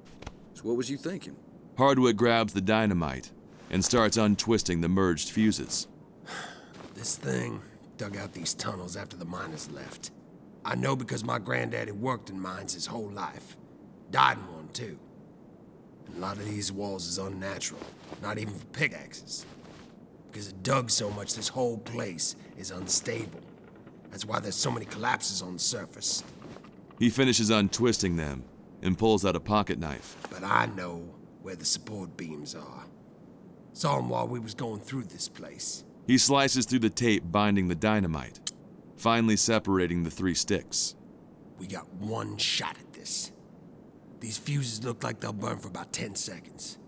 So what was you thinking?
Hardwick grabs the dynamite and starts untwisting the merged fuses.
This thing dug out these tunnels after the miners left. I know because my granddaddy worked in mines his whole life. Died in one, too. And a lot of these walls is unnatural, not even for pickaxes. Because it dug so much, this whole place is unstable. That's why there's so many collapses on the surface.
He finishes untwisting them and pulls out a pocket knife.
But I know where the support beams are. Saw them while we was going through this place.
He slices through the tape binding the dynamite, finally separating the 3 sticks.
We got one shot at this. These fuses look like they'll burn for about 10 seconds.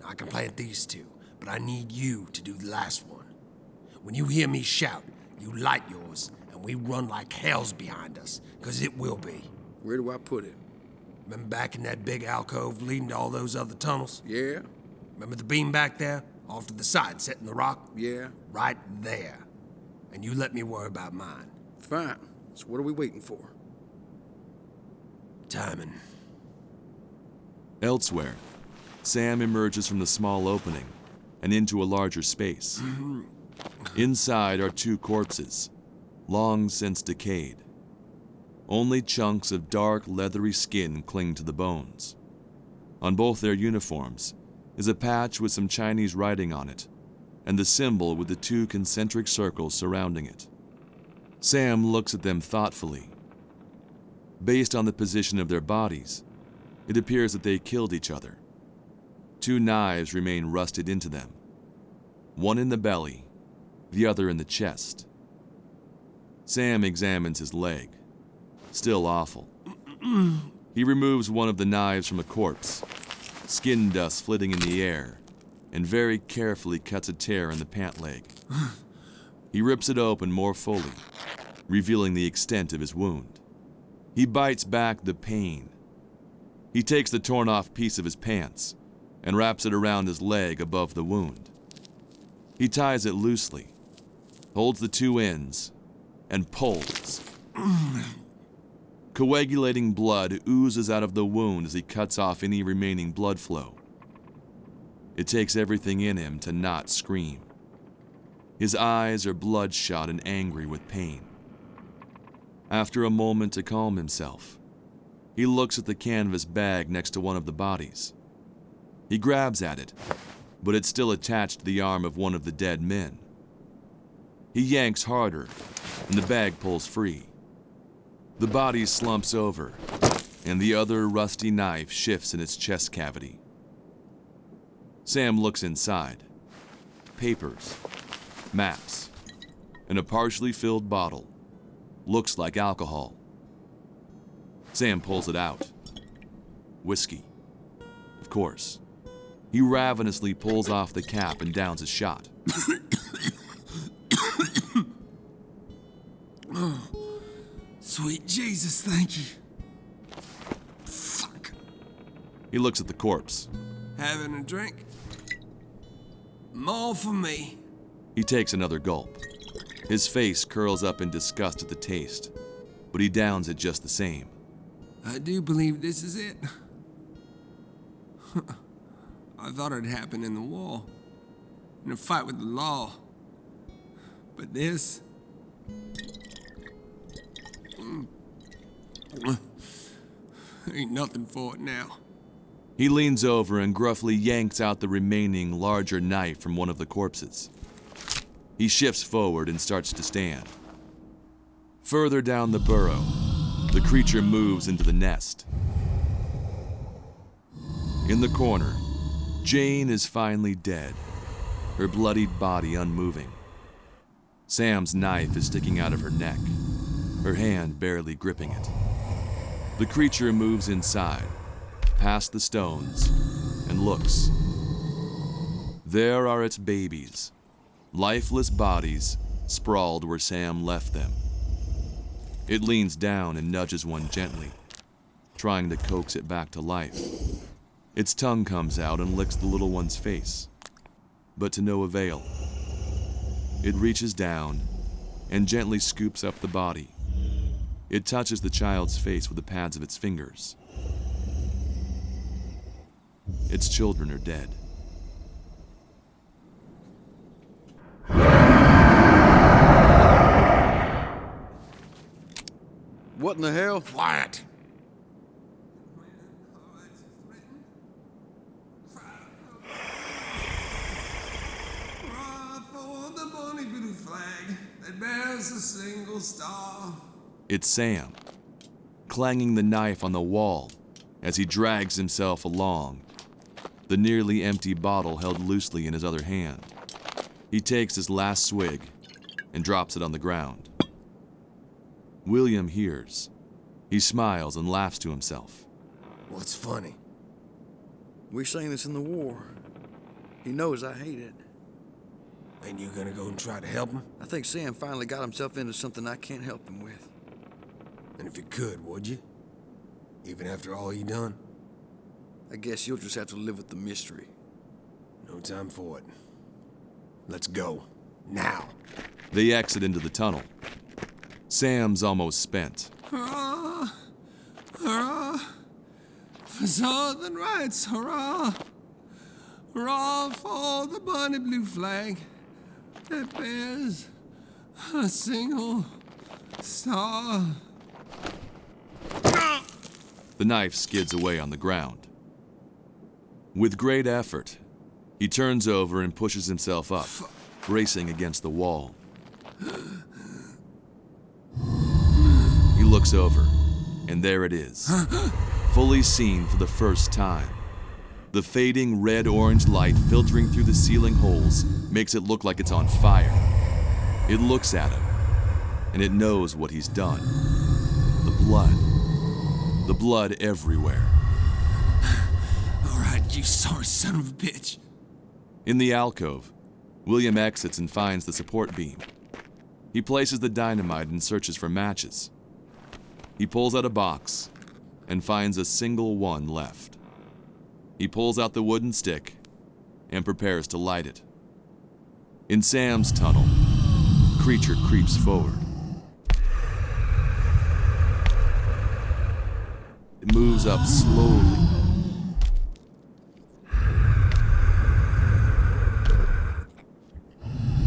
Now, I can plant these 2, but I need you to do the last one. When you hear me shout, you light yours, and we run like hell's behind us, because it will be.
Where do I put it?
Remember back in that big alcove leading to all those other tunnels?
Yeah.
Remember the beam back there? Off to the side, set in the rock?
Yeah.
Right there. And you let me worry about mine.
Fine. So what are we waiting for?
Timing.
Elsewhere, Sam emerges from the small opening and into a larger space. Inside are 2 corpses, long since decayed. Only chunks of dark, leathery skin cling to the bones. On both their uniforms is a patch with some Chinese writing on it, and the symbol with the 2 concentric circles surrounding it. Sam looks at them thoughtfully. Based on the position of their bodies, it appears that they killed each other. 2 knives remain rusted into them, one in the belly, the other in the chest. Sam examines his leg, still awful. He removes one of the knives from a corpse, skin dust flitting in the air, and very carefully cuts a tear in the pant leg. He rips it open more fully, revealing the extent of his wound. He bites back the pain. He takes the torn-off piece of his pants and wraps it around his leg above the wound. He ties it loosely, holds the 2 ends, and pulls. Coagulating blood oozes out of the wound as he cuts off any remaining blood flow. It takes everything in him to not scream. His eyes are bloodshot and angry with pain. After a moment to calm himself, he looks at the canvas bag next to one of the bodies. He grabs at it, but it's still attached to the arm of one of the dead men. He yanks harder, and the bag pulls free. The body slumps over, and the other rusty knife shifts in its chest cavity. Sam looks inside. Papers, maps, and a partially filled bottle. Looks like alcohol. Sam pulls it out. Whiskey. Of course. He ravenously pulls off the cap and downs a shot.
Sweet Jesus, thank you. Fuck.
He looks at the corpse.
Having a drink? More for me.
He takes another gulp. His face curls up in disgust at the taste, but he downs it just the same.
I do believe this is it. I thought it happened in the war, in a fight with the law. But this... ain't nothing for it now.
He leans over and gruffly yanks out the remaining larger knife from one of the corpses. He shifts forward and starts to stand. Further down the burrow, the creature moves into the nest. In the corner, Jane is finally dead, her bloodied body unmoving. Sam's knife is sticking out of her neck, her hand barely gripping it. The creature moves inside, past the stones, and looks. There are its babies, lifeless bodies sprawled where Sam left them. It leans down and nudges one gently, trying to coax it back to life. Its tongue comes out and licks the little one's face, but to no avail. It reaches down and gently scoops up the body. It touches the child's face with the pads of its fingers. Its children are dead.
What in the hell?
Quiet! For the bonny blue flag that bears a single star.
It's Sam, clanging the knife on the wall as he drags himself along, the nearly empty bottle held loosely in his other hand. He takes his last swig and drops it on the ground. William hears. He smiles and laughs to himself.
What's funny?
We sang this in the war. He knows I hate it.
Ain't you gonna go and try to help him?
I think Sam finally got himself into something I can't help him with.
And if you could, would you? Even after all he done?
I guess you'll just have to live with the mystery.
No time for it. Let's go. Now.
They exit into the tunnel. Sam's almost spent.
Hurrah! Hurrah! For Southern rights, hurrah! Hurrah for the bonny blue flag that bears a single star.
The knife skids away on the ground. With great effort, he turns over and pushes himself up, bracing against the wall. He looks over, and there it is, fully seen for the first time. The fading red-orange light filtering through the ceiling holes makes it look like it's on fire. It looks at him, and it knows what he's done. The blood. The blood everywhere.
All right, you sorry son of a bitch.
In the alcove, William exits and finds the support beam. He places the dynamite and searches for matches. He pulls out a box and finds a single one left. He pulls out the wooden stick and prepares to light it. In Sam's tunnel, the creature creeps forward. It moves up slowly.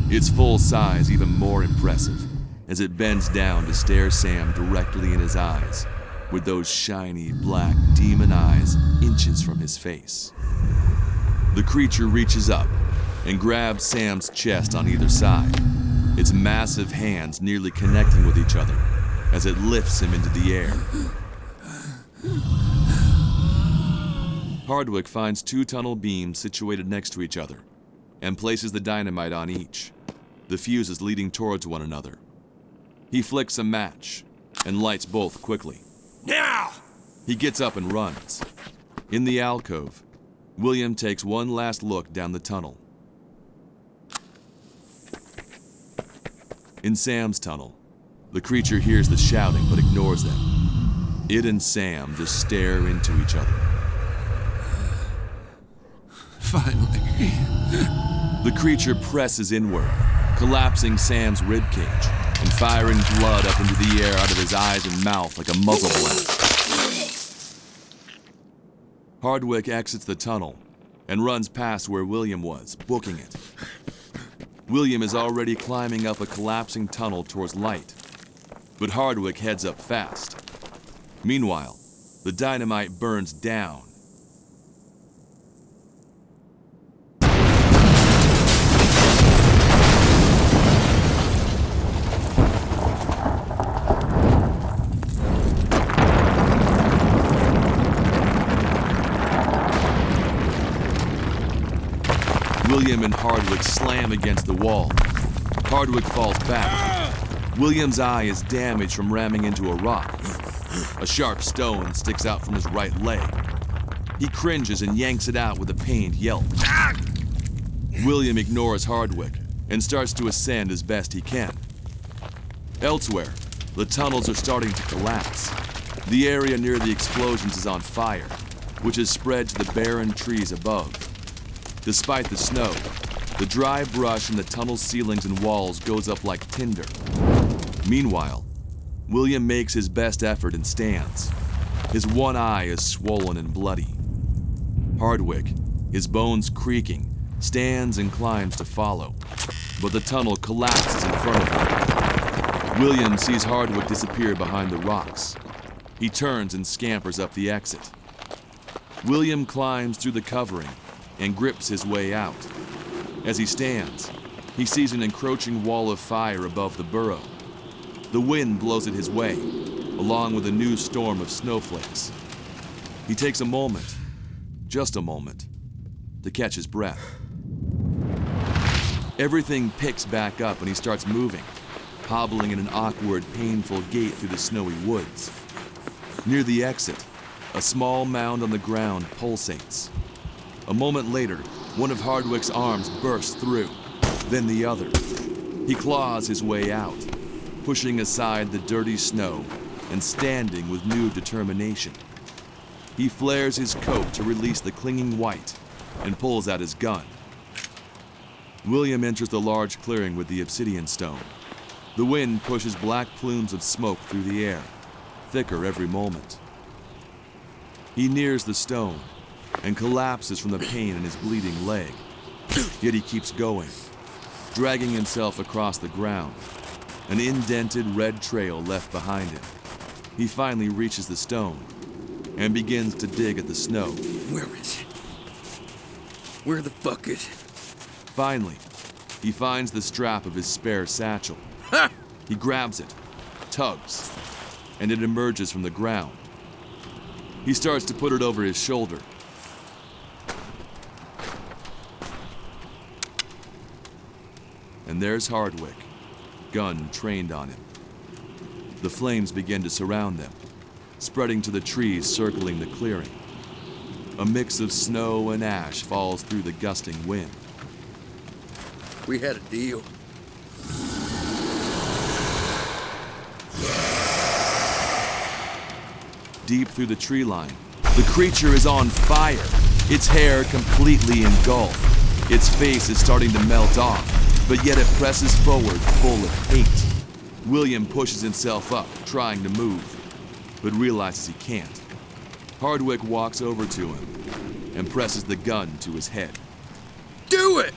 Its full size even more impressive as it bends down to stare Sam directly in his eyes, with those shiny black demon eyes inches from his face. The creature reaches up and grabs Sam's chest on either side, its massive hands nearly connecting with each other as it lifts him into the air. Hardwick finds two tunnel beams situated next to each other and places the dynamite on each, the fuses leading towards one another. He flicks a match and lights both quickly.
Now!
He gets up and runs. In the alcove, William takes one last look down the tunnel. In Sam's tunnel, the creature hears the shouting but ignores them. It and Sam just stare into each other.
Finally.
The creature presses inward, collapsing Sam's ribcage and firing blood up into the air out of his eyes and mouth like a muzzle blast. Hardwick exits the tunnel and runs past where William was, booking it. William is already climbing up a collapsing tunnel towards light, but Hardwick heads up fast. Meanwhile, the dynamite burns down. William and Hardwick slam against the wall. Hardwick falls back. William's eye is damaged from ramming into a rock. A sharp stone sticks out from his right leg. He cringes and yanks it out with a pained yelp. William ignores Hardwick and starts to ascend as best he can. Elsewhere, the tunnels are starting to collapse. The area near the explosions is on fire, which has spread to the barren trees above. Despite the snow, the dry brush in the tunnel ceilings and walls goes up like tinder. Meanwhile, William makes his best effort and stands. His one eye is swollen and bloody. Hardwick, his bones creaking, stands and climbs to follow, but the tunnel collapses in front of him. William sees Hardwick disappear behind the rocks. He turns and scampers up the exit. William climbs through the covering and grips his way out. As he stands, he sees an encroaching wall of fire above the burrow. The wind blows it his way, along with a new storm of snowflakes. He takes a moment, just a moment, to catch his breath. Everything picks back up and he starts moving, hobbling in an awkward, painful gait through the snowy woods. Near the exit, a small mound on the ground pulsates. A moment later, one of Hardwick's arms bursts through, then the other. He claws his way out, pushing aside the dirty snow and standing with new determination. He flares his coat to release the clinging white and pulls out his gun. William enters the large clearing with the obsidian stone. The wind pushes black plumes of smoke through the air, thicker every moment. He nears the stone and collapses from the pain in his bleeding leg. Yet he keeps going, dragging himself across the ground, an indented red trail left behind him. He finally reaches the stone and begins to dig at the snow.
Where is it? Where the fuck is it?
Finally, he finds the strap of his spare satchel.
Ha!
He grabs it, tugs, and it emerges from the ground. He starts to put it over his shoulder. And there's Hardwick, gun trained on him. The flames begin to surround them, spreading to the trees circling the clearing. A mix of snow and ash falls through the gusting wind.
We had a deal.
Deep through the tree line, the creature is on fire, its hair completely engulfed. Its face is starting to melt off, but yet it presses forward full of hate. William pushes himself up, trying to move, but realizes he can't. Hardwick walks over to him and presses the gun to his head.
Do it!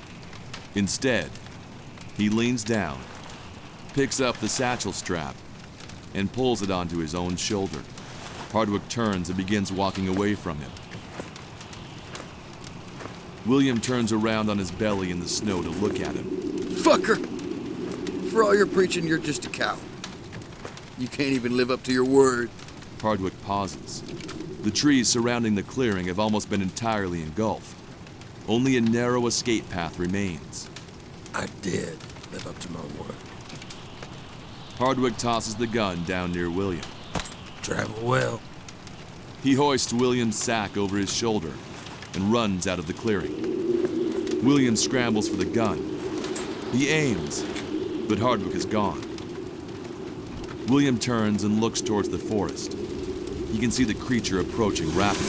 Instead, he leans down, picks up the satchel strap, and pulls it onto his own shoulder. Hardwick turns and begins walking away from him. William turns around on his belly in the snow to look at him.
Fucker! For all your preaching, you're just a coward. You can't even live up to your word.
Hardwick pauses. The trees surrounding the clearing have almost been entirely engulfed. Only a narrow escape path remains.
I did live up to my word.
Hardwick tosses the gun down near William.
Travel well.
He hoists William's sack over his shoulder and runs out of the clearing. William scrambles for the gun. He aims, but Hardwick is gone. William turns and looks towards the forest. He can see the creature approaching rapidly.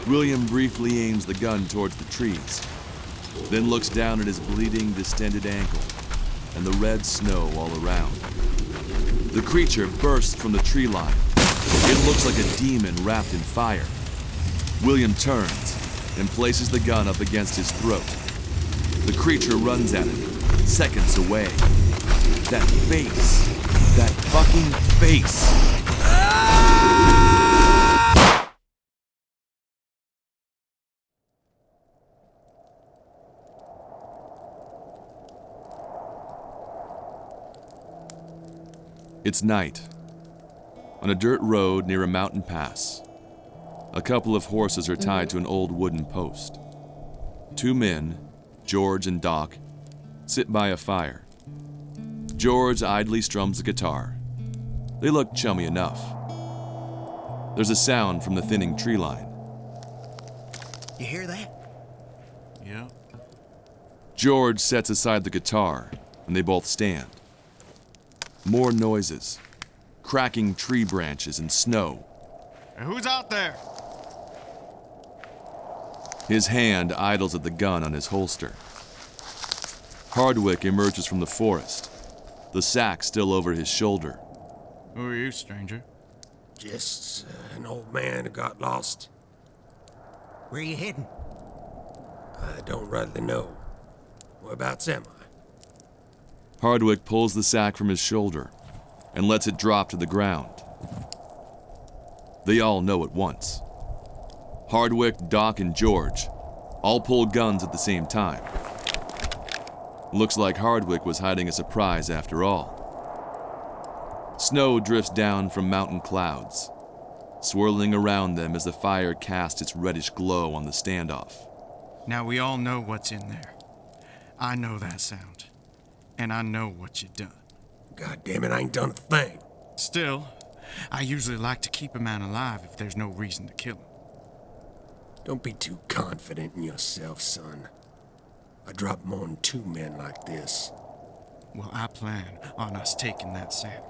William briefly aims the gun towards the trees, then looks down at his bleeding, distended ankle and the red snow all around. The creature bursts from the tree line. It looks like a demon wrapped in fire. William turns and places the gun up against his throat. The creature runs at him, seconds away. That face. That fucking face. It's night. On a dirt road near a mountain pass, a couple of horses are tied to an old wooden post. Two men George and Doc sit by a fire. George idly strums the guitar. They look chummy enough. There's a sound from the thinning tree line.
You hear that?
Yeah.
George sets aside the guitar, and they both stand. More noises, cracking tree branches and snow.
Hey, who's out there?
His hand idles at the gun on his holster. Hardwick emerges from the forest, the sack still over his shoulder.
Who are you, stranger?
Just an old man who got lost.
Where you heading?
I don't rightly know. Whereabouts am I?
Hardwick pulls the sack from his shoulder and lets it drop to the ground. They all know at once. Hardwick, Doc, and George all pull guns at the same time. Looks like Hardwick was hiding a surprise after all. Snow drifts down from mountain clouds, swirling around them as the fire casts its reddish glow on the standoff.
Now we all know what's in there. I know that sound. And I know what you done.
God damn it, I ain't done a thing.
Still, I usually like to keep a man alive if there's no reason to kill him.
Don't be too confident in yourself, son. I drop more than 2 men like this.
Well, I plan on us taking that sack.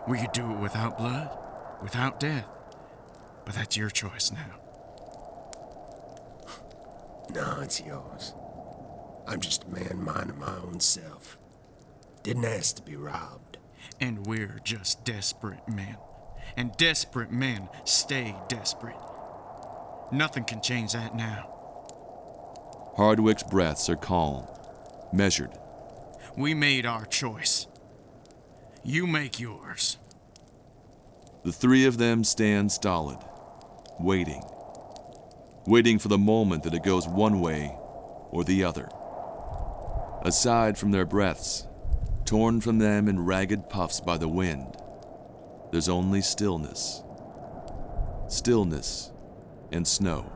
We could do it without blood, without death. But that's your choice now.
No, it's yours. I'm just a man minding my own self. Didn't ask to be robbed.
And we're just desperate men. And desperate men stay desperate. Nothing can change that now.
Hardwick's breaths are calm, measured.
We made our choice. You make yours.
The 3 of them stand stolid, waiting. Waiting for the moment that it goes one way or the other. Aside from their breaths, torn from them in ragged puffs by the wind, there's only stillness. Stillness and snow.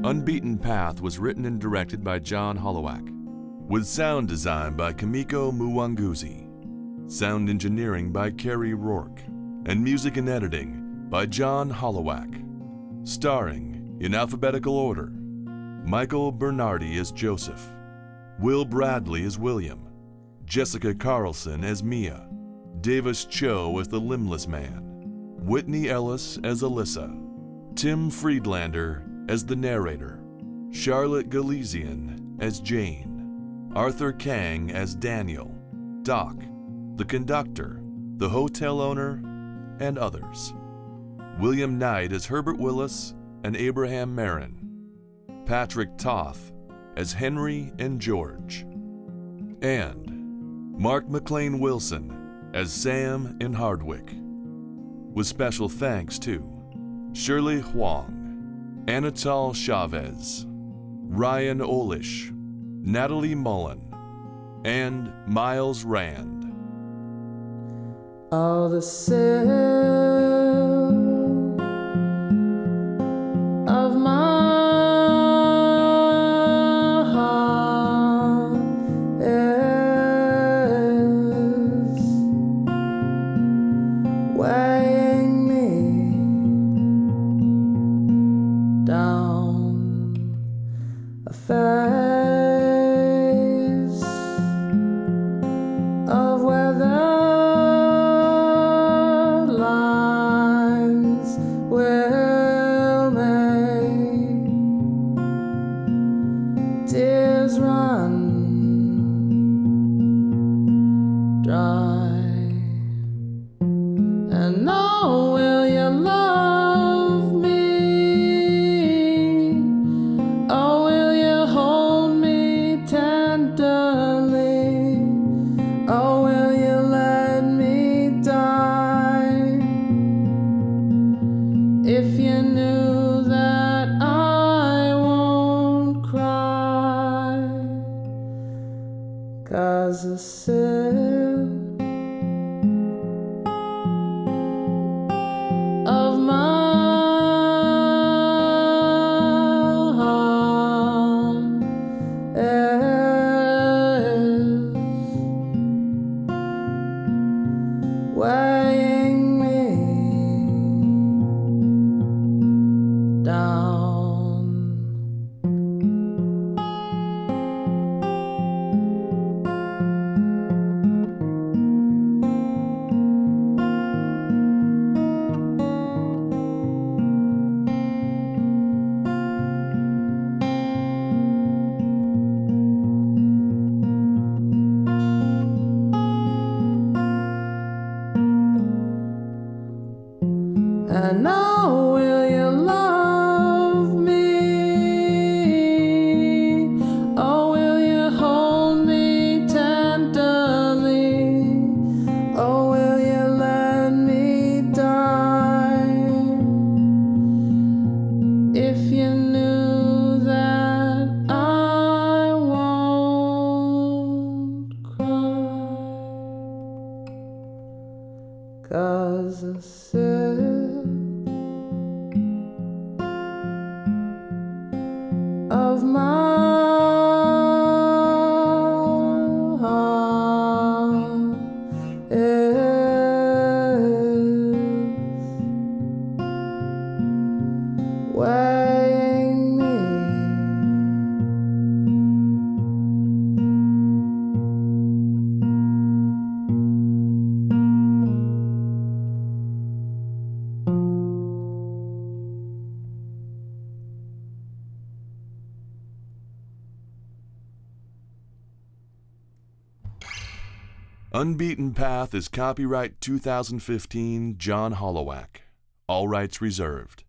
Unbeaten Path was written and directed by John Hollowak, with sound design by Kamiko Muwanguzi, sound engineering by Kerry Rourke, and music and editing by John Hollowak. Starring, in alphabetical order, Michael Bernardi as Joseph, Will Bradley as William, Jessica Carlson as Mia, Davis Cho as the Limbless Man, Whitney Ellis as Alyssa, Tim Friedlander as the narrator, Charlotte Galician as Jane, Arthur Kang as Daniel, Doc, the conductor, the hotel owner, and others. William Knight as Herbert Willis and Abraham Marin, Patrick Toth as Henry and George, and Mark McLean Wilson as Sam and Hardwick. With special thanks to Shirley Huang, Anatol Chavez, Ryan Olish, Natalie Mullen, and Miles Rand.
All the sin of my heart is weighing me down a phase of weather lines will make tears run dry. And oh, will you love me? Oh, will you hold me tenderly? Oh, will you let me die? If you knew that I won't cry, weighing me down. And now will you love me, or will you hold me tenderly, or will you let me die? If you knew that I won't cry, 'cause a sip of my heart is weighing me.
Unbeaten Path is copyright 2015 John Hollowak. All rights reserved.